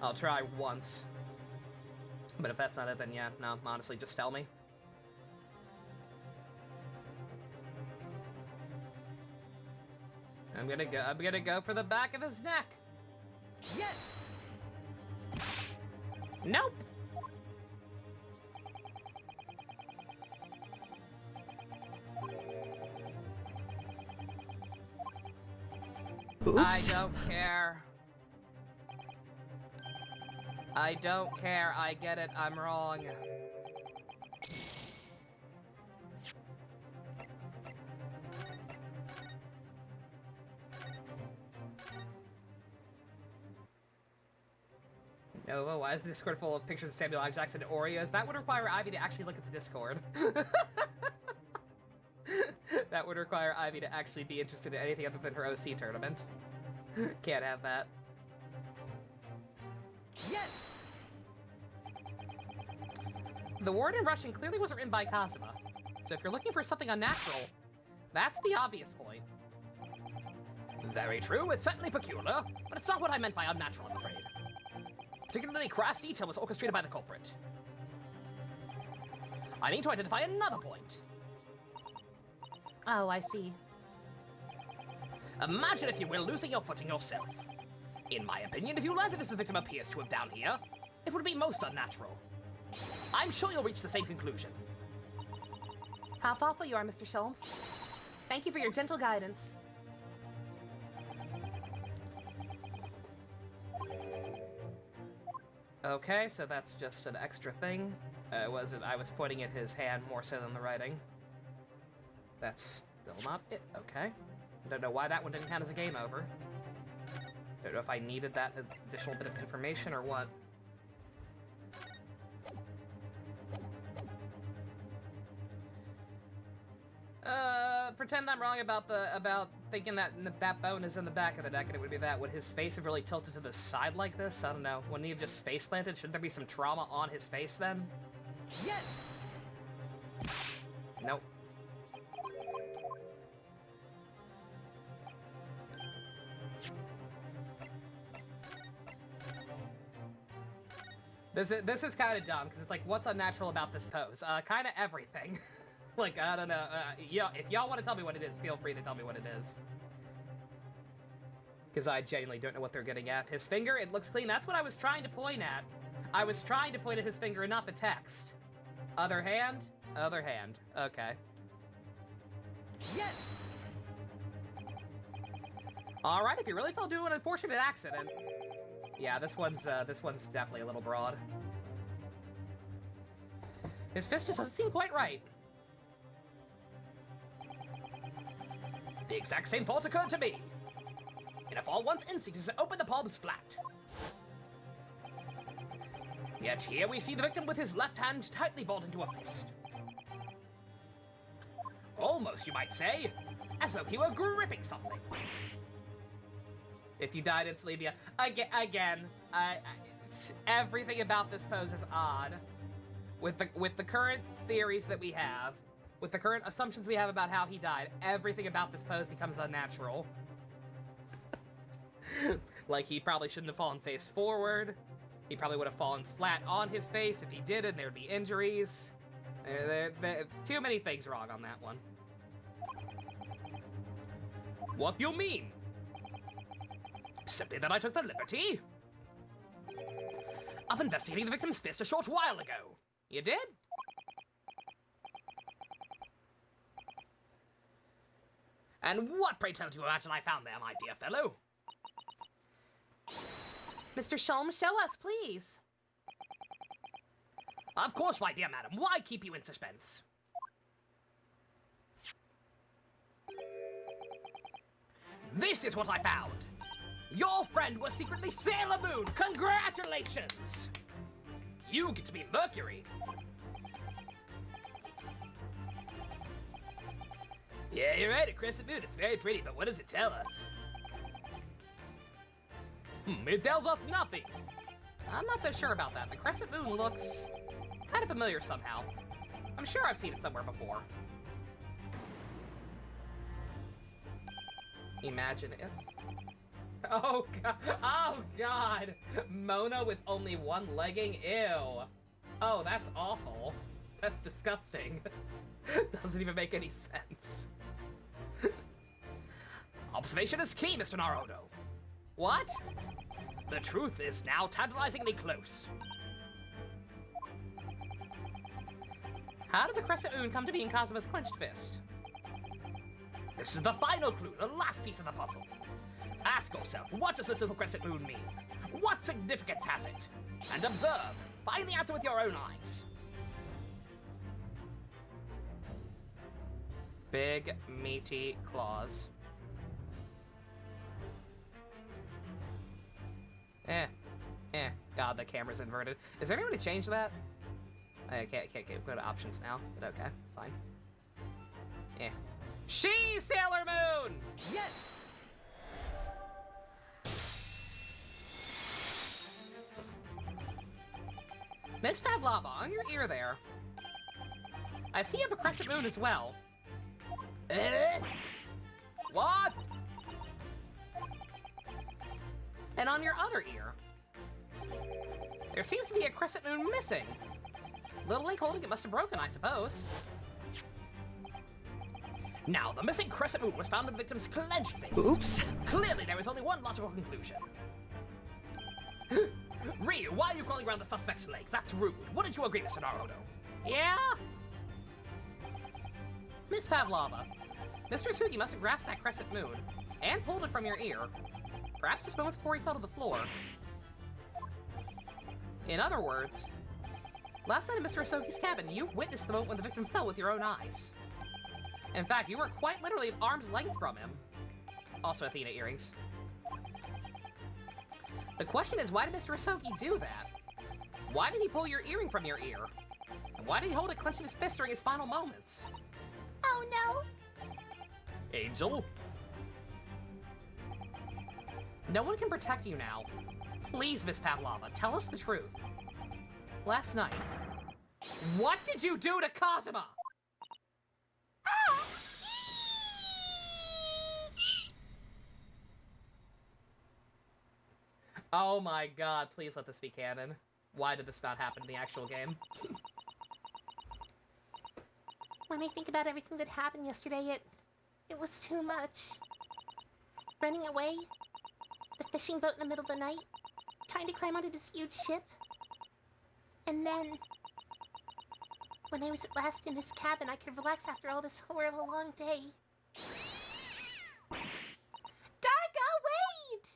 I'll try once, but if that's not it, then yeah, no. Honestly, just tell me. I'm gonna go for the back of his neck. Yes! Nope. Oops. I don't care. I don't care. I get it. I'm wrong. Nova, why is the Discord full of pictures of Samuel L. Jackson and Oreos? That would require Ivy to actually look at the Discord. That would require Ivy to actually be interested in anything other than her OC tournament. Can't have that. Yes! The word in Russian clearly wasn't written by Kazuma. So if you're looking for something unnatural, that's the obvious point. Very true, it's certainly peculiar, but it's not what I meant by unnatural, I'm afraid. Particularly crass detail was orchestrated by the culprit. I need to identify another point. Oh, I see. Imagine, if you will, losing your footing yourself. In my opinion, if you landed as the victim appears to have down here, it would be most unnatural. I'm sure you'll reach the same conclusion. How thoughtful you are, Mr. Sholmes. Thank you for your gentle guidance. Okay, so that's just an extra thing. I was pointing at his hand more so than the writing. That's still not it. Okay. Don't know why that one didn't count as a game over. Don't know if I needed that additional bit of information or what. Pretend I'm wrong about thinking that that bone is in the back of the neck and it would be that. Would his face have really tilted to the side like this? I don't know. Wouldn't he have just face planted? Shouldn't there be some trauma on his face then? Yes! Nope. This is kind of dumb, because it's like, what's unnatural about this pose? Kind of everything. Like, I don't know. Yeah, if y'all want to tell me what it is, feel free to tell me what it is. Because I genuinely don't know what they're getting at. His finger, it looks clean. That's what I was trying to point at. I was trying to point at his finger and not the text. Other hand? Other hand. Okay. Yes! Alright, if you really fell due to an unfortunate accident. Yeah, this one's definitely a little broad. His fist just doesn't seem quite right. The exact same thought occurred to me. In a fall, one's instinct is to open the palms flat. Yet here we see the victim with his left hand tightly balled into a fist. Almost, you might say, as though he were gripping something. If you died instantly, yeah. Again, everything about this pose is odd. With the current theories that we have, with the current assumptions we have about how he died, everything about this pose becomes unnatural. Like, he probably shouldn't have fallen face forward. He probably would have fallen flat on his face if he did, and there'd be injuries. Too many things wrong on that one. What do you mean? Simply that I took the liberty of investigating the victim's fist a short while ago. You did? And what, pray tell, do you imagine I found there, my dear fellow? Mr. Sholmes, show us, please. Of course, my dear madam. Why keep you in suspense? This is what I found. Your friend was secretly Sailor Moon. Congratulations! You get to be Mercury. Yeah, you're right, a crescent moon. It's very pretty, but what does it tell us? It tells us nothing. I'm not so sure about that. The crescent moon looks kind of familiar somehow. I'm sure I've seen it somewhere before. Imagine if... Oh god! Oh god! Mona with only one legging? Ew. Oh, that's awful. That's disgusting. Doesn't even make any sense. Observation is key, Mr. Naruto. What? The truth is now tantalizingly close. How did the crescent moon come to be in Kazuma's clenched fist? This is the final clue, the last piece of the puzzle. Ask yourself, what does this little crescent moon mean? What significance has it? And observe. Find the answer with your own eyes. Big, meaty claws. God, the camera's inverted. Is there any way to change that? I can't go to options now, but okay, fine. She's Sailor Moon! Yes! Miss Pavlova, on your ear there. I see you have a crescent moon as well. What? And on your other ear, there seems to be a crescent moon missing. Little Link holding it must have broken, I suppose. Now, the missing crescent moon was found in the victim's clenched fist. Oops. Clearly, there is only one logical conclusion. Ryu, why are you crawling around the suspect's legs? That's rude. Wouldn't you agree, Mr. Naruto? Yeah? Miss Pavlova, Mr. Sugi must have grasped that crescent moon and pulled it from your ear, perhaps just moments before he fell to the floor. In other words, last night in Mr. Asogi's cabin, you witnessed the moment when the victim fell with your own eyes. In fact, you were quite literally at arm's length from him. Also Athena earrings. The question is, why did Mr. Asogi do that? Why did he pull your earring from your ear? And why did he hold it clenched in his fist during his final moments? Oh no! Angel? No one can protect you now. Please, Miss Pavlova, tell us the truth. Last night, what did you do to Kazuma? Oh my god, please let this be canon. Why did this not happen in the actual game? When I think about everything that happened yesterday, it was too much. Running away, the fishing boat in the middle of the night, trying to climb onto this huge ship. And then, when I was at last in this cabin, I could relax after all this horrible long day. Darka, wait!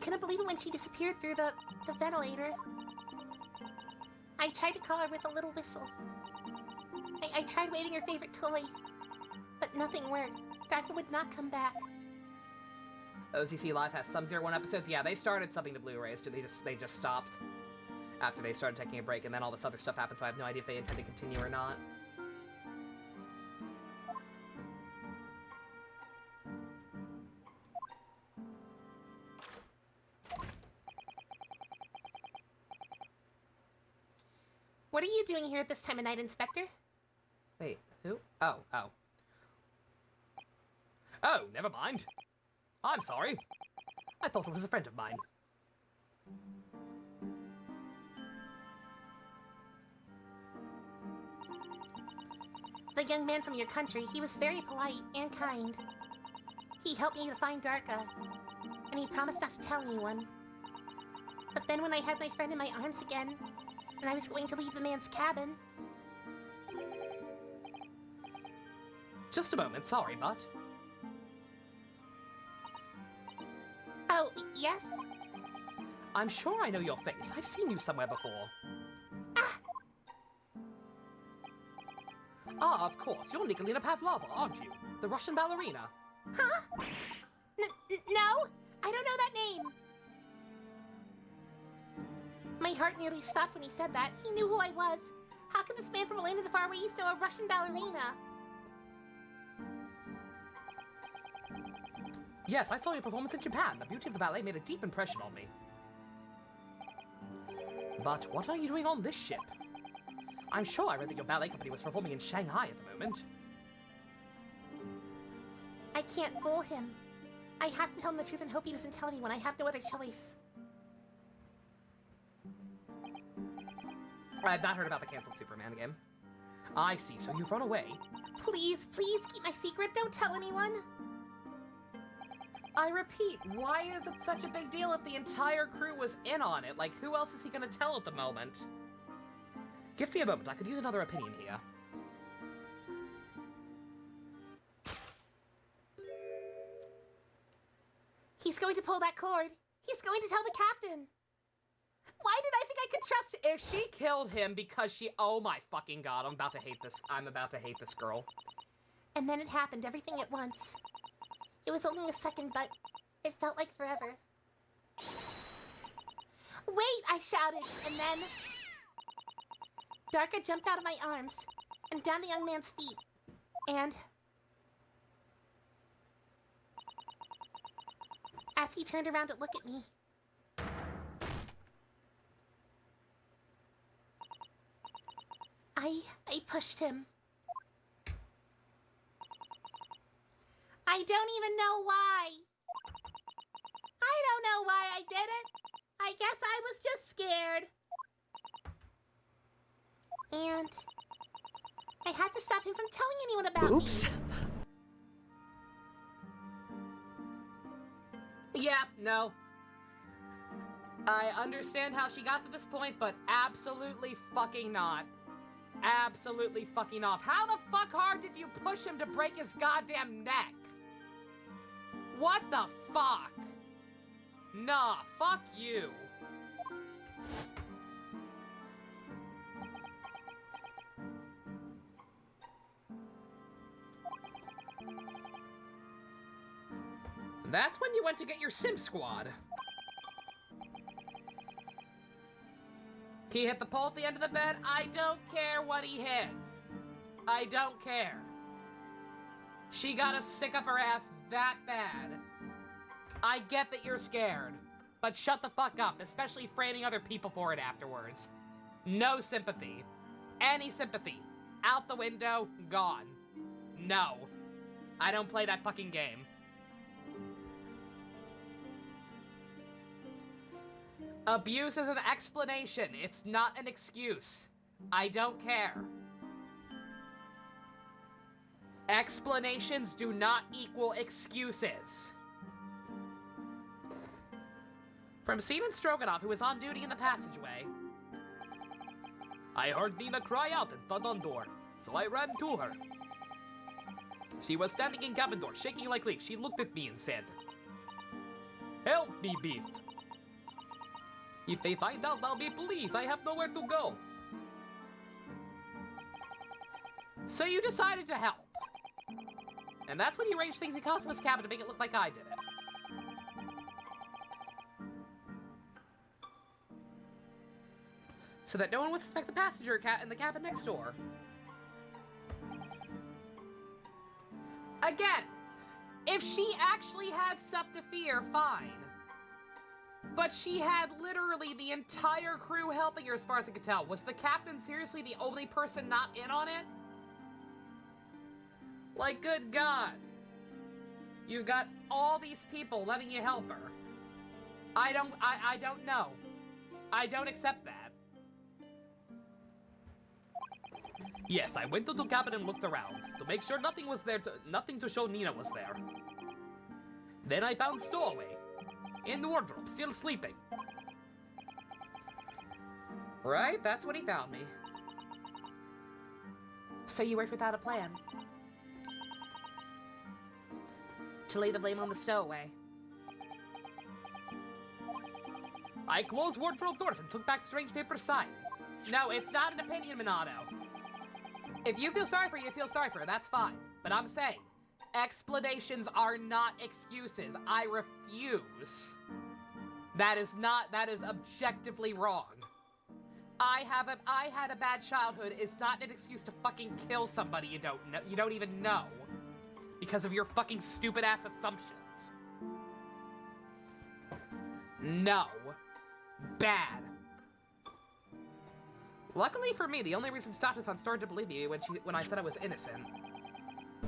couldn't believe it when she disappeared through the ventilator. I tried to call her with a little whistle. I tried waving her favorite toy, but nothing worked. Darka would not come back. OCC Live has some 01 episodes. Yeah, they started subbing to Blu-rays. They just stopped after they started taking a break, and then all this other stuff happened, so I have no idea if they intend to continue or not. What are you doing here at this time of night, Inspector? Wait, who? Oh. Oh, never mind. I'm sorry. I thought it was a friend of mine. The young man from your country, he was very polite and kind. He helped me to find Darka, and he promised not to tell anyone. But then when I had my friend in my arms again, and I was going to leave the man's cabin... Just a moment, sorry, but... Oh, yes? I'm sure I know your face. I've seen you somewhere before. Ah, of course. You're Nikolina Pavlova, aren't you? The Russian ballerina. Huh? No, I don't know that name. My heart nearly stopped when he said that. He knew who I was. How could this man from a land of the far east know a Russian ballerina? Yes, I saw your performance in Japan. The beauty of the ballet made a deep impression on me. But what are you doing on this ship? I'm sure I read that your ballet company was performing in Shanghai at the moment. I can't fool him. I have to tell him the truth and hope he doesn't tell anyone. I have no other choice. I've not heard about the canceled Superman game. I see, so you've run away. Please, please keep my secret. Don't tell anyone. I repeat, why is it such a big deal if the entire crew was in on it? Like, who else is he gonna tell at the moment? Give me a moment, I could use another opinion here. He's going to pull that cord. He's going to tell the captain. Why did I think I could trust... If she killed him because she... Oh my fucking god, I'm about to hate this. I'm about to hate this girl. And then it happened, everything at once. It was only a second, but it felt like forever. Wait, I shouted, and then... Darka jumped out of my arms and down the young man's feet. And... as he turned around to look at me... I pushed him. I don't even know why. I don't know why I did it. I guess I was just scared. And I had to stop him from telling anyone about Oops. me. Yeah, no. I understand how she got to this point, but absolutely fucking not. Absolutely fucking not. How the fuck hard did you push him to break his goddamn neck? What the fuck? Nah, fuck you. That's when you went to get your Sim Squad. He hit the pole at the end of the bed. I don't care what he hit. I don't care. She got to stick up her ass that bad. I get that you're scared, but shut the fuck up, especially framing other people for it afterwards. No sympathy. Any sympathy. Out the window, gone. No. I don't play that fucking game. Abuse is an explanation. It's not an excuse. I don't care. Explanations do not equal excuses. From Seaman Stroganoff, who was on duty in the passageway. I heard Nina cry out in front of the door, so I ran to her. She was standing in cabin door, shaking like leaf. She looked at me and said, "Help me, Beef." If they find out, I'll be pleased. I have nowhere to go. So you decided to help. And that's when you arranged things in Cosmo's cabin to make it look like I did it. So that no one would suspect the passenger cat in the cabin next door. Again, if she actually had stuff to fear, fine. But she had literally the entire crew helping her as far as I could tell. Was the captain seriously the only person not in on it? Like, good God. You've got all these people letting you help her. I don't know. I don't accept that. Yes, I went to the cabin and looked around to make sure nothing was there nothing to show Nina was there. Then I found Stowaway in the wardrobe, still sleeping. Right? That's when he found me. So you worked without a plan. To lay the blame on the stowaway. I closed wardrobe doors and took back strange paper sign. No, it's not an opinion, Minato. If you feel sorry for her, you feel sorry for her. That's fine. But I'm saying, explanations are not excuses. I refuse. That is objectively wrong. I had a bad childhood. It's not an excuse to fucking kill somebody you don't even know. Because of your fucking stupid ass assumptions. No. Bad. Luckily for me, the only reason Sato-san started to believe me when I said I was innocent.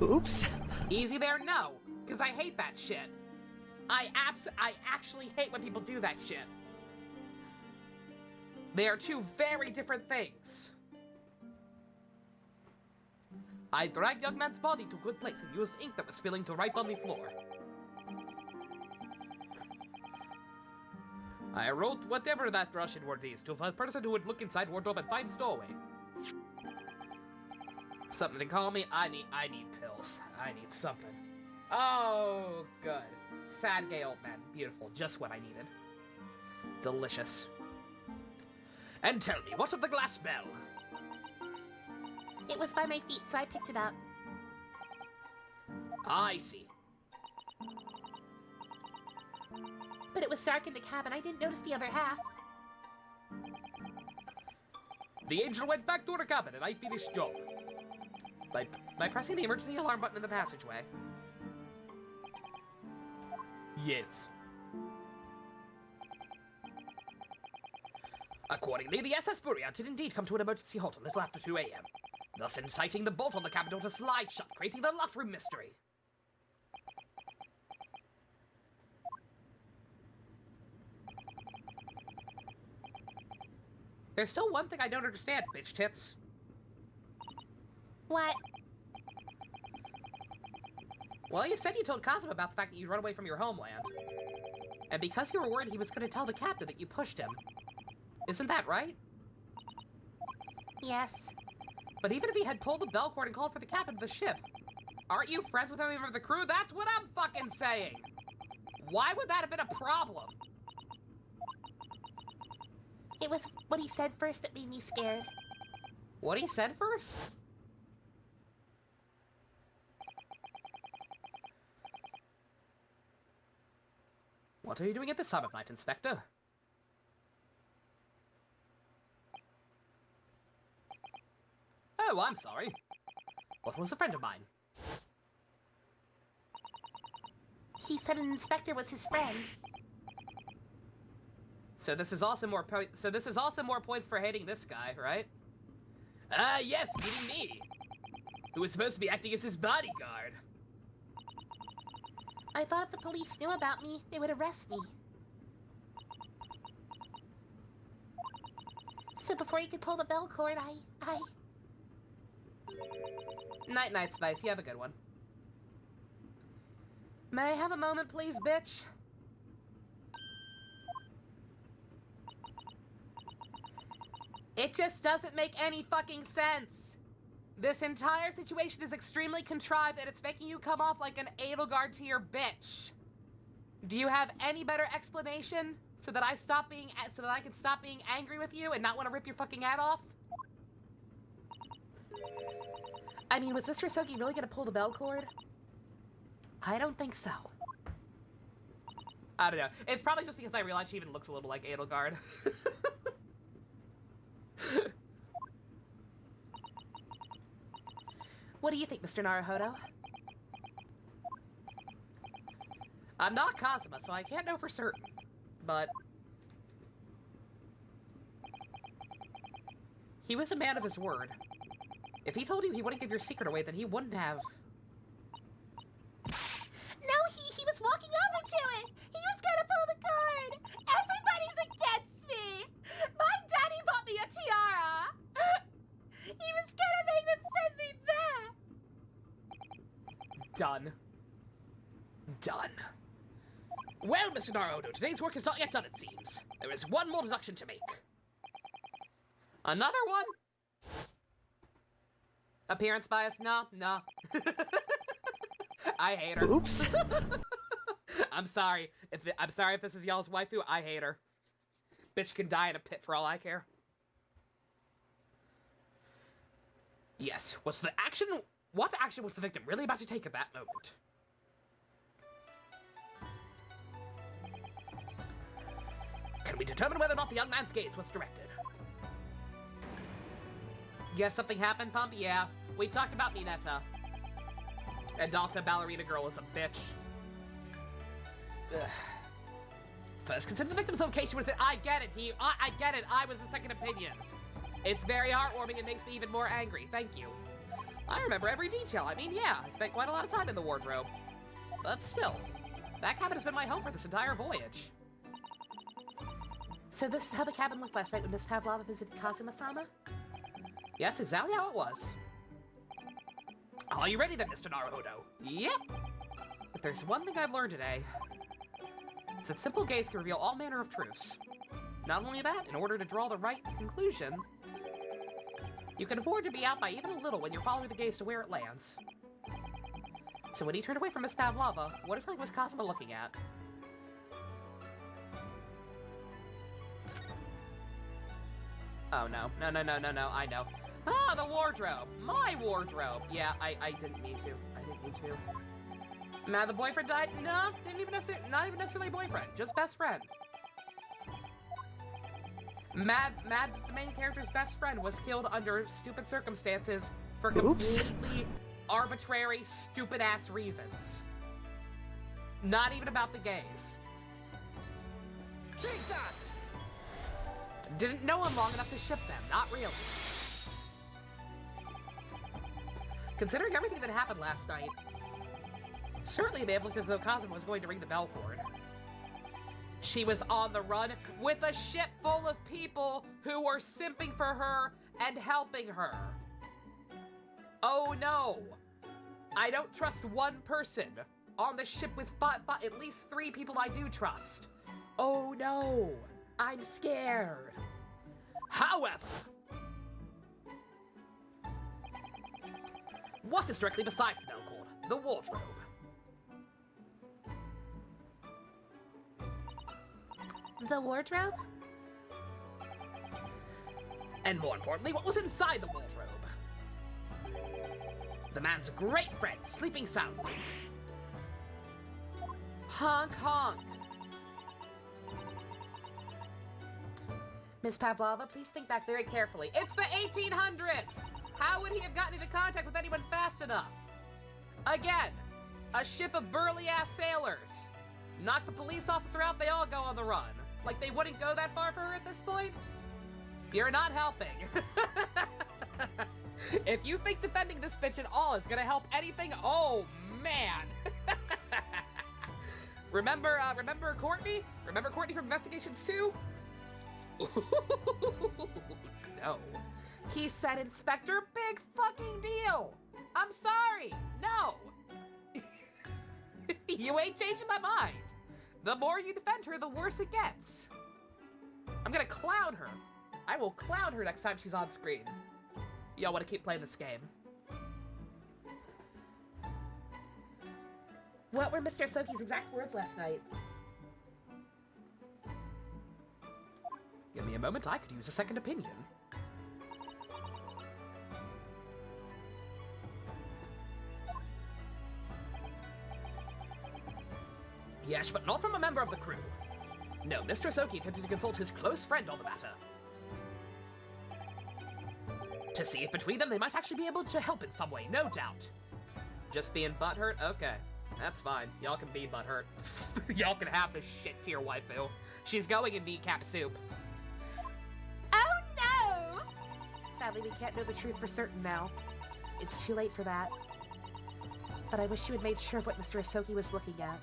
Oops. Easy there? No. Because I hate that shit. I actually hate when people do that shit. They are two very different things. I dragged young man's body to a good place and used ink that was spilling to write on the floor. I wrote whatever that Russian word is to a person who would look inside wardrobe and find Stowaway. Something to call me? I need pills. I need something. Oh, good. Sad gay old man. Beautiful. Just what I needed. Delicious. And tell me, what of the glass bell? It was by my feet, so I picked it up. I see. But it was dark in the cabin. I didn't notice the other half. The angel went back to her cabin and I finished job. By pressing the emergency alarm button in the passageway. Yes. Accordingly, the SS Buriat did indeed come to an emergency halt a little after 2 a.m., thus inciting the bolt on the cabin door to slide shut, creating the locked room mystery. There's still one thing I don't understand, bitch tits. What? Well, you said you told Kazuma about the fact that you'd run away from your homeland. And because you were worried he was going to tell the captain that you pushed him. Isn't that right? Yes. But even if he had pulled the bell cord and called for the captain of the ship, aren't you friends with any member of the crew? That's what I'm fucking saying! Why would that have been a problem? It was what he said first that made me scared. What he said first? What are you doing at this time of night, Inspector? Oh, I'm sorry. What was a friend of mine? He said an inspector was his friend. So this is also more points for hating this guy, right? Ah, yes, meaning me. Who was supposed to be acting as his bodyguard. I thought if the police knew about me, they would arrest me. So before he could pull the bell cord, I... Night-night, Spice. You have a good one. May I have a moment, please, bitch? It just doesn't make any fucking sense. This entire situation is extremely contrived and it's making you come off like an Edelgard tier bitch. Do you have any better explanation? So that I can stop being angry with you and not want to rip your fucking head off? I mean, was Mr. Soki really gonna pull the bell cord? I don't think so. I don't know. It's probably just because I realized she even looks a little like Edelgard. What do you think, Mr. Naruhodo? I'm not Kazuma, so I can't know for certain. But he was a man of his word. If he told you he wouldn't give your secret away, then he wouldn't have. No, he was walking over to it. He was gonna pull the cord. Everybody's against me. My daddy bought me a tiara. He was gonna make them send me back. Done. Done. Well, Mr. Naruhodo, today's work is not yet done, it seems. There is one more deduction to make. Another one? Appearance bias? No. I hate her. Oops. I'm sorry. I'm sorry if this is y'all's waifu. I hate her. Bitch can die in a pit for all I care. Yes. What action was the victim really about to take at that moment? Can we determine whether or not the young man's gaze was directed? Guess something happened, Pump? Yeah. We talked about Mineta. And also Ballerina Girl is a bitch. Ugh. First, consider the victim's location with it. I get it. I get it. I was the second opinion. It's very heartwarming and makes me even more angry. Thank you. I remember every detail. I mean, yeah, I spent quite a lot of time in the wardrobe. But still, that cabin has been my home for this entire voyage. So this is how the cabin looked last night when Miss Pavlova visited Kazuma-sama? Yes, exactly how it was. Are you ready then, Mr. Naruhodo? Yep. If there's one thing I've learned today, it's that simple gaze can reveal all manner of truths. Not only that, in order to draw the right conclusion, you can afford to be out by even a little when you're following the gaze to where it lands. So when he turned away from Miss Pavlova, what exactly was Kazuma looking at? Oh no, no, I know. Ah, the wardrobe! My wardrobe! Yeah, I didn't mean to. Mad the boyfriend died? No, not even necessarily boyfriend, just best friend. Mad that the main character's best friend was killed under stupid circumstances for completely arbitrary, stupid-ass reasons. Not even about the gays. Take that! Didn't know him long enough to ship them, not really. Considering everything that happened last night, certainly it may have looked as though Kazuma was going to ring the bell cord. She was on the run with a ship full of people who were simping for her and helping her. Oh no! I don't trust one person on the ship with at least 3 people I do trust. Oh no! I'm scared. However, what is directly beside the bell cord? The wardrobe. The wardrobe? And more importantly, what was inside the wardrobe? The man's great friend, sleeping soundly. Honk honk. Miss Pavlova, please think back very carefully. It's the 1800s! How would he have gotten into contact with anyone fast enough? Again, a ship of burly-ass sailors. Knock the police officer out, they all go on the run. Like they wouldn't go that far for her at this point? You're not helping. If you think defending this bitch at all is gonna help anything, oh man. Remember Courtney? Remember Courtney from Investigations 2? No. He said, Inspector, big fucking deal. I'm sorry. No. You ain't changing my mind. The more you defend her, the worse it gets. I'm gonna clown her. I will clown her next time she's on screen. Y'all wanna keep playing this game? What were Mr. Soki's exact words last night? me a moment, I could use a second opinion. Yes, but not from a member of the crew. No, Mr. Soki attempted to consult his close friend on the matter. To see if between them they might actually be able to help in some way, no doubt. Just being butthurt? Okay. That's fine. Y'all can be butthurt. Y'all can have this shit to your waifu. She's going in kneecap soup. Oh no! Sadly, we can't know the truth for certain now. It's too late for that. But I wish you had made sure of what Mr. Asoki was looking at.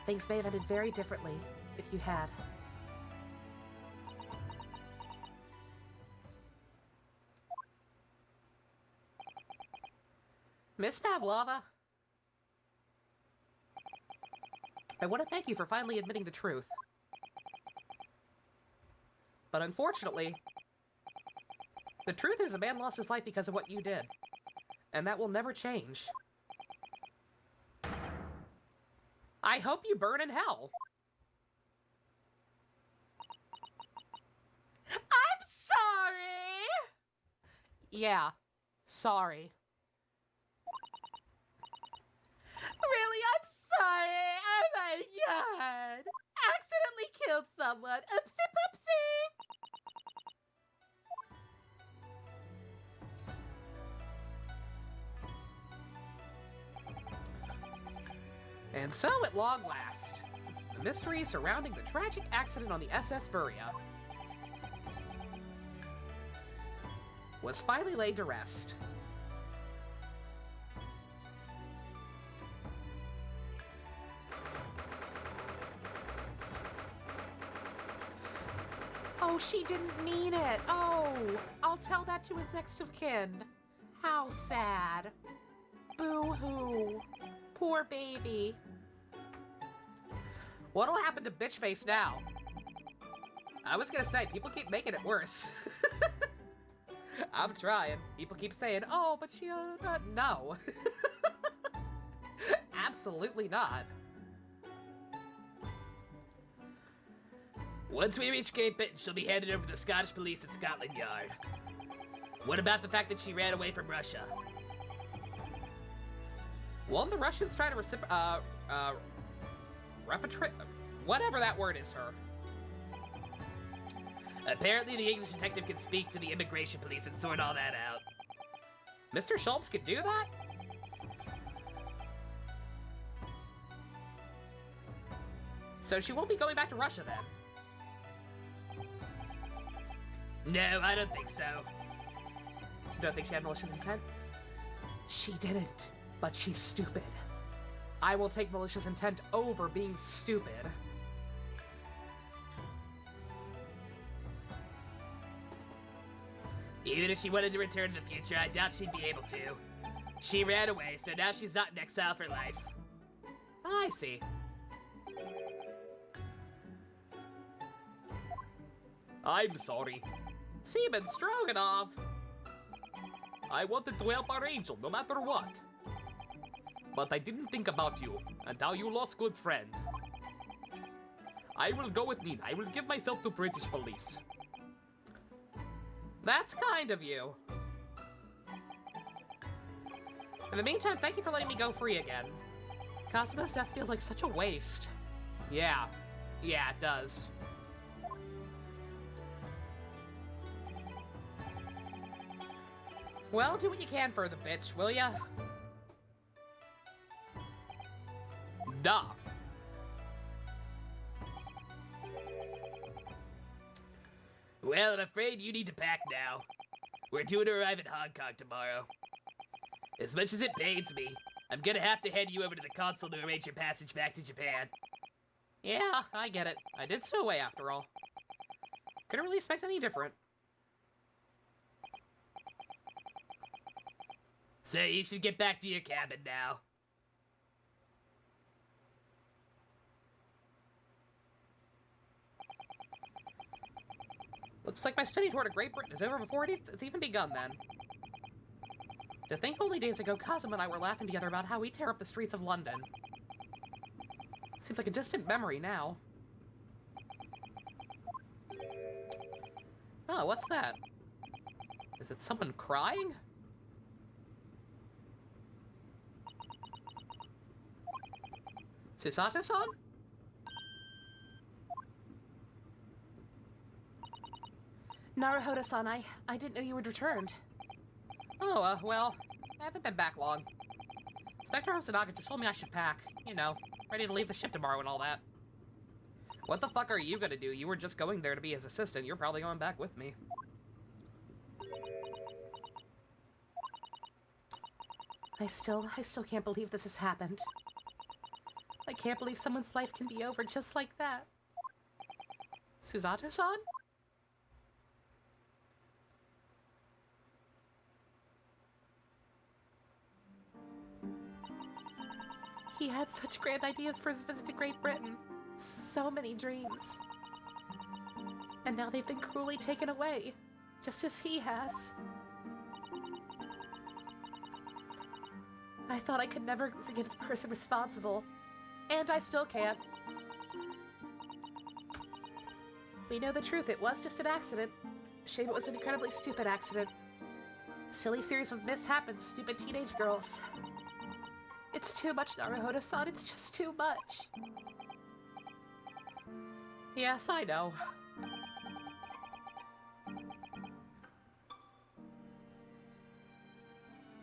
Things may have ended very differently if you had. Miss Pavlova, I want to thank you for finally admitting the truth. But unfortunately, the truth is a man lost his life because of what you did. And that will never change. I hope you burn in hell. I'm sorry! Yeah, sorry. Really, I'm sorry. Oh my god. Accidentally killed someone. Oopsie poopsie. And so, at long last, the mystery surrounding the tragic accident on the SS Buria was finally laid to rest. Oh, she didn't mean it. Oh, I'll tell that to his next of kin. How sad. Boo-hoo. Poor baby. What'll happen to Bitchface now? I was gonna say, people keep making it worse. I'm trying. People keep saying, oh, but she, no. Absolutely not. Once we reach Cape Britain, she'll be handed over to the Scottish police at Scotland Yard. What about the fact that she ran away from Russia? Won't the Russians try to repatriate, whatever that word is, her? Apparently the English detective can speak to the immigration police and sort all that out. Mr. Schultz could do that? So she won't be going back to Russia then? No, I don't think so. You don't think she had malicious intent? She didn't, but she's stupid. I will take malicious intent over being stupid. Even if she wanted to return to the future, I doubt she'd be able to. She ran away, so now she's not in exile for life. I see. I'm sorry. Seaman Stroganoff! I wanted to help our angel, no matter what. But I didn't think about you, and how you lost good friend. I will go with Nina. I will give myself to British police. That's kind of you. In the meantime, thank you for letting me go free again. Cosimo's death feels like such a waste. Yeah. Yeah, it does. Well, do what you can for the bitch, will ya? Duh. Well, I'm afraid you need to pack now. We're due to arrive in Hong Kong tomorrow. As much as it pains me, I'm gonna have to head you over to the consul to arrange your passage back to Japan. Yeah, I get it. I did stow away after all. Couldn't really expect any different. So you should get back to your cabin now. Looks like my study tour to Great Britain is over before it's even begun then. To think only days ago, Cosimo and I were laughing together about how we tear up the streets of London. Seems like a distant memory now. Oh, what's that? Is it someone crying? Susato-san? Naruhodo-san, I didn't know you had returned. Oh, well, I haven't been back long. Inspector Hosonaga just told me I should pack. You know, ready to leave the ship tomorrow and all that. What the fuck are you gonna do? You were just going there to be his assistant. You're probably going back with me. I still can't believe this has happened. I can't believe someone's life can be over just like that. Susato-san? He had such grand ideas for his visit to Great Britain. So many dreams. And now they've been cruelly taken away, just as he has. I thought I could never forgive the person responsible, and I still can't. We know the truth, it was just an accident. Shame it was an incredibly stupid accident. Silly series of mishaps, stupid teenage girls. It's too much, Naruhodo-san, it's just too much. Yes, I know.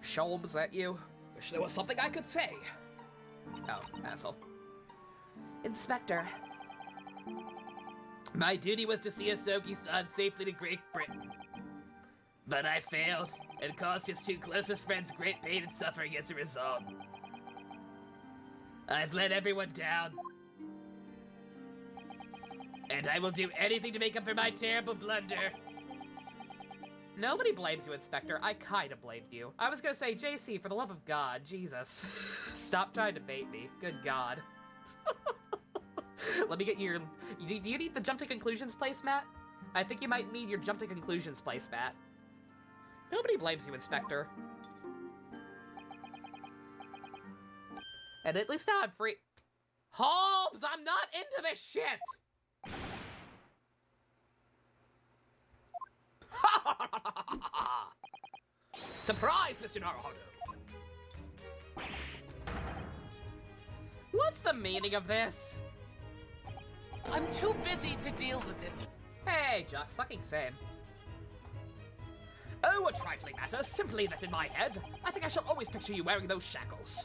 Sholmes, that you? Wish there was something I could say. Oh, asshole. Inspector. My duty was to see Asoki-san safely to Great Britain. But I failed, and caused his two closest friends great pain and suffering as a result. I've let everyone down. And I will do anything to make up for my terrible blunder. Nobody blames you, Inspector. I kinda blamed you. I was gonna say, JC, for the love of God, Jesus. Stop trying to bait me. Good God. Let me get your... Do you need the jump to conclusions placemat? I think you might need your jump to conclusions placemat. Nobody blames you, Inspector. And at least now I'm free... Holmes, I'm not into this shit! Surprise, Mr. Naruhodo! What's the meaning of this? I'm too busy to deal with this. Hey, Jux, fucking same. Oh, a trifling matter, simply that in my head, I think I shall always picture you wearing those shackles.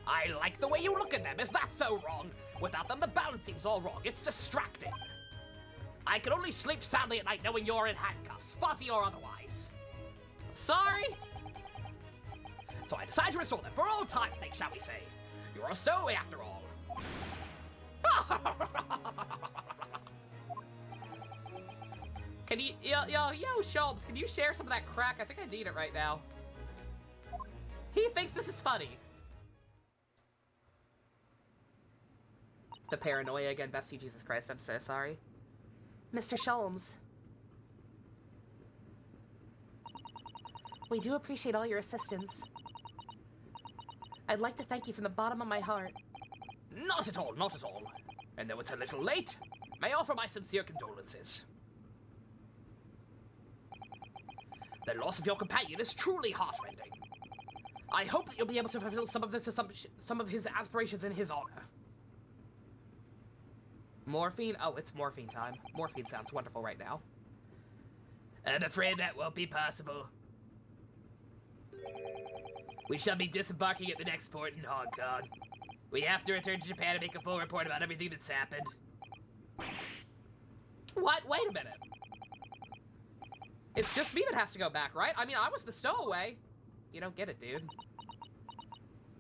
I like the way you look at them, is that so wrong? Without them, the balance seems all wrong, it's distracting. I can only sleep soundly at night knowing you're in handcuffs, fuzzy or otherwise. Sorry? So I decided to restore them, for old time's sake, shall we say. You're a stowaway after all. Can you, yo, Sholmes, can you share some of that crack? I think I need it right now. He thinks this is funny. The paranoia again, bestie, Jesus Christ, I'm so sorry. Mr. Sholmes. We do appreciate all your assistance. I'd like to thank you from the bottom of my heart. Not at all, not at all. And though it's a little late, may I offer my sincere condolences. The loss of your companion is truly heartrending. I hope that you'll be able to fulfill some of his aspirations in his honor. Morphine? Oh, it's morphine time. Morphine sounds wonderful right now. I'm afraid that won't be possible. We shall be disembarking at the next port in Hong Kong. We have to return to Japan and make a full report about everything that's happened. What? Wait a minute. It's just me that has to go back, right? I mean, I was the stowaway. You don't get it, dude.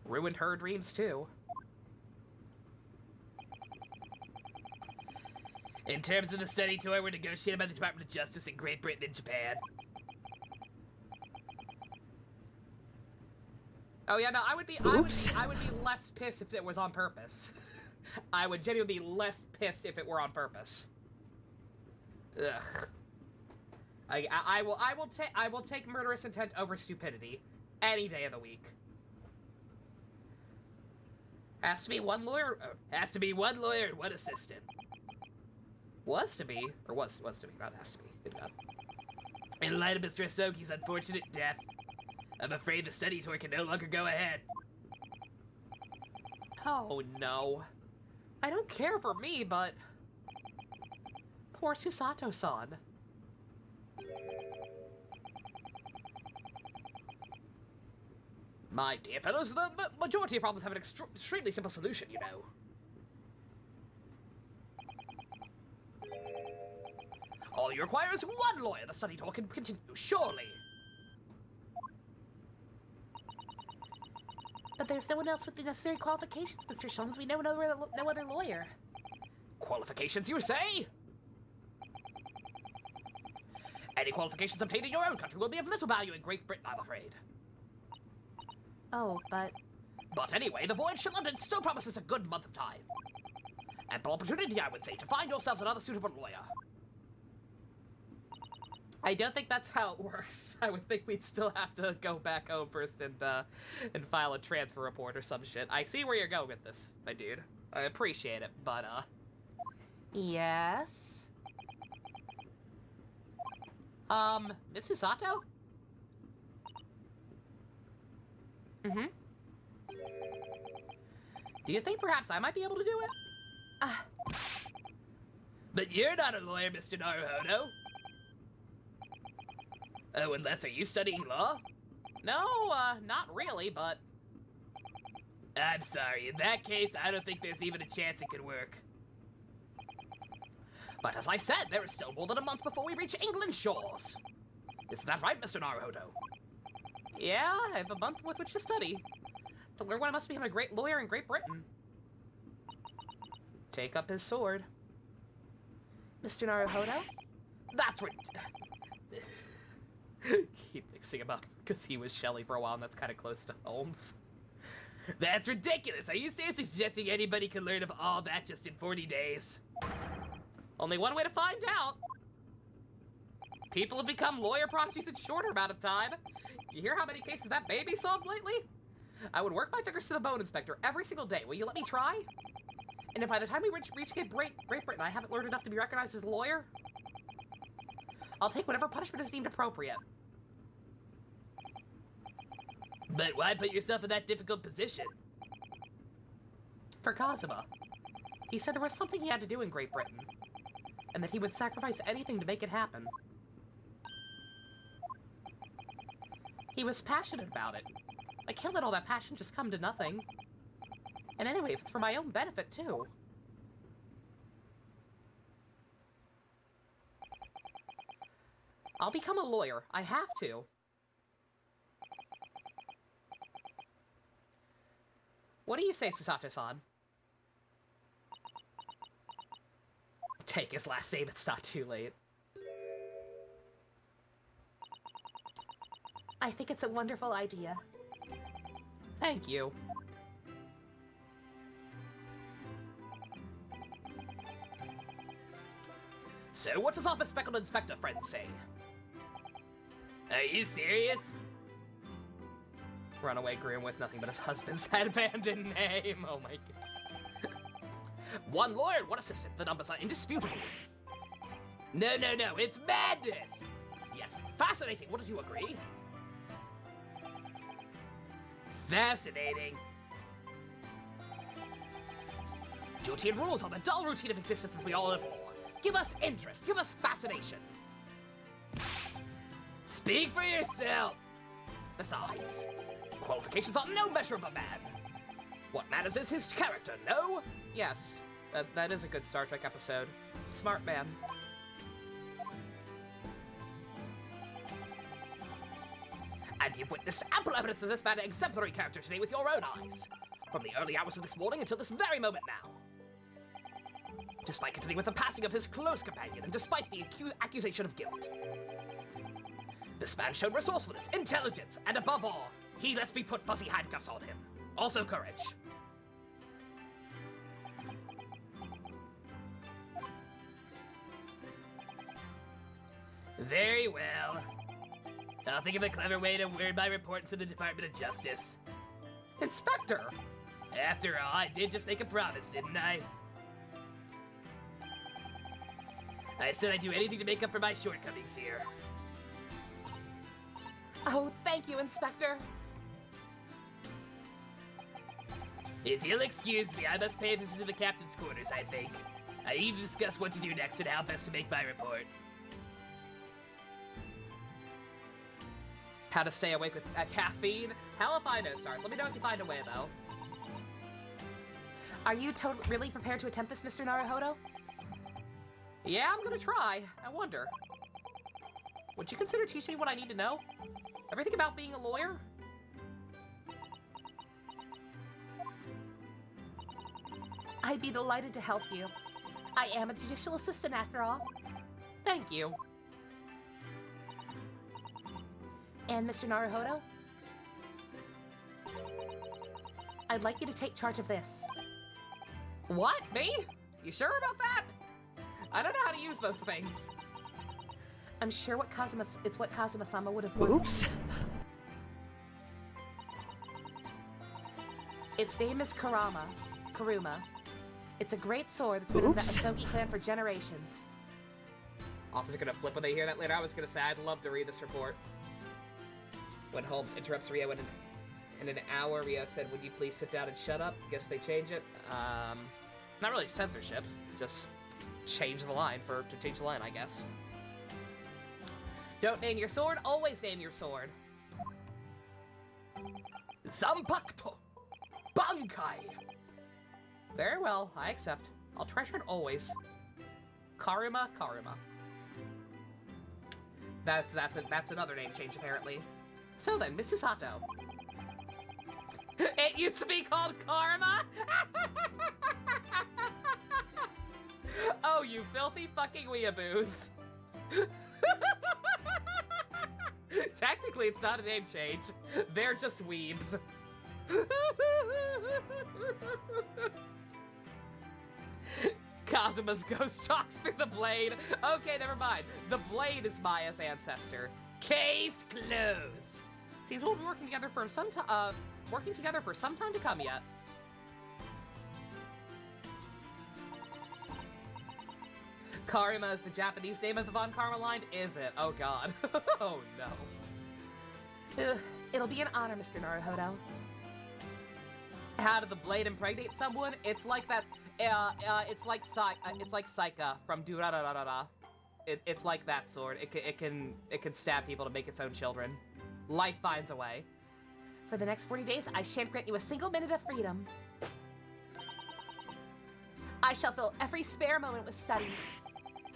Ruined her dreams, too. In terms of the study tour, we're negotiated by the Department of Justice in Great Britain and Japan. Oh yeah, no, I would be less pissed if it was on purpose. I would genuinely be less pissed if it were on purpose. Ugh. I will take murderous intent over stupidity any day of the week. Has to be one lawyer. Has to be one lawyer and one assistant. Was to be, or was to be, not has to be. Good God. In light of Mr. Asoki's unfortunate death, I'm afraid the study tour can no longer go ahead. Oh no. I don't care for me, but... Poor Susato-san. My dear fellows, the majority of problems have an extremely simple solution, you know. All you require is one lawyer. The study tour can continue, surely. But there's no one else with the necessary qualifications, Mr. Sholmes. We know no other lawyer. Qualifications, you say? Any qualifications obtained in your own country will be of little value in Great Britain, I'm afraid. Oh, but... But anyway, the voyage to London still promises a good month of time. Ample opportunity, I would say, to find yourselves another suitable lawyer. I don't think that's how it works. I would think we'd still have to go back home first and file a transfer report or some shit. I see where you're going with this, my dude. I appreciate it, but, Yes? Miss Susato? Mm-hmm. Do you think perhaps I might be able to do it? But you're not a lawyer, Mr. Naruhodo. Oh, unless are you studying law? No, not really, but... I'm sorry, in that case, I don't think there's even a chance it could work. But as I said, there is still more than a month before we reach England's shores. Isn't that right, Mr. Naruhodo? Yeah, I have a month with which to study. To learn what it must become a great lawyer in Great Britain. Take up his sword. Mr. Naruhodo? That's right. Keep mixing him up, because he was Shelley for a while, and that's kind of close to Holmes. That's ridiculous. Are you seriously suggesting anybody can learn of all that just in 40 days? Only one way to find out. People have become lawyer prodigies in shorter amount of time. You hear how many cases that baby solved lately? I would work my fingers to the bone, Inspector, every single day. Will you let me try? And if by the time we reach Great Britain I haven't learned enough to be recognized as a lawyer, I'll take whatever punishment is deemed appropriate. But why put yourself in that difficult position? For Kazuma. He said there was something he had to do in Great Britain, and that he would sacrifice anything to make it happen. He was passionate about it. I can't let all that passion just come to nothing. And anyway, if it's for my own benefit, too. I'll become a lawyer. I have to. What do you say, Susato-san? Take his last name, it's not too late. I think it's a wonderful idea. Thank you. So what does our bespectacled inspector friends say? Are you serious? Runaway groom with nothing but his husband's abandoned name. Oh my god. One lawyer and one assistant. The numbers are indisputable. No, it's madness! Yet fascinating, wouldn't you agree? Fascinating. Duty and rules are the dull routine of existence that we all live for. Give us interest, give us fascination. Speak for yourself. Besides, qualifications are no measure of a man. What matters is his character, no? Yes, that is a good Star Trek episode. Smart man. And you've witnessed ample evidence of this man's exemplary character today with your own eyes. From the early hours of this morning until this very moment now. Despite continuing with the passing of his close companion, and despite the accusation of guilt. This man showed resourcefulness, intelligence, and above all, he lets me put fuzzy handcuffs on him. Also courage. Very well. I'll think of a clever way to word my report to the Department of Justice. Inspector! After all, I did just make a promise, didn't I? I said I'd do anything to make up for my shortcomings here. Oh, thank you, Inspector. If you'll excuse me, I must pay a visit to the captain's quarters, I think. I need to discuss what to do next and how best to make my report. How to stay awake with caffeine? Hell if I know, Stars. Let me know if you find a way, though. Are you really prepared to attempt this, Mr. Naruhodo? Yeah, I'm gonna try. I wonder. Would you consider teaching me what I need to know? Everything about being a lawyer? I'd be delighted to help you. I am a judicial assistant after all. Thank you. And Mr. Naruhodo? I'd like you to take charge of this. What? Me? You sure about that? I don't know how to use those things. I'm sure it's what Kazuma-sama would have wanted. Oops. Its name is Karuma. It's a great sword that's been in the Oops. Asogi clan for generations. Officer gonna flip when they hear that later. I was gonna say, I'd love to read this report. When Holmes interrupts Rio in an hour, Rio said, would you please sit down and shut up? Guess they change it. Not really censorship. Just change the line to change the line, I guess. Don't name your sword, always name your sword. Zanpakuto! Bankai! Very well, I accept. I'll treasure it always. Karuma. That's another name change, apparently. So then, Mr. Sato. It used to be called Karma? Oh, you filthy fucking weeaboos. Technically, it's not a name change. They're just weebs. Kazuma's ghost talks through the blade. Okay, never mind. The blade is Maya's ancestor. Case closed. Seems we'll be working together for some time to come yet. Karima is the Japanese name of the Von Karma line, is it? Oh god. Oh no. Ugh, it'll be an honor, Mr. Naruhodo. How did the blade impregnate someone? It's like that. It's like Saika from Durararara. It's like that sword. It can stab people to make its own children. Life finds a way. For the next 40 days, I shan't grant you a single minute of freedom. I shall fill every spare moment with study.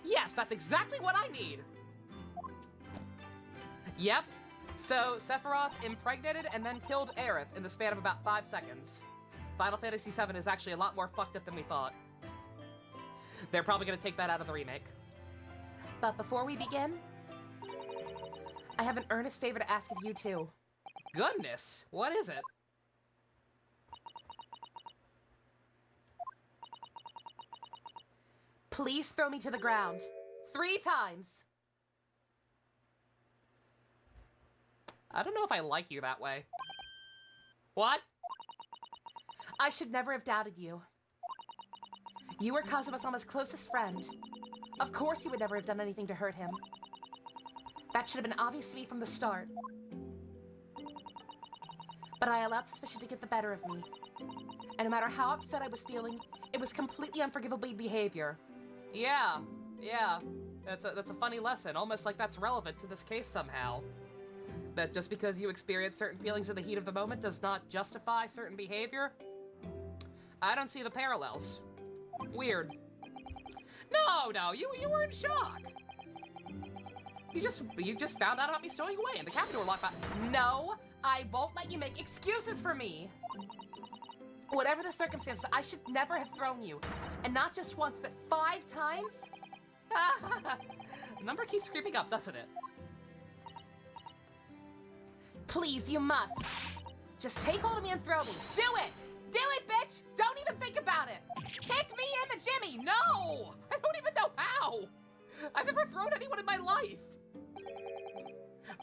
Yes, that's exactly what I need. Yep. So Sephiroth impregnated and then killed Aerith in the span of about 5 seconds. Final Fantasy VII is actually a lot more fucked up than we thought. They're probably gonna take that out of the remake. But before we begin, I have an earnest favor to ask of you two. Goodness, what is it? Please throw me to the ground. 3 times. I don't know if I like you that way. What? I should never have doubted you. You were Kazuma-sama's closest friend. Of course you would never have done anything to hurt him. That should have been obvious to me from the start. But I allowed suspicion to get the better of me. And no matter how upset I was feeling, it was completely unforgivable behavior. Yeah. That's a funny lesson, almost like that's relevant to this case somehow. That just because you experience certain feelings in the heat of the moment does not justify certain behavior? I don't see the parallels. Weird. No, you were in shock. You just found out about me stowing away and the cabin door locked by. No, I won't let you make excuses for me. Whatever the circumstances, I should never have thrown you. And not just once, but 5 times? The number keeps creeping up, doesn't it? Please, you must. Just take hold of me and throw me. Do it! Do it, bitch! Don't even think about it! Kick me in the jimmy! No! I don't even know how! I've never thrown anyone in my life!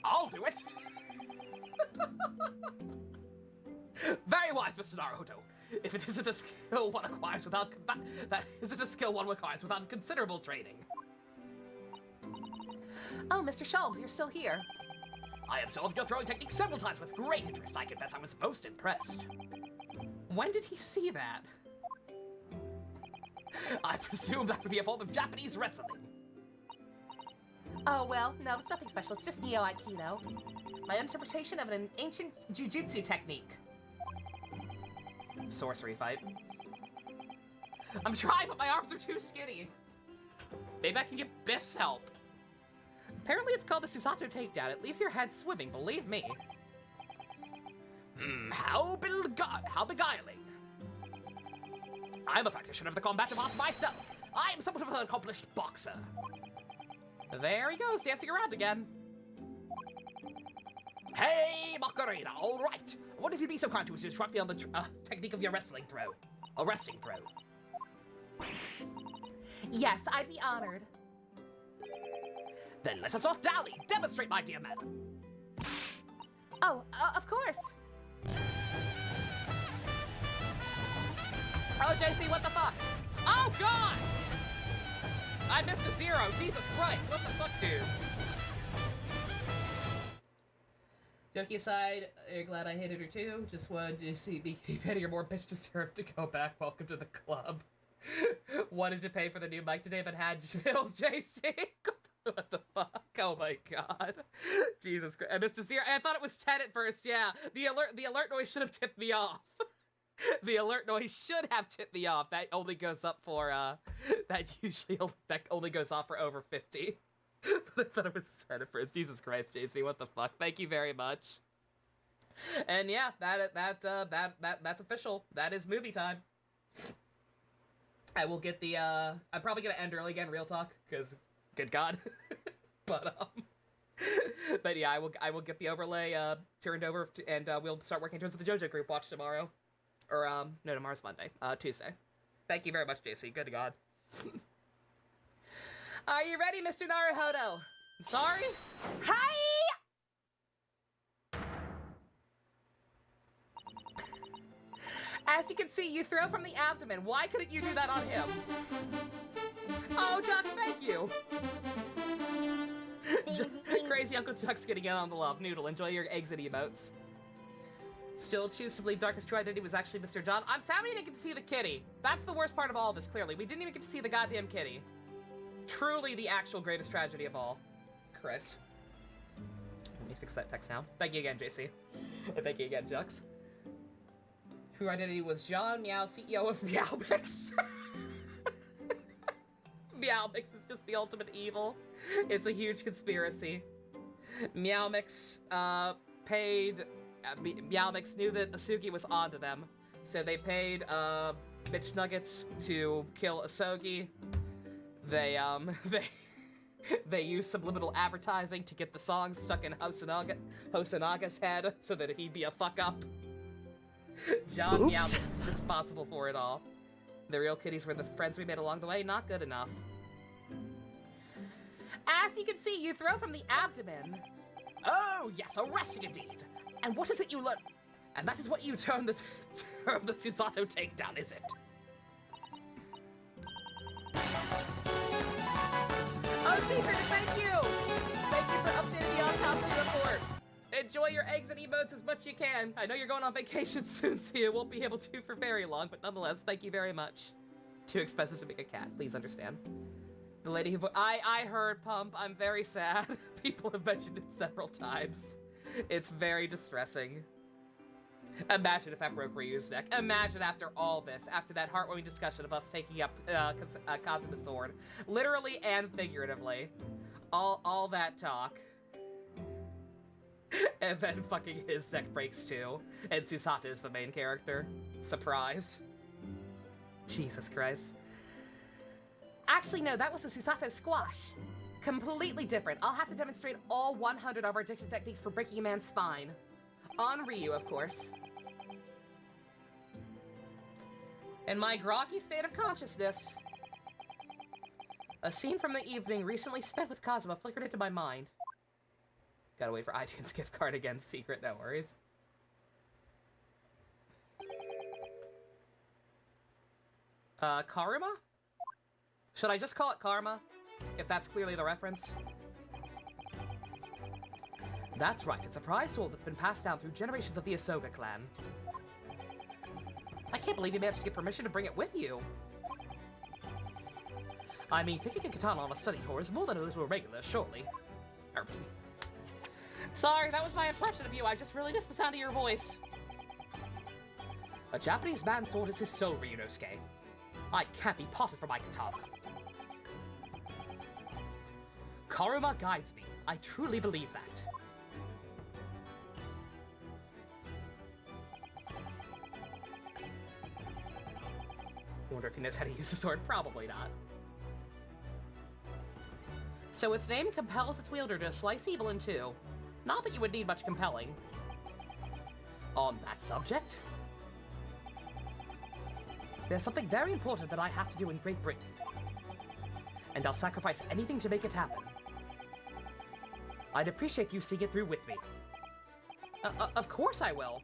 I'll do it! Very wise, Mr. Naruhodo. If it isn't a skill one acquires without that isn't a skill one acquires without considerable training. Oh, Mr. Sholmes, you're still here. I observed your throwing technique several times with great interest. I confess I was most impressed. When did he see that? I presume that would be a form of Japanese wrestling. Oh, well, no, it's nothing special. It's just Neo Aikido. My interpretation of an ancient jujutsu technique. Sorcery fight. I'm trying, but my arms are too skinny. Maybe I can get Biff's help. Apparently it's called the Susato takedown. It leaves your head swimming, believe me. How beguiling. I'm a practitioner of the combative arts myself. I am somewhat of an accomplished boxer. There he goes, dancing around again. Hey, Macarena, all right. What if you'd be so kind to instruct me on the technique of your wrestling throw? A resting throw. Yes, I'd be honored. Then let us not dally. Demonstrate, my dear madam. Oh, of course. Oh, JC, what the fuck? Oh, God! I missed a zero. Jesus Christ, what the fuck, dude? Joking aside, you're glad I hated her too. Just wanted to see me petty or more bitch deserved to go back. Welcome to the club. Wanted to pay for the new mic today, but had bills, JC. What the fuck? Oh my god. Jesus Christ. I missed a zero. I thought it was 10 at first, yeah. The alert noise should have tipped me off. The alert noise should have tipped me off. That only goes up for, that only goes off for over 50. But I thought it was 10 at first. Jesus Christ, JC, what the fuck? Thank you very much. And yeah, that's official. That is movie time. I will get the, I'm probably gonna end early again, real talk, because, good god. But yeah, I will get the overlay, turned over, and, we'll start working towards the JoJo group watch tomorrow. Or, no, tomorrow's Monday. Tuesday. Thank you very much, JC. Good God. Are you ready, Mr. Naruhodo? Sorry? Hi! As you can see, you throw from the abdomen. Why couldn't you do that on him? Oh, Chuck, thank you. Crazy Uncle Chuck's getting in on the love. Noodle, enjoy your eggs and emotes. Still choose to believe Darkest True Identity was actually Mr. John. I'm sad we didn't get to see the kitty. That's the worst part of all of this, clearly. We didn't even get to see the goddamn kitty. Truly the actual greatest tragedy of all. Christ. Let me fix that text now. Thank you again, JC. And thank you again, Jux. True Identity was John Meow, CEO of Meowmix. Meowmix is just the ultimate evil. It's a huge conspiracy. Meowmix, paid... Meowmix knew that Asugi was onto them, so they paid, bitch nuggets to kill Asogi. They used subliminal advertising to get the song stuck in Hosanaga's head so that he'd be a fuck-up. John Meowmix is responsible for it all. The real kitties were the friends we made along the way, not good enough. As you can see, you throw from the abdomen. Oh, yes, a resting indeed. And what is it you learn? And that is what you term the Susato takedown, is it? Oh, Secret, thank you! Thank you for updating the autopsy report. Enjoy your eggs and emotes as much as you can. I know you're going on vacation soon, so you won't be able to for very long, but nonetheless, thank you very much. Too expensive to make a cat, please understand. The lady who... I heard, Pump. I'm very sad. People have mentioned it several times. It's very distressing. Imagine if that broke Ryu's neck. Imagine after all this, after that heartwarming discussion of us taking up Kazuma's sword. Literally and figuratively. All that talk. And then fucking his neck breaks too. And Susato is the main character. Surprise. Jesus Christ. Actually, no, that was a Susato squash. Completely different. I'll have to demonstrate all 100 of our diction techniques for breaking a man's spine. On Ryu, of course. In my groggy state of consciousness, a scene from the evening recently spent with Kazuma flickered into my mind. Gotta wait for iTunes gift card again, Secret, no worries. Karuma? Should I just call it Karma? If that's clearly the reference. That's right, it's a prized tool that's been passed down through generations of the Ahsoka clan. I can't believe you managed to get permission to bring it with you. I mean, taking a katana on a study tour is more than a little irregular, surely. Sorry, that was my impression of you. I just really missed the sound of your voice. A Japanese man's sword is his soul, Ryunosuke. I can't be parted from my katana. Karuma guides me. I truly believe that. I wonder if he knows how to use the sword. Probably not. So its name compels its wielder to slice evil in two. Not that you would need much compelling. On that subject, there's something very important that I have to do in Great Britain. And I'll sacrifice anything to make it happen. I'd appreciate you seeing it through with me. Of course I will.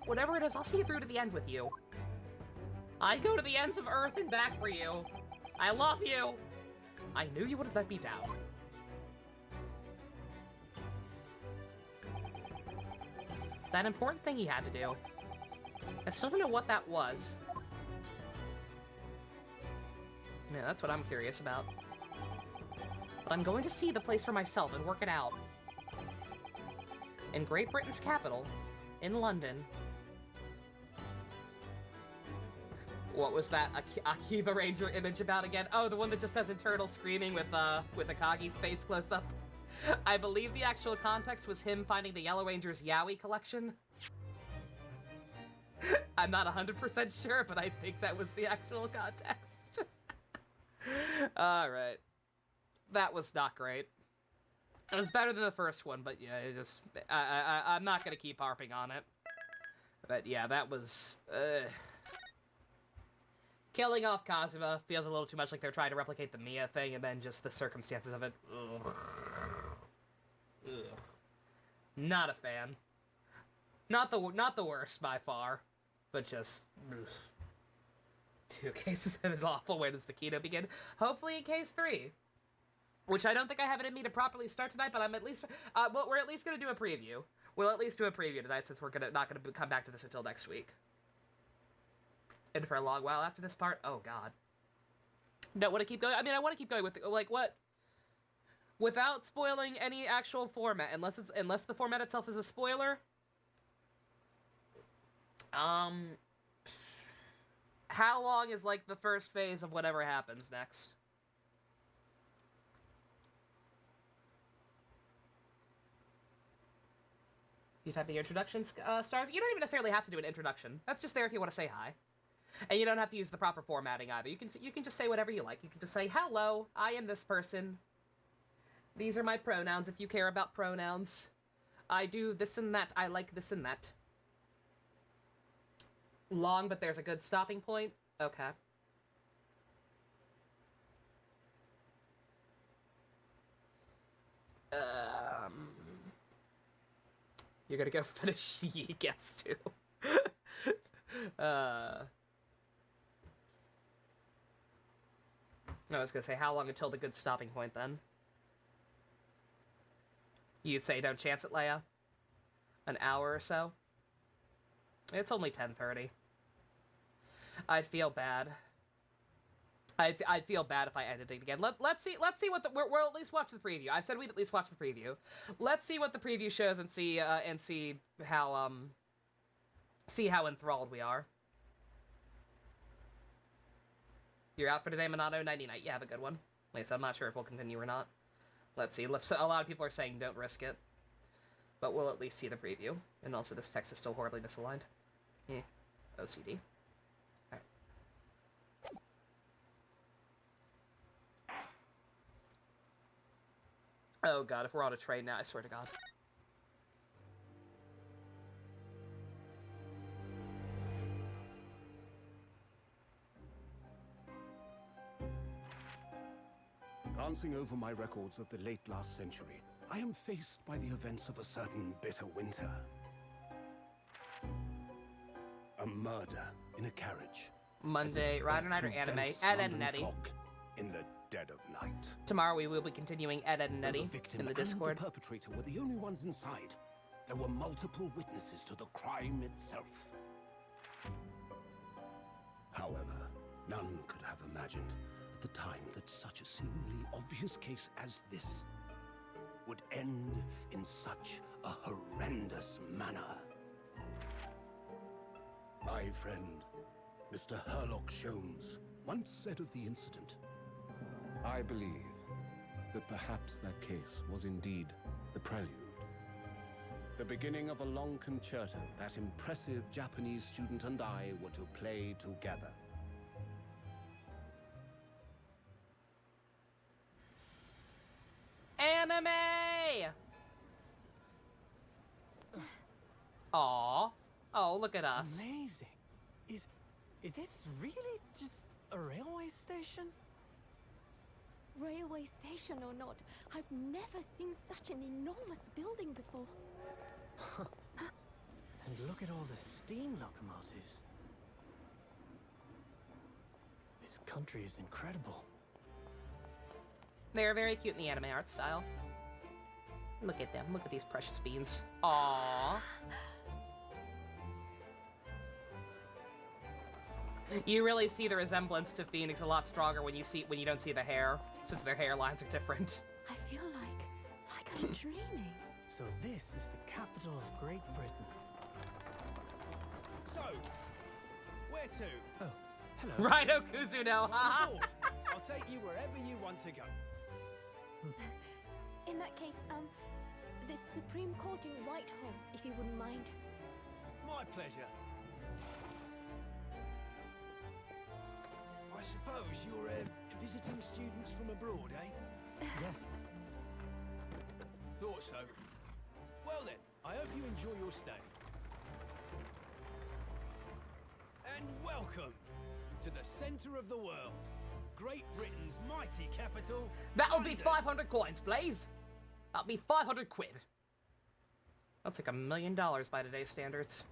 Whatever it is, I'll see it through to the end with you. I'd go to the ends of Earth and back for you. I love you. I knew you wouldn't let me down. That important thing he had to do. I still don't know what that was. Yeah, that's what I'm curious about. But I'm going to see the place for myself and work it out. In Great Britain's capital, in London. What was that Akiba Ranger image about again? Oh, the one that just says internal screaming with Akagi's face close up. I believe the actual context was him finding the Yellow Ranger's Yaoi collection. I'm not 100% sure, but I think that was the actual context. Alright. That was not great. It was better than the first one, but yeah, it just... I'm not gonna keep harping on it. But yeah, that was... Killing off Kazuma feels a little too much like they're trying to replicate the Mia thing, and then just the circumstances of it. Ugh. Ugh. Not a fan. Not the worst by far, but just... Ugh. 2 cases of an awful. Where does the keto begin? Hopefully in case 3. Which I don't think I have it in me to properly start tonight, but I'm at least... well, we're at least going to do a preview. We'll at least do a preview tonight, since we're not going to come back to this until next week. And for a long while after this part, oh god. Don't want to keep going. I mean, I want to keep going with, like, what? Without spoiling any actual format, unless the format itself is a spoiler. How long is, like, the first phase of whatever happens next? You type in your introduction, stars? You don't even necessarily have to do an introduction. That's just there if you want to say hi. And you don't have to use the proper formatting either. You can just say whatever you like. You can just say, hello, I am this person. These are my pronouns if you care about pronouns. I do this and that. I like this and that. Long, but there's a good stopping point? Okay. You're gonna go finish Yi guess too. I was gonna say, how long until the good stopping point, then? You'd say don't chance it, Leia? An hour or so? It's only 10:30. I'd feel bad. I'd feel bad if I edited it again. Let's see what we'll at least watch the preview. I said we'd at least watch the preview. Let's see what the preview shows and see how enthralled we are. You're out for today, Minato? Nighty night. Yeah, have a good one. Wait, so I'm not sure if we'll continue or not. Let's see. A lot of people are saying don't risk it. But we'll at least see the preview. And also, this text is still horribly misaligned. OCD. Alright. Oh god, if we're on a train now, I swear to god. Glancing over my records of the late last century, I am faced by the events of a certain bitter winter. A murder in a carriage. Monday, Rider Night or anime, and then Nettie. In the dead of night. Tomorrow we will be continuing Ed, Ed, and Though Eddie the victim in the and Discord. the perpetrator were the only ones inside, there were multiple witnesses to the crime itself. However, none could have imagined at the time that such a seemingly obvious case as this would end in such a horrendous manner. My friend, Mr. Herlock Sholmes, once said of the incident, I believe that perhaps that case was indeed the prelude. The beginning of a long concerto that impressive Japanese student and I were to play together. Anime! Aw. Oh, look at us. Amazing. Is this really just a railway station? Railway station or not, I've never seen such an enormous building before. And look at all the steam locomotives. This country is incredible. They're very cute in the anime art style. Look at them. Look at these precious beans. Aww. You really see the resemblance to Phoenix a lot stronger when you don't see the hair, since their hairlines are different. I feel like I'm dreaming. So this is the capital of Great Britain. So, where to? Oh, hello. Rhino Kuzuno, haha. Come aboard. I'll take you wherever you want to go. In that case, the Supreme Court in Whitehall, if you wouldn't mind. My pleasure. I suppose you're visiting students from abroad, eh? Yes. Thought so. Well then, I hope you enjoy your stay. And welcome to the center of the world, Great Britain's mighty capital. That'll be London. 500 coins, please. That'll be 500 quid. That's like $1 million by today's standards.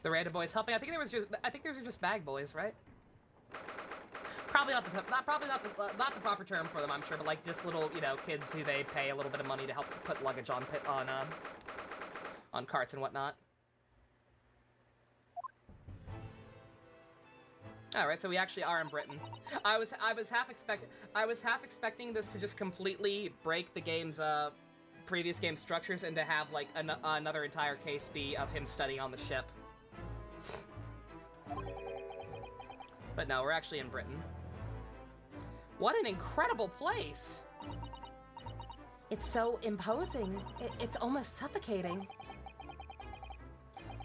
The random boys helping. I think those are just bag boys, right? Probably not the proper term for them, I'm sure, but like just little, kids who they pay a little bit of money to help put luggage on carts and whatnot. All right, so we actually are in Britain. I was half expecting this to just completely break the game's previous game structures and to have like another entire case be of him studying on the ship. But no, we're actually in Britain. What an incredible place! It's so imposing. It's almost suffocating.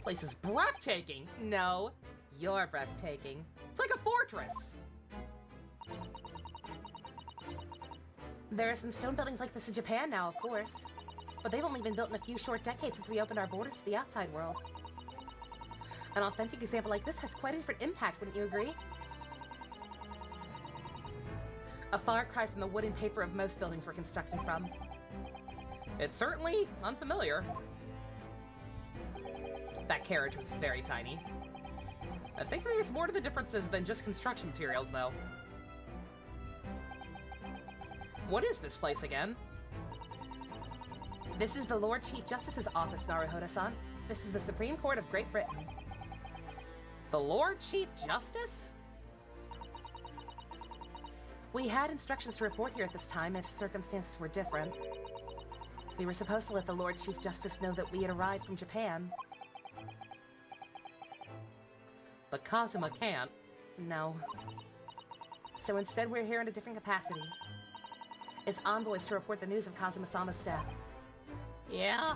Place is breathtaking. No, you're breathtaking. It's like a fortress. There are some stone buildings like this in Japan now, of course. But they've only been built in a few short decades since we opened our borders to the outside world. An authentic example like this has quite a different impact, wouldn't you agree? A far cry from the wood and paper of most buildings we're constructing from. It's certainly unfamiliar. That carriage was very tiny. I think there's more to the differences than just construction materials, though. What is this place again? This is the Lord Chief Justice's office, Naruhodo-san. This is the Supreme Court of Great Britain. The Lord Chief Justice? We had instructions to report here at this time if circumstances were different. We were supposed to let the Lord Chief Justice know that we had arrived from Japan. But Kazuma can't. No. So instead we're here in a different capacity. As envoys to report the news of Kazuma-sama's death. Yeah?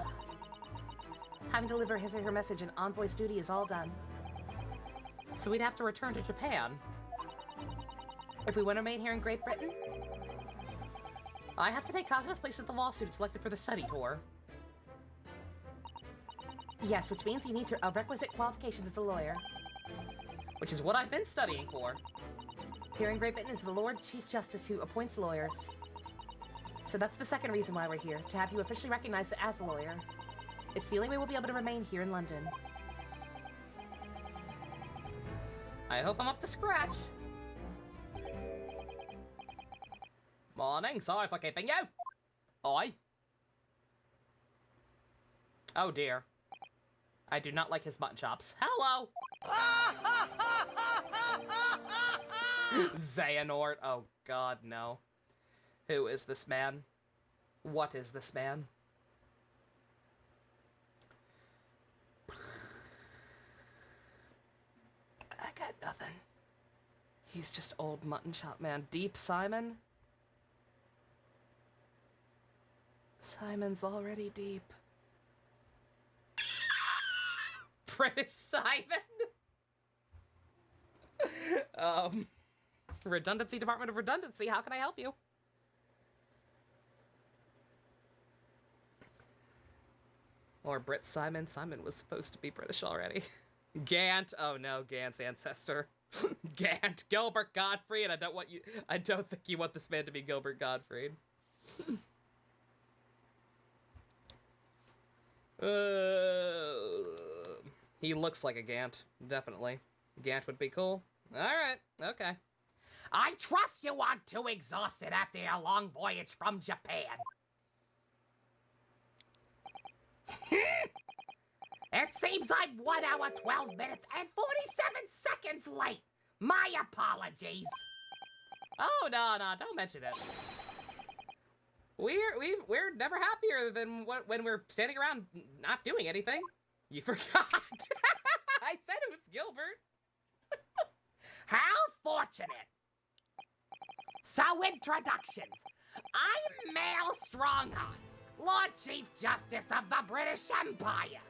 Having to deliver his or her message in envoy's duty is all done. So we'd have to return to Japan. If we want to remain here in Great Britain, I have to take Kazuma's place at the law student selected for the study tour. yes, which means you need requisite qualifications as a lawyer. Which is what I've been studying for. Here in Great Britain is the Lord Chief Justice who appoints lawyers. So that's the second reason why we're here, to have you officially recognized as a lawyer. It's the only way we'll be able to remain here in London. I hope I'm up to scratch. Morning, sorry for keeping you. Oi. Oh dear. I do not like his mutton chops. Hello! Xehanort. Oh god, no. Who is this man? What is this man? I got nothing. He's just old mutton chop man. Deep Simon? Simon's already deep. British Simon? Redundancy, Department of Redundancy, how can I help you? Or Brit Simon. Simon was supposed to be British already. Gant. Oh no, Gant's ancestor. Gant. Gilbert Gottfried. I don't think you want this man to be Gilbert Gottfried. He looks like a Gant. Definitely. Gant would be cool. Alright, okay. I trust you aren't too exhausted after your long voyage from Japan. It seems I'm 1 hour, 12 minutes, and 47 seconds late. My apologies. Oh, no, don't mention it. We're never happier than when we're standing around not doing anything. You forgot. I said it was Gilbert. How fortunate. So, introductions. I'm Male Strongheart, Lord Chief Justice of the British Empire.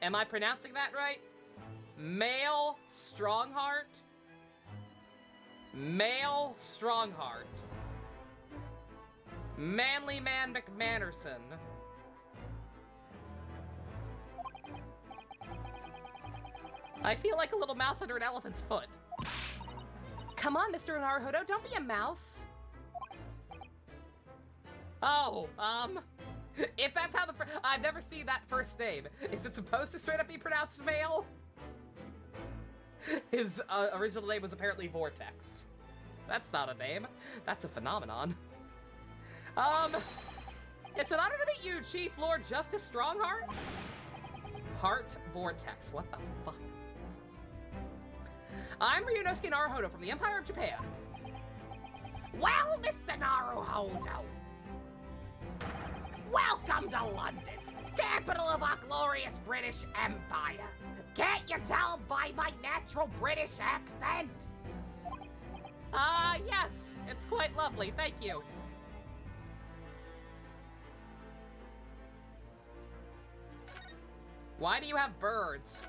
Am I pronouncing that right? Male Strongheart? Male Strongheart. Manly Man McManderson. I feel like a little mouse under an elephant's foot. Come on, Mr. Naruhodo, don't be a mouse. Oh, if that's how I've never seen that first name. Is it supposed to straight up be pronounced male? His original name was apparently Vortex. That's not a name. That's a phenomenon. It's an honor to meet you, Chief Lord Justice Strongheart. Heart Vortex, what the fuck? I'm Ryunosuke Naruhodo from the Empire of Japan. Well, Mr. Naruhodo, welcome to London, capital of our glorious British Empire. Can't you tell by my natural British accent? Yes, it's quite lovely, thank you. Why do you have birds?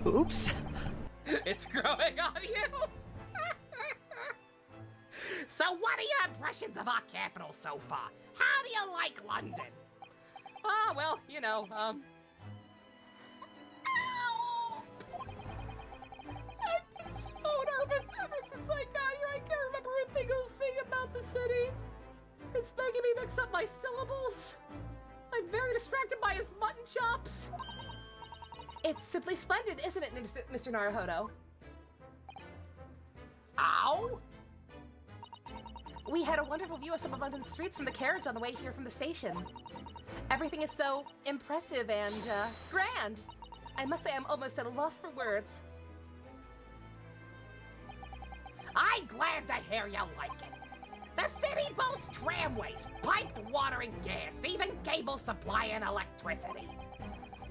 Oops. It's growing on you. So what are your impressions of our capital so far? How do you like London? Well, you know, I've been so nervous ever since I got here. I can't remember a single thing about the city. It's making me mix up my syllables. I'm very distracted by his mutton chops. It's simply splendid, isn't it, Mr. Naruhodo? Ow? We had a wonderful view of some of London's streets from the carriage on the way here from the station. Everything is so impressive and, grand. I must say I'm almost at a loss for words. I'm glad to hear you like it. The city boasts tramways, piped water and gas, even cable supply and electricity.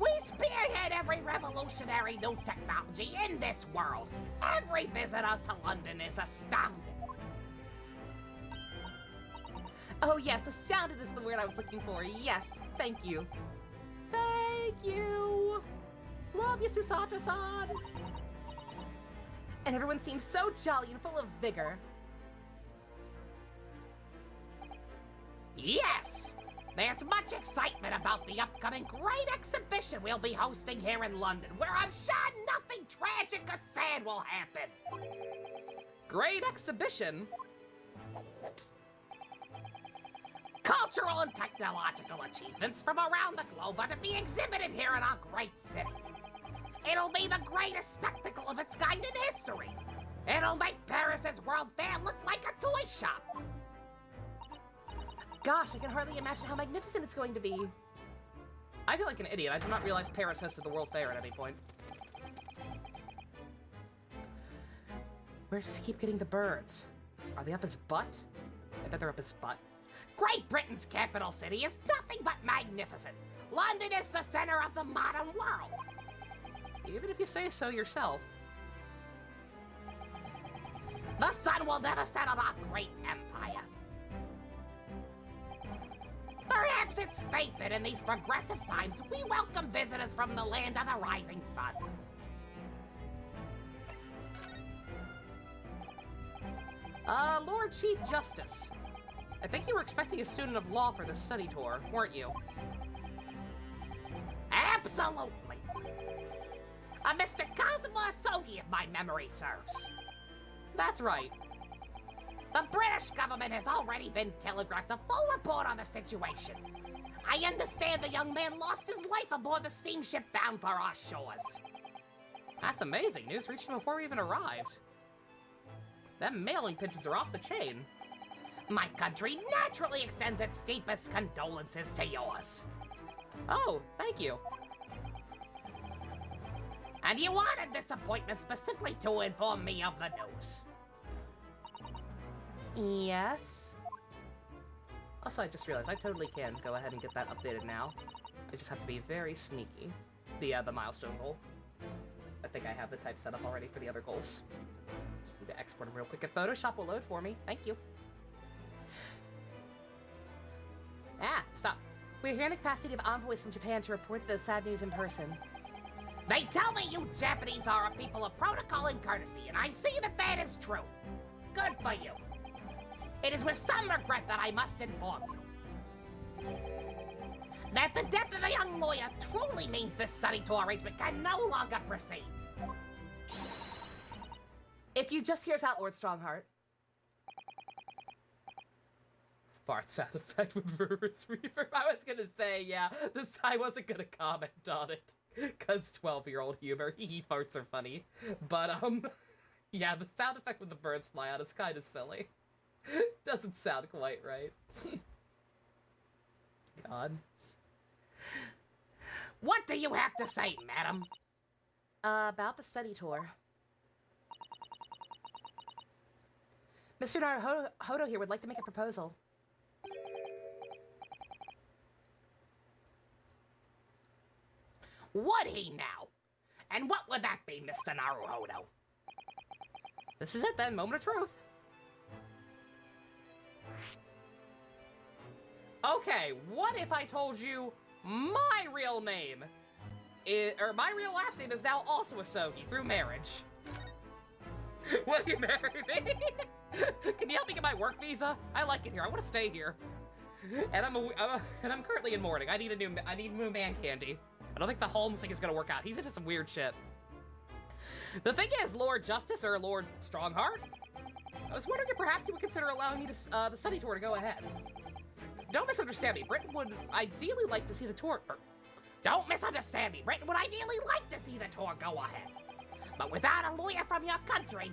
We spearhead every revolutionary new technology in this world. Every visitor to London is astounded. Oh yes, astounded is the word I was looking for. Yes, thank you. Thank you. Love you, Susato-san. And everyone seems so jolly and full of vigor. Yes! There's much excitement about the upcoming great exhibition we'll be hosting here in London, where I'm sure nothing tragic or sad will happen. great exhibition. Cultural and technological achievements from around the globe are to be exhibited here in our great city. It'll be the greatest spectacle of its kind in history. It'll make Paris's World Fair look like a toy shop. Gosh, I can hardly imagine how magnificent it's going to be. I feel like an idiot. I did not realize Paris hosted the World Fair at any point. Where does he keep getting the birds? Are they up his butt? I bet they're up his butt. Great Britain's capital city is nothing but magnificent. London is the center of the modern world. Even if you say so yourself. The sun will never set on our great empire. Perhaps it's fate that in these progressive times we welcome visitors from the land of the rising sun. Lord Chief Justice. I think you were expecting a student of law for this study tour, weren't you? Absolutely. A Mr. Cosmo Asogi, if my memory serves. That's right. The British government has already been telegraphed a full report on the situation. I understand the young man lost his life aboard the steamship bound for our shores. That's amazing. News reached him before we even arrived. Them mailing pigeons are off the chain. My country naturally extends its deepest condolences to yours. Oh, thank you. And you wanted this appointment specifically to inform me of the news. Yes. Also, I just realized I totally can go ahead and get that updated now. I just have to be very sneaky. The milestone goal. I think I have the type set up already for the other goals. Just need to export them real quick. If Photoshop will load for me. Thank you. Ah, stop. We're here in the capacity of envoys from Japan to report the sad news in person. They tell me you Japanese are a people of protocol and courtesy, and I see that that is true. Good for you. It is with some regret that I must inform you that the death of the young lawyer truly means this study tour arrangement can no longer proceed. If you just hear us out, Lord Strongheart. Fart sound effect with reverse reverb. I was gonna say, yeah, I wasn't gonna comment on it. Cause 12-year-old humor, farts are funny. But, yeah, the sound effect when the birds fly out is kind of silly. Doesn't sound quite right. God. What do you have to say, madam? About the study tour. Mr. Naruhodo here would like to make a proposal. Would he now? And what would that be, Mr. Naruhodo? This is it then, moment of truth. Okay, what if I told you my real name or my real last name is now also Asogi through marriage? Will you marry me? Can you help me get my work visa? I like it here. I want to stay here. And I'm currently in mourning. I need new man candy. I don't think the Holmes thing is gonna work out. He's into some weird shit. The thing is, Lord Justice or Lord Strongheart, I was wondering if perhaps you would consider allowing me to the study tour to go ahead. Don't misunderstand me. Britain would ideally like to see the tour. Don't misunderstand me. Britain would ideally like to see the tour go ahead. But without a lawyer from your country,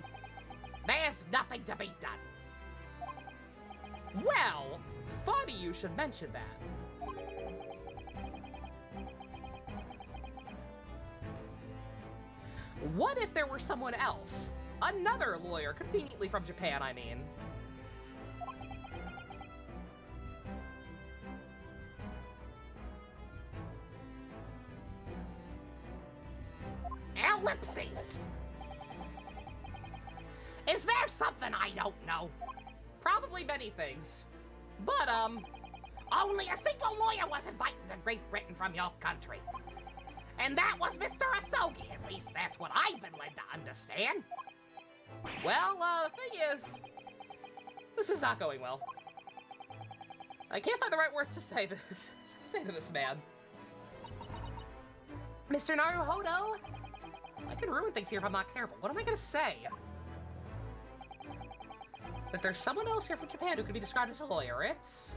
there's nothing to be done. Well, funny you should mention that. What if there were someone else? Another lawyer, conveniently from Japan, I mean. Ellipses! Is there something I don't know? Probably many things. But, only a single lawyer was invited to Great Britain from your country. And that was Mr. Asogi. At least that's what I've been led to understand. Well, the thing is, this is not going well. I can't find the right words to say to this man. Mr. Naruhodo, I can ruin things here if I'm not careful. What am I gonna say? If there's someone else here from Japan who could be described as a lawyer, it's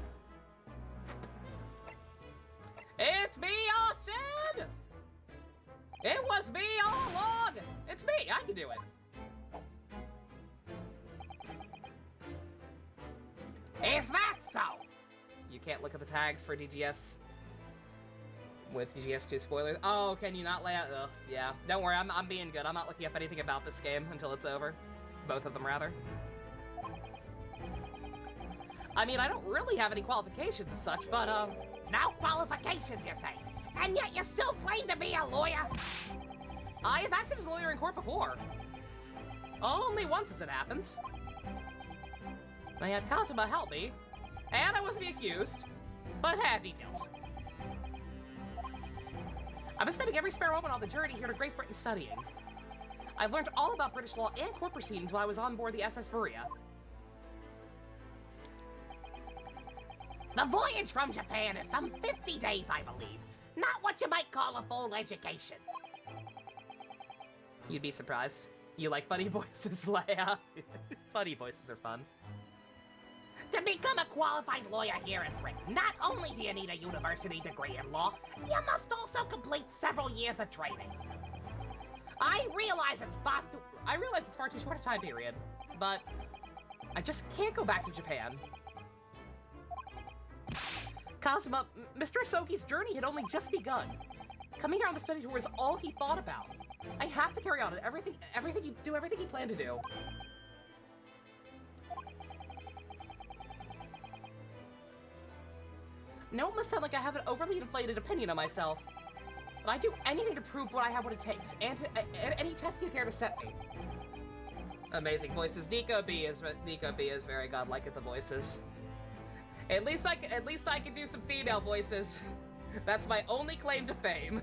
me, Austin! It was me all along! It's me! I can do it! Is that so? You can't look at the tags for DGS with DGS2 spoilers. Oh, can you not lay out? Ugh, yeah. Don't worry, I'm being good. I'm not looking up anything about this game until it's over. Both of them, rather. I mean, I don't really have any qualifications as such, but, No qualifications, you say? And yet you still claim to be a lawyer? I have acted as a lawyer in court before. Only once as it happens. I had Kazuma help me, and I wasn't accused, but had details. I've been spending every spare moment on the journey here to Great Britain studying. I've learned all about British law and court proceedings while I was on board the SS Maria. The voyage from Japan is some 50 days, I believe. Not what you might call a full education. You'd be surprised. You like funny voices, Leia. Funny voices are fun. To become a qualified lawyer here in Britain, not only do you need a university degree in law, you must also complete several years of training. I realize it's far too short a time period, but I just can't go back to Japan. Kazuma, Mr. Asogi's journey had only just begun. Coming here on the study tour is all he thought about. I have to carry on everything he planned to do. No, it must sound like I have an overly inflated opinion of myself. But I'd do anything to prove I have what it takes, and any test you care to set me. Amazing voices. Nico B is very godlike at the voices. At least I can do some female voices. That's my only claim to fame.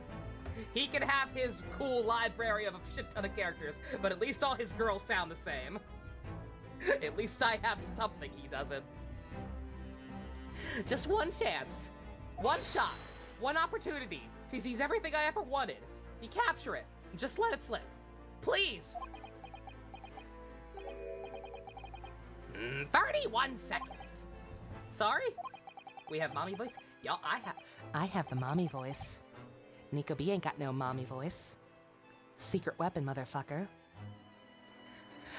He can have his cool library of a shit ton of characters, but at least all his girls sound the same. At least I have something he doesn't. Just one chance, one shot, one opportunity to seize everything I ever wanted. You capture it, and just let it slip. Please! 31 seconds. Sorry? We have mommy voice? Y'all, I have the mommy voice. Nico B ain't got no mommy voice. Secret weapon, motherfucker.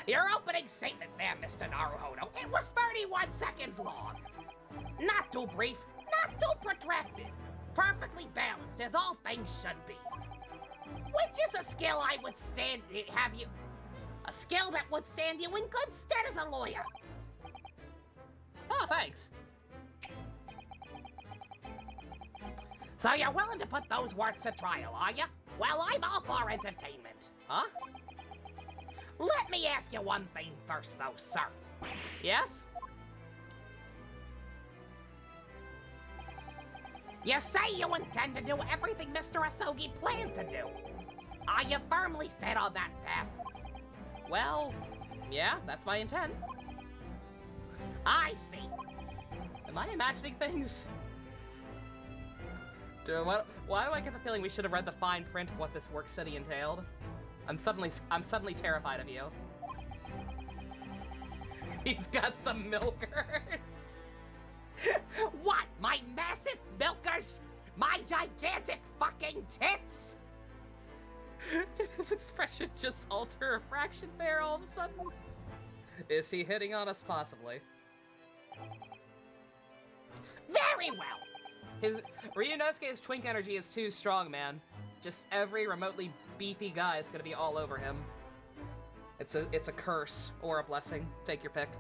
Your opening statement there, Mr. Naruhodo, it was 31 seconds long. Not too brief, not too protracted. Perfectly balanced, as all things should be. Which is a skill a skill that would stand you in good stead as a lawyer. Oh, thanks. So you're willing to put those words to trial, are you? Well, I'm all for entertainment. Huh? Let me ask you one thing first, though, sir. Yes? You say you intend to do everything Mr. Asogi planned to do. Are you firmly set on that path? Well, yeah, that's my intent. I see. Am I imagining things? Why do I get the feeling we should have read the fine print of what this work study entailed? I'm suddenly terrified of you. He's got some milkers. What? My massive milkers? My gigantic fucking tits? Did his expression just alter a fraction there all of a sudden? Is he hitting on us possibly? Very well. Ryunosuke's twink energy is too strong, man. Just every remotely beefy guy is gonna be all over him. It's a curse or a blessing. Take your pick.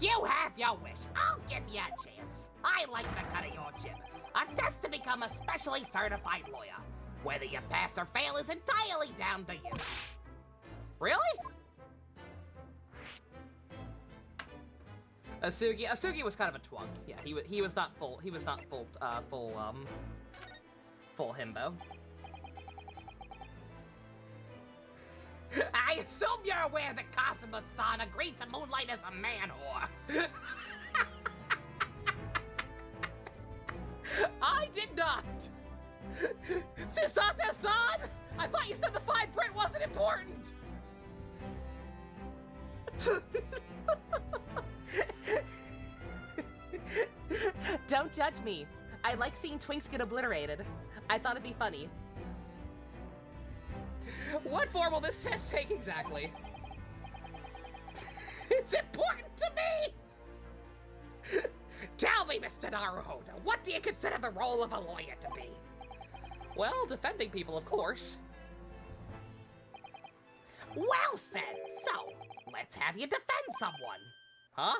You have your wish. I'll give you a chance. I like the cut of your jib. A test to become a specially certified lawyer. Whether you pass or fail is entirely down to you. Really? Asugi was kind of a twunk. Yeah, he was not full himbo. I assume you're aware that Kazuma-san agreed to moonlight as a man whore. I did not! Sisate-san! I thought you said the fine print wasn't important! Don't judge me. I like seeing twinks get obliterated. I thought it'd be funny. What form will this test take exactly? It's important to me! Tell me, Mr. Naruhodo, what do you consider the role of a lawyer to be? Well, defending people, of course. Well said. So, let's have you defend someone. Huh?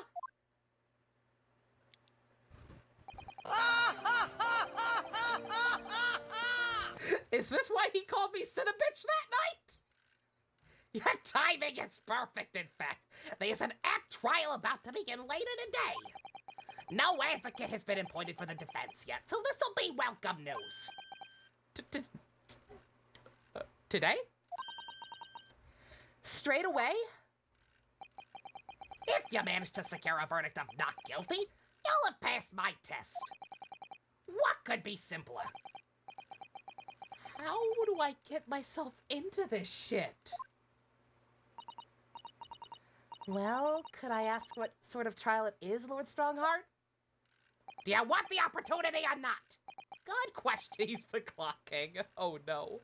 Is this why he called me Cinnabitch that night? Your timing is perfect, in fact. There's an act trial about to begin later today. No advocate has been appointed for the defense yet, so this'll be welcome news. Today? Straight away? If you manage to secure a verdict of not guilty, you'll have passed my test. What could be simpler? How do I get myself into this shit? Well, could I ask what sort of trial it is, Lord Strongheart? Do you want the opportunity or not? Good question. He's the Clock King. Oh no.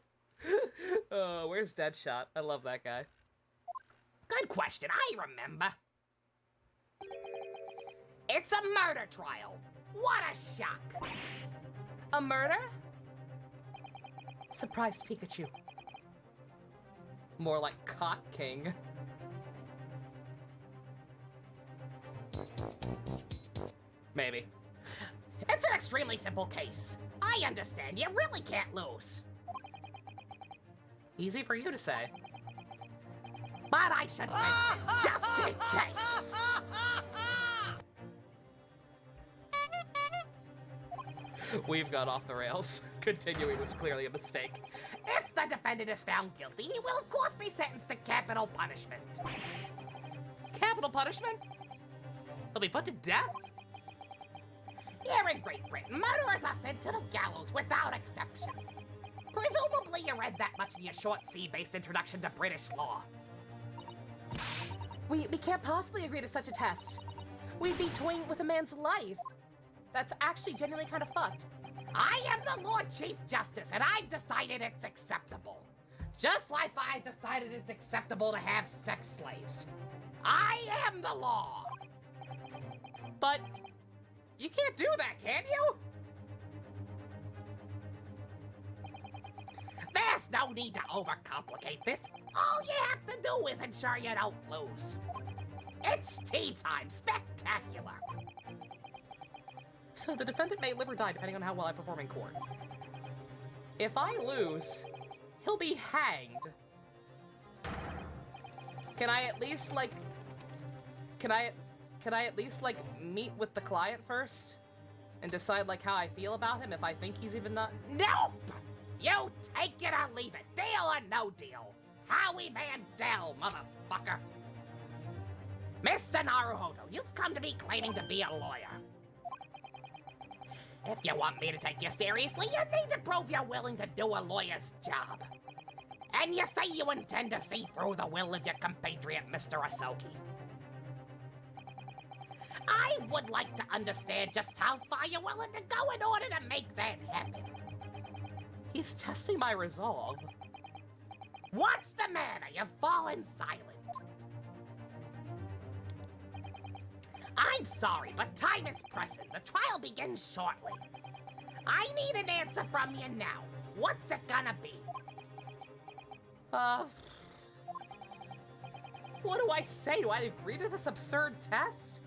Where's Deadshot? I love that guy. Good question. I remember. It's a murder trial. What a shock. A murder? Surprised Pikachu. More like Cock King. Maybe. It's an extremely simple case. I understand. You really can't lose. Easy for you to say. But I should mention, just in case. We've gone off the rails. Continuing was clearly a mistake. If the defendant is found guilty, he will of course be sentenced to capital punishment. Capital punishment? He'll be put to death? Here in Great Britain, murderers are sent to the gallows without exception. Presumably you read that much in your short C-based introduction to British law. We can't possibly agree to such a test. We'd be toying with a man's life. That's actually genuinely kind of fucked. I am the Lord Chief Justice, and I've decided it's acceptable. Just like I've decided it's acceptable to have sex slaves. I am the law. But you can't do that, can you? There's no need to overcomplicate this. All you have to do is ensure you don't lose. It's tea time, spectacular. So the defendant may live or die depending on how well I perform in court. If I lose, he'll be hanged. Can I at least, like... Can I at least, like, meet with the client first? And decide, like, how I feel about him if I think he's even not... Nope! You take it or leave it. Deal or no deal. Howie Mandel, motherfucker. Mr. Naruhodo, you've come to me claiming to be a lawyer. If you want me to take you seriously, you need to prove you're willing to do a lawyer's job. And you say you intend to see through the will of your compatriot, Mr. Asogi. I would like to understand just how far you're willing to go in order to make that happen. He's testing my resolve. What's the matter? You've fallen silent. I'm sorry, but time is pressing. The trial begins shortly. I need an answer from you now. What's it gonna be? What do I say? Do I agree to this absurd test?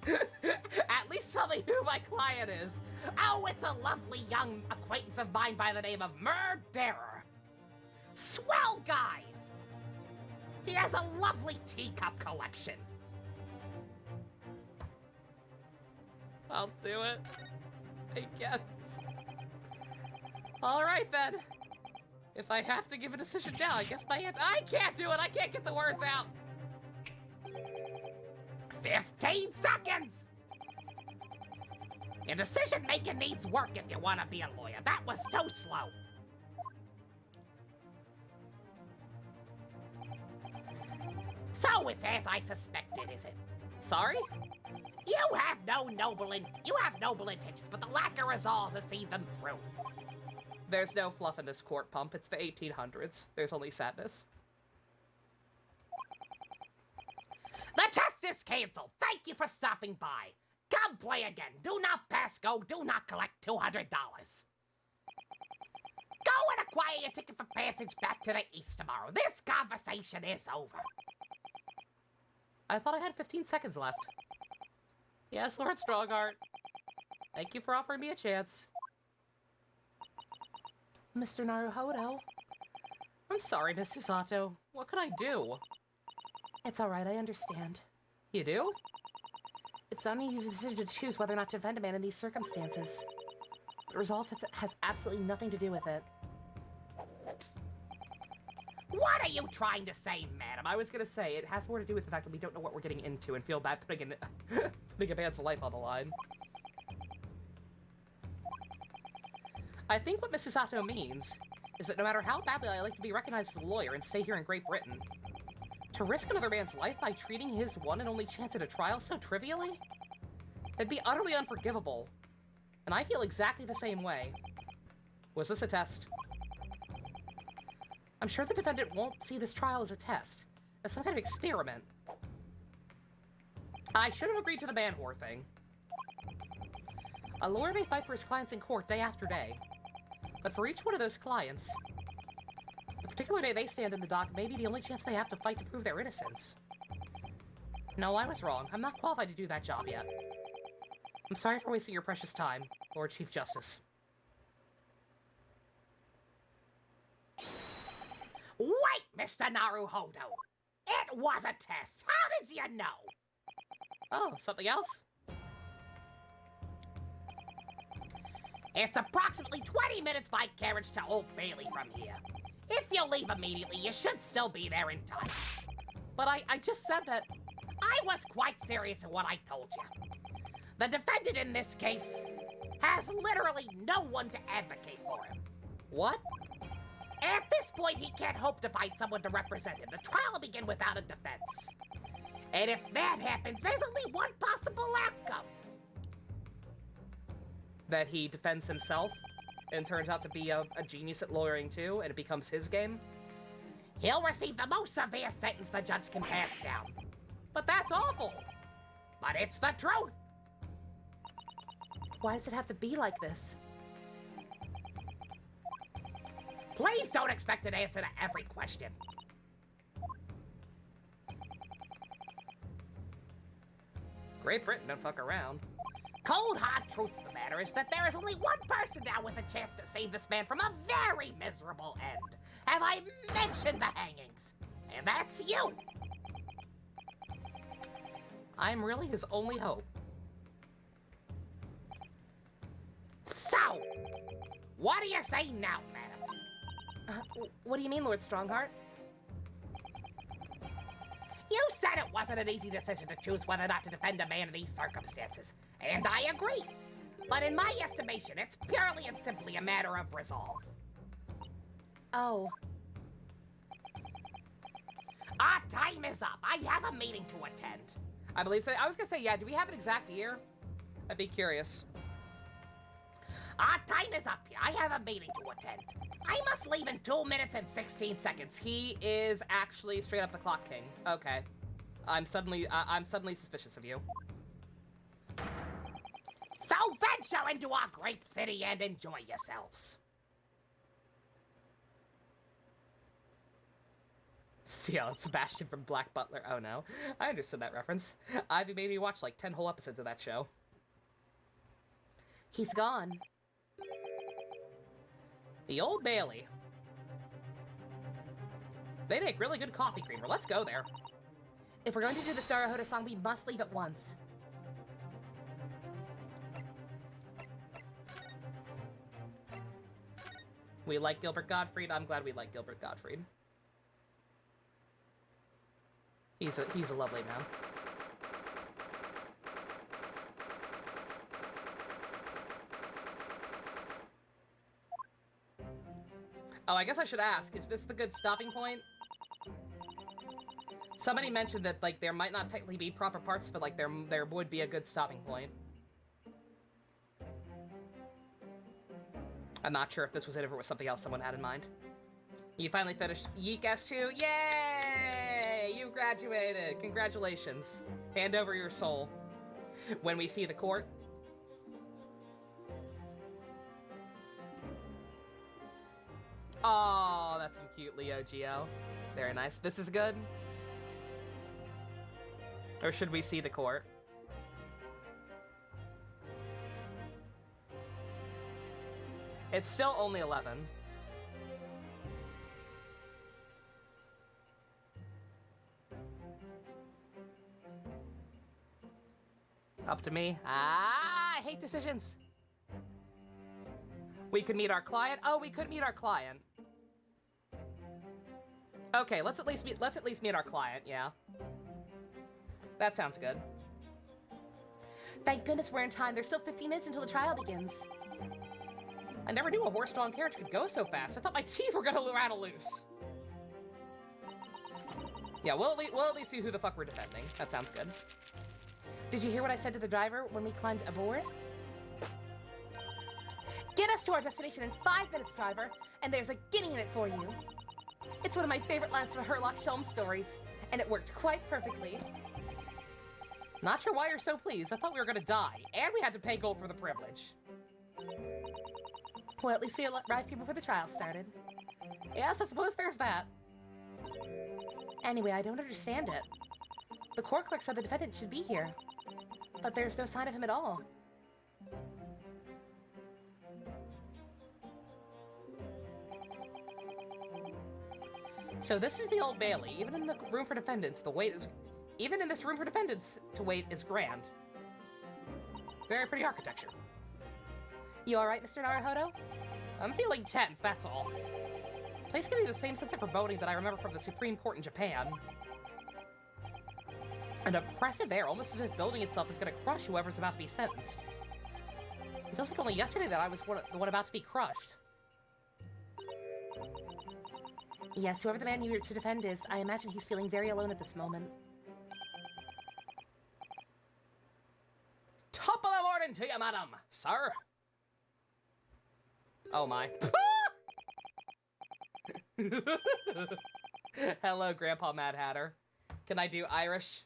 At least tell me who my client is. Oh, it's a lovely young acquaintance of mine by the name of Murderer. Swell guy. He has a lovely teacup collection. I'll do it, I guess. All right then. If I have to give a decision now, I guess my answer... I can't do it. I can't get the words out. 15 seconds! Your decision-making needs work if you want to be a lawyer. That was too slow. So it's as I suspected, is it? Sorry? You have noble intentions, but the lack of resolve to see them through. There's no fluff in this court pump. It's the 1800s. There's only sadness. The test is canceled. Thank you for stopping by. Come play again. Do not pass go. Do not collect $200. Go and acquire your ticket for passage back to the east tomorrow. This conversation is over. I thought I had 15 seconds left. Yes, Lord Strongheart. Thank you for offering me a chance. Mr. Naruhodo. I'm sorry, Miss Susato. What could I do? It's alright, I understand. You do? It's an uneasy decision to choose whether or not to defend a man in these circumstances. The resolve has absolutely nothing to do with it. What are you trying to say, madam? I was gonna say, it has more to do with the fact that we don't know what we're getting into and feel bad putting a man's life on the line. I think what Miss Susato means is that no matter how badly I like to be recognized as a lawyer and stay here in Great Britain, to risk another man's life by treating his one and only chance at a trial so trivially? It'd be utterly unforgivable. And I feel exactly the same way. Was this a test? I'm sure the defendant won't see this trial as a test, as some kind of experiment. I should have agreed to the Manwhore thing. A lawyer may fight for his clients in court day after day, but for each one of those clients, the particular day they stand in the dock may be the only chance they have to fight to prove their innocence. No, I was wrong. I'm not qualified to do that job yet. I'm sorry for wasting your precious time, Lord Chief Justice. Wait, Mr. Naruhodo! It was a test! How did you know? Oh, something else? It's approximately 20 minutes by carriage to Old Bailey from here. If you leave immediately, you should still be there in time. But I just said that... I was quite serious in what I told you. The defendant in this case has literally no one to advocate for him. What? At this point, he can't hope to find someone to represent him. The trial will begin without a defense. And if that happens, there's only one possible outcome. That he defends himself and turns out to be a genius at lawyering too, and it becomes his game? He'll receive the most severe sentence the judge can pass down. But that's awful! But it's the truth! Why does it have to be like this? Please don't expect an answer to every question. Great Britain don't fuck around. Cold hard truth of the matter is that there is only one person now with a chance to save this man from a very miserable end. Have I mentioned the hangings? And that's you! I'm really his only hope. So, what do you say now, madam? What do you mean, Lord Strongheart? You said it wasn't an easy decision to choose whether or not to defend a man in these circumstances, and I agree. But in my estimation, it's purely and simply a matter of resolve. Oh. Our time is up. I have a meeting to attend. I believe so. I was gonna say, yeah, do we have an exact year? I'd be curious. Our time is up here. I have a meeting to attend. I must leave in 2 minutes and 16 seconds. He is actually straight up the clock king. Okay. I'm suddenly suspicious of you. So venture into our great city and enjoy yourselves. See how it's Sebastian from Black Butler. Oh no. I understood that reference. Ivy made me watch like 10 whole episodes of that show. He's gone. The Old Bailey. They make really good coffee creamer. Let's go there. If we're going to do this Naruhodo song, we must leave at once. We like Gilbert Gottfried. I'm glad we like Gilbert Gottfried. He's a lovely man. Oh, I guess I should ask, is this the good stopping point? Somebody mentioned that, like, there might not technically be proper parts, but, like, there would be a good stopping point. I'm not sure if this was it or if it was something else someone had in mind. You finally finished Yeek S2? Yay! You graduated! Congratulations. Hand over your soul. When we see the court. Oh, that's some cute Leo Geo. Very nice. This is good? Or should we see the court? It's still only 11. Up to me. Ah, I hate decisions. We could meet our client. Oh, we could meet our client. Okay, let's at least meet our client. Yeah, that sounds good. Thank goodness we're in time. There's still 15 minutes until the trial begins. I never knew a horse-drawn carriage could go so fast. I thought my teeth were gonna rattle loose. Yeah, we'll at least see who the fuck we're defending. That sounds good. Did you hear what I said to the driver when we climbed aboard? Get us to our destination in 5 minutes, driver, and there's a guinea in it for you. It's one of my favorite lines from Herlock Sholmes stories, and it worked quite perfectly. Not sure why you're so pleased. I thought we were gonna die, and we had to pay gold for the privilege. Well, at least we arrived here before the trial started. Yes, I suppose there's that. Anyway, I don't understand it. The court clerk said the defendant should be here, but there's no sign of him at all. So this is the Old Bailey. Even in the room for defendants, the wait is... Even in this room for defendants, to wait is grand. Very pretty architecture. You alright, Mr. Naruhodo? I'm feeling tense, that's all. The place gives me the same sense of foreboding that I remember from the Supreme Court in Japan. An oppressive air, almost as if the building itself is going to crush whoever's about to be sentenced. It feels like only yesterday that I was the one about to be crushed. Yes, whoever the man you're to defend is, I imagine he's feeling very alone at this moment. Top of the morning to you, madam, sir. Oh my. Hello, Grandpa Mad Hatter. Can I do Irish?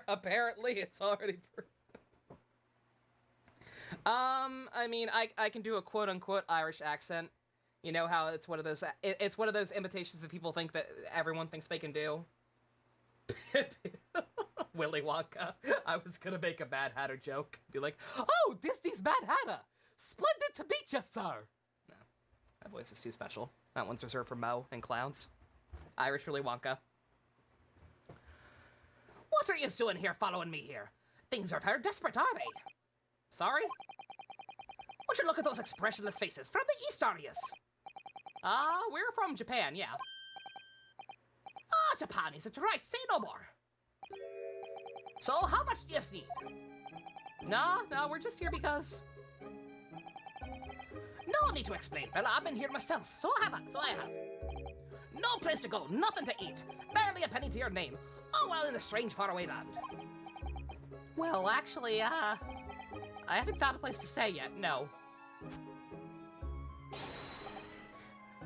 Apparently it's already I mean, I can do a quote-unquote Irish accent. You know how it's one of those imitations that people think that everyone thinks they can do. Willy Wonka. I was gonna make a Mad Hatter joke. Be like, oh, this is Mad Hatter. Splendid to meet you, sir. No, that voice is too special. That one's reserved for Moe and clowns. Irish Willy Wonka. What are you doing here following me here? Things are very desperate, are they? Sorry? Would you look at those expressionless faces from the East, are you? We're from Japan, yeah. Japan, is it right? Say no more. So, how much do you need? No, we're just here because... No need to explain, fella. I've been here myself. So I have. No place to go, nothing to eat. Barely a penny to your name. Oh, well, in a strange, faraway land. Well, actually, I haven't found a place to stay yet, no.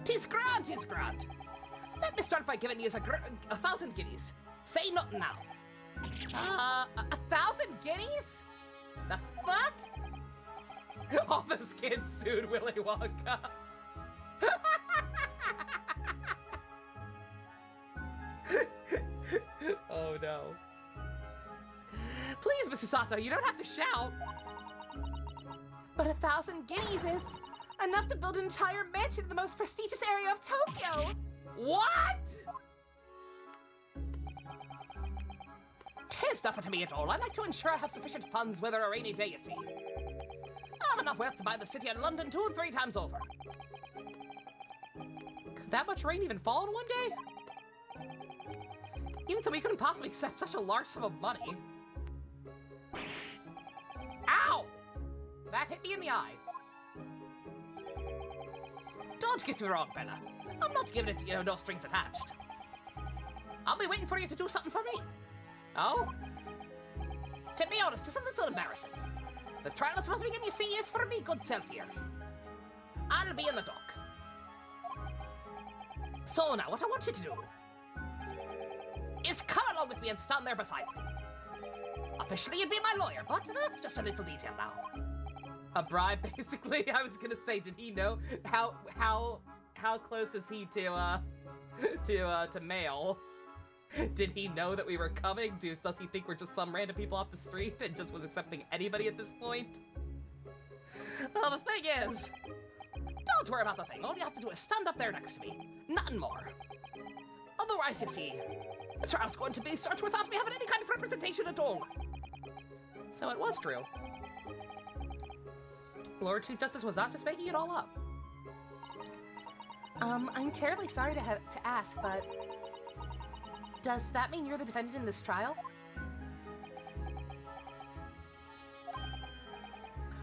Tis grand. Let me start by giving you a 1,000 guineas. Say nothing now. 1,000 guineas? The fuck? All those kids sued Willy Wonka. Oh no. Please, Mrs. Sato, you don't have to shout. But 1,000 guineas is enough to build an entire mansion in the most prestigious area of Tokyo. What? 'Tis nothing to me at all. I like to ensure I have sufficient funds whether a rainy day, you see. I have enough wealth to buy the city of London 2 or 3 times over. Could that much rain even fall in one day? Even so, we couldn't possibly accept such a large sum of money. Ow! That hit me in the eye. Don't get me wrong, fella. I'm not giving it to you, no strings attached. I'll be waiting for you to do something for me. Oh? To be honest, it's a little embarrassing. The trial is supposed to begin, you see, is for me good self here. I'll be in the dock. So now, what I want you to do is come along with me and stand there beside me. Officially, you'd be my lawyer, but that's just a little detail now. A bribe, basically. I was gonna say, did he know how close is he to mail? Did he know that we were coming? Does he think we're just some random people off the street and just was accepting anybody at this point? Well, the thing is, don't worry about the thing. All you have to do is stand up there next to me. Nothing more. Otherwise, you see, the trial's going to be started without me having any kind of representation at all. So it was true. Lord Chief Justice was not just making it all up. I'm terribly sorry to ask, but does that mean you're the defendant in this trial?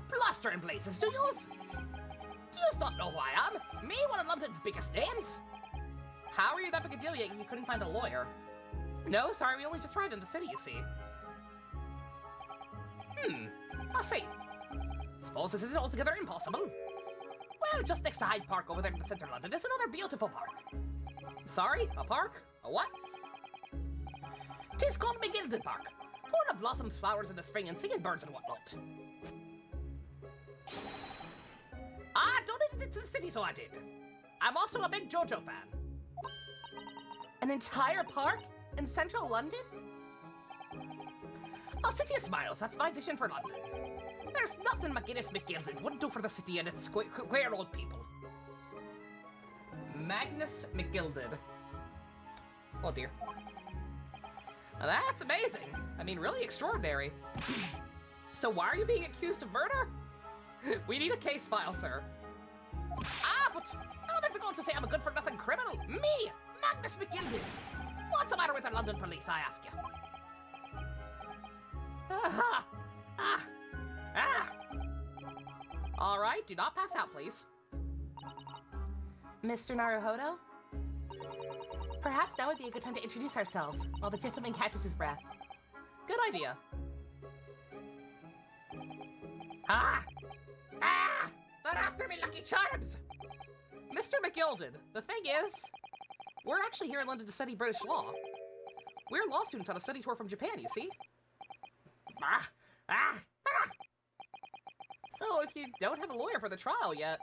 Blaster and blazes, do yous? Do yous not know who I am? Me, one of London's biggest names? How are you that big a deal yet you couldn't find a lawyer? No, sorry, we only just arrived in the city, you see. I see. Suppose this isn't altogether impossible. Well, just next to Hyde Park over there in the centre of London is another beautiful park. Sorry? A park? A what? 'Tis called McGilded Park, full of blossoms, flowers in the spring, and singing birds and whatnot. I donated it to the city, so I did. I'm also a big JoJo fan. An entire park in central London? A city of smiles, that's my vision for London. There's nothing McGilded wouldn't do for the city and its queer old people. Magnus McGilded. Oh dear. Now that's amazing. I mean, really extraordinary. So why are you being accused of murder? We need a case file, sir. But how are they going to say I'm a good-for-nothing criminal? Me, Magnus McGilded. What's the matter with the London police, I ask you? All right, do not pass out, please. Mr. Naruhodo? Perhaps now would be a good time to introduce ourselves while the gentleman catches his breath. Good idea. They're after me, Lucky Charms! Mr. McGilded, the thing is, we're actually here in London to study British law. We're law students on a study tour from Japan, you see? So if you don't have a lawyer for the trial yet,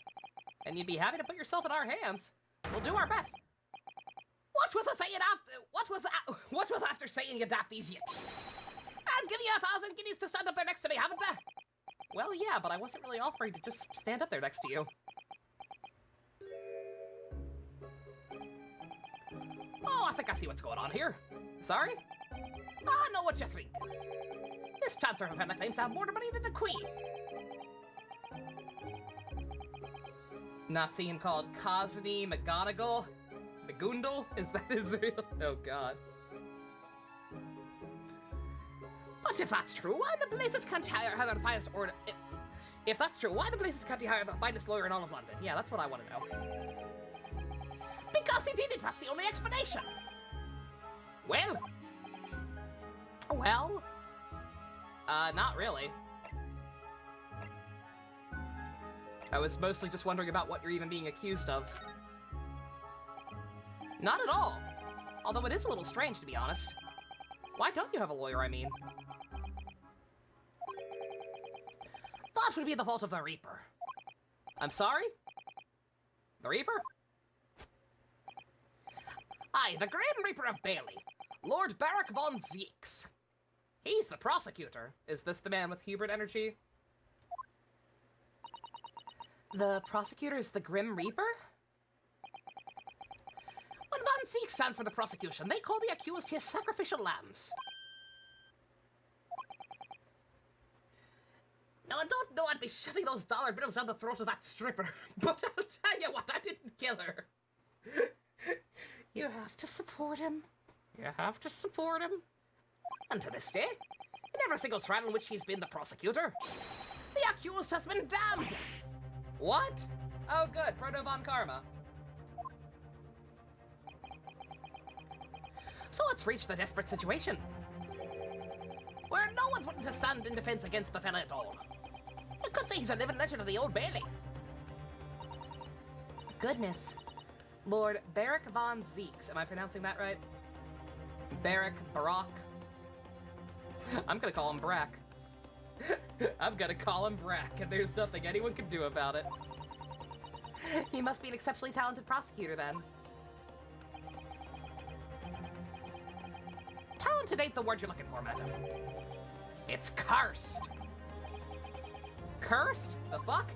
and you'd be happy to put yourself in our hands, we'll do our best. What was I saying after? What was after saying, you daft idiot? I've given you 1,000 guineas to stand up there next to me, haven't I? Well, yeah, but I wasn't really offering to just stand up there next to you. Oh, I think I see what's going on here. Sorry? I know what you think. This Chancellor of Fenna claims to have more money than the Queen. Not seeing him called Cosney McGonagall? McGoondle? Is that his real? Oh, God. But if that's true, why the blazes can't hire the finest order? If that's true, why the blazes can't he hire the finest lawyer in all of London? Yeah, that's what I want to know. Because he did it, that's the only explanation. Well, not really. I was mostly just wondering about what you're even being accused of. Not at all. Although it is a little strange, to be honest. Why don't you have a lawyer, I mean? That would be the fault of the Reaper. I'm sorry? The Reaper? Aye, the Grim Reaper of Bailey. Lord Barrack von Zeeks. He's the prosecutor. Is this the man with Hubert energy? The prosecutor is the Grim Reaper? When von Zeeks stands for the prosecution, they call the accused his sacrificial lambs. Now, I don't know I'd be shoving those dollar bills down the throat of that stripper, but I'll tell you what, I didn't kill her. You have to support him. You have to support him. And to this day, in every single trial in which he's been the prosecutor, the accused has been damned. What? Oh, good. Proto Von Karma. So it's reached the desperate situation where no one's willing to stand in defense against the fella at all. Could say he's a living legend of the Old Bailey. Goodness. Lord Barack von Zeeks. Am I pronouncing that right? Barack. I'm gonna call him Brack. I'm gonna call him Brack, and there's nothing anyone can do about it. He must be an exceptionally talented prosecutor, then. Talented ain't the word you're looking for, madam. It's cursed. Cursed? The fuck?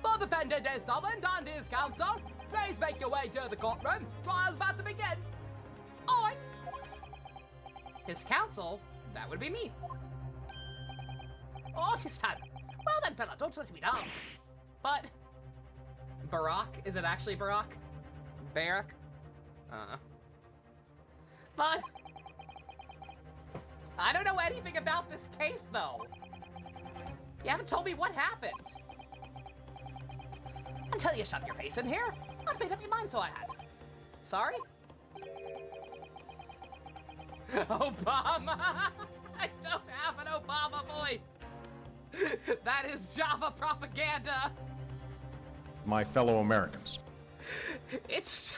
The defendant is summoned and his counsel. Please make your way to the courtroom. Trial's about to begin. Oi! His counsel? That would be me. Oh, 'tis time. Well then, fella, don't let me down. But... Barack? Is it actually Barack? Barack? But... I don't know anything about this case, though. You haven't told me what happened. Until you shove your face in here, I've made up your mind, so I had. Sorry? Obama! I don't have an Obama voice! That is Java propaganda! My fellow Americans.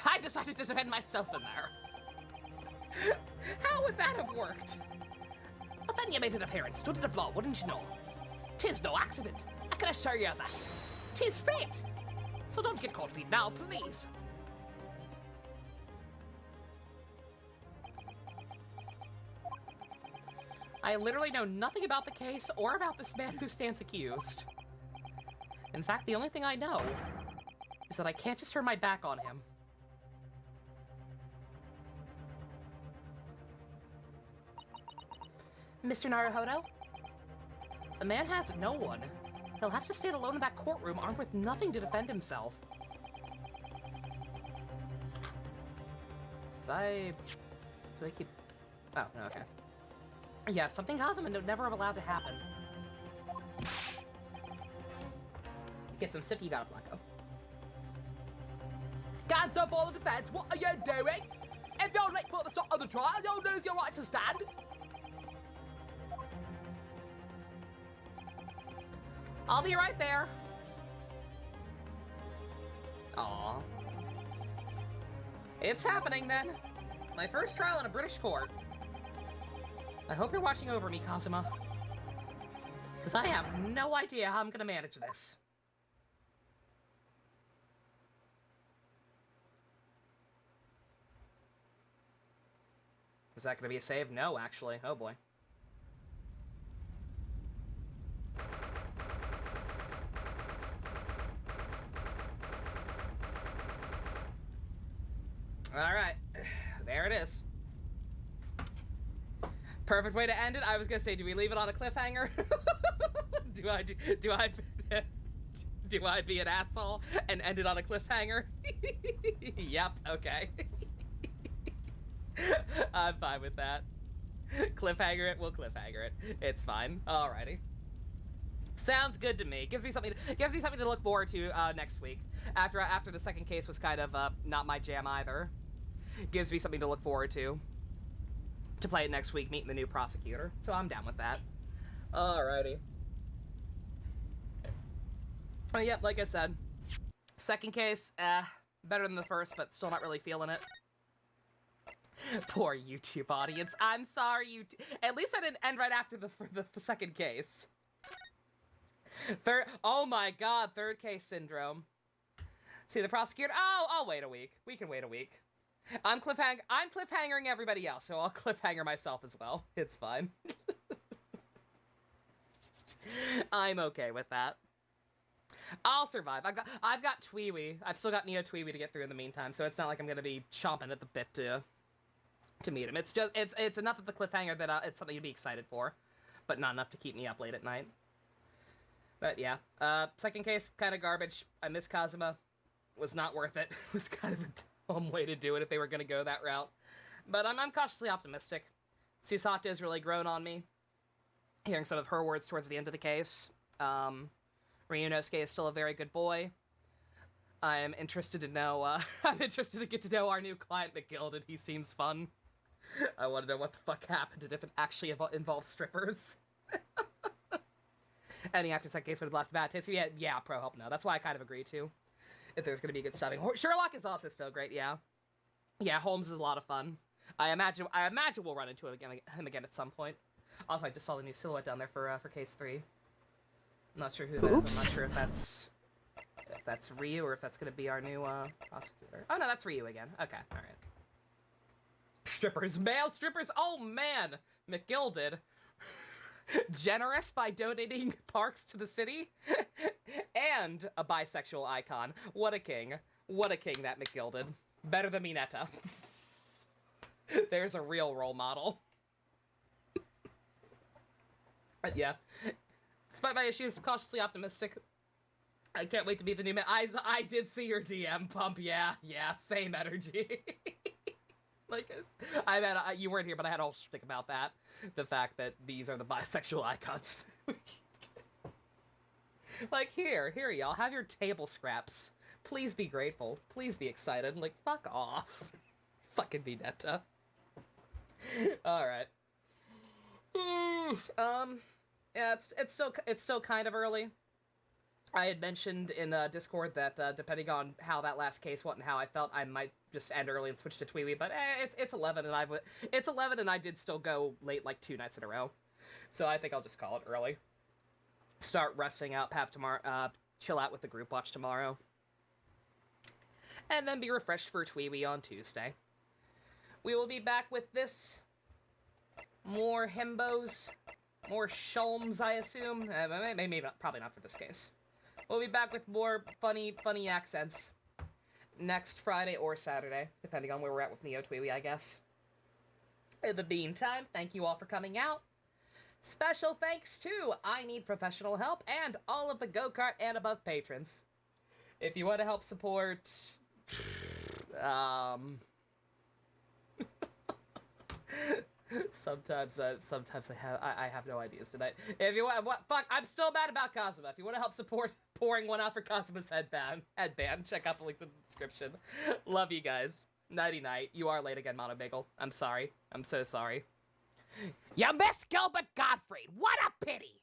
I decided to defend myself in there. How would that have worked? But then you made an appearance, stood at law, wouldn't you know? 'Tis no accident, I can assure you of that. 'Tis fate. So don't get cold feet now, please. I literally know nothing about the case or about this man who stands accused. In fact, the only thing I know is that I can't just turn my back on him. Mr. Naruhodo? The man has no one. He'll have to stand alone in that courtroom, armed with nothing to defend himself. Do I keep... Oh, no, okay. Yeah, something caused him and it never allowed to happen. Get some sippy got Blanco. Hands up all the defense, what are you doing? If you're late for the start of the trial, you'll lose your right to stand. I'll be right there. Aw. It's happening then. My first trial in a British court. I hope you're watching over me, Kazuma. Because I have no idea how I'm going to manage this. Is that going to be a save? No, actually. Oh boy. Alright, there it is. Perfect way to end it. I was gonna say, do we leave it on a cliffhanger? do I be an asshole and end it on a cliffhanger? Yep, okay. I'm fine with that. Cliffhanger it, we'll cliffhanger it. It's fine. Alrighty. Sounds good to me. Gives me something to look forward to next week. After the second case was kind of not my jam either. Gives me something to look forward to play it next week, meeting the new prosecutor. So I'm down with that. Alrighty. Oh, yep, like I said. Second case, better than the first, but still not really feeling it. Poor YouTube audience. I'm sorry, YouTube. At least I didn't end right after the second case. Oh my god, third case syndrome. See the prosecutor? Oh, I'll wait a week. We can wait a week. I'm cliffhangering everybody else, so I'll cliffhanger myself as well. It's fine. I'm okay with that. I'll survive. I've got Tweewee. I've still got Neo Tweewee to get through in the meantime, so it's not like I'm gonna be chomping at the bit to meet him. It's just it's enough of the cliffhanger that it's something to be excited for, but not enough to keep me up late at night. But yeah, second case kind of garbage. I miss Kazuma. Was not worth it. Was kind of a dumb way to do it if they were going to go that route. But I'm cautiously optimistic. Susato has really grown on me. Hearing some of her words towards the end of the case. Ryunosuke is still a very good boy. I'm interested to know, I'm interested to get to know our new client, McGilded. He seems fun. I want to know what the fuck happened and if it actually involves strippers. Ending after second case would have left a bad taste. Yeah, pro help no. That's why I kind of agree too. If there's going to be good stuffing. Sherlock is also still great, yeah. Yeah, Holmes is a lot of fun. I imagine we'll run into him again at some point. Also, I just saw the new silhouette down there for case 3. I'm not sure who that is. I'm not sure if that's Ryu or if that's going to be our new prosecutor. Oh no, that's Ryu again. Okay, all right. Strippers, male strippers. Oh man, McGilded. Generous by donating parks to the city, and a bisexual icon. What a king. What a king, that McGilded. Better than Minetta. There's a real role model. But yeah. Despite my issues, I'm cautiously optimistic. I can't wait to be the new man. I did see your DM pump. Yeah, same energy. Like, I had you weren't here, but I had a whole shtick about that. The fact that these are the bisexual icons. Like, here, y'all, have your table scraps. Please be grateful. Please be excited. Like, fuck off. Fucking Vinetta. Alright. Yeah, it's still kind of early. I had mentioned in Discord that depending on how that last case went and how I felt, I might just end early and switch to Tweeby. But it's 11, and I did still go late like 2 nights in a row, so I think I'll just call it early. Start resting out, have tomorrow, chill out with the group watch tomorrow, and then be refreshed for Tweeby on Tuesday. We will be back with this. More himbos, more shulms, I assume. Maybe not, probably not for this case. We'll be back with more funny accents next Friday or Saturday, depending on where we're at with Neo Tweeby, I guess. In the meantime, thank you all for coming out. Special thanks to I Need Professional Help and all of the Go-Kart and Above patrons. If you want to help support... Sometimes I have no ideas tonight. If you want, I'm still mad about Kazuma. If you want to help support pouring one out for Kazuma's headband, check out the links in the description. Love you guys. Nighty night. You are late again, Mono Bagel. I'm sorry. I'm so sorry. You missed Gilbert Gottfried. What a pity.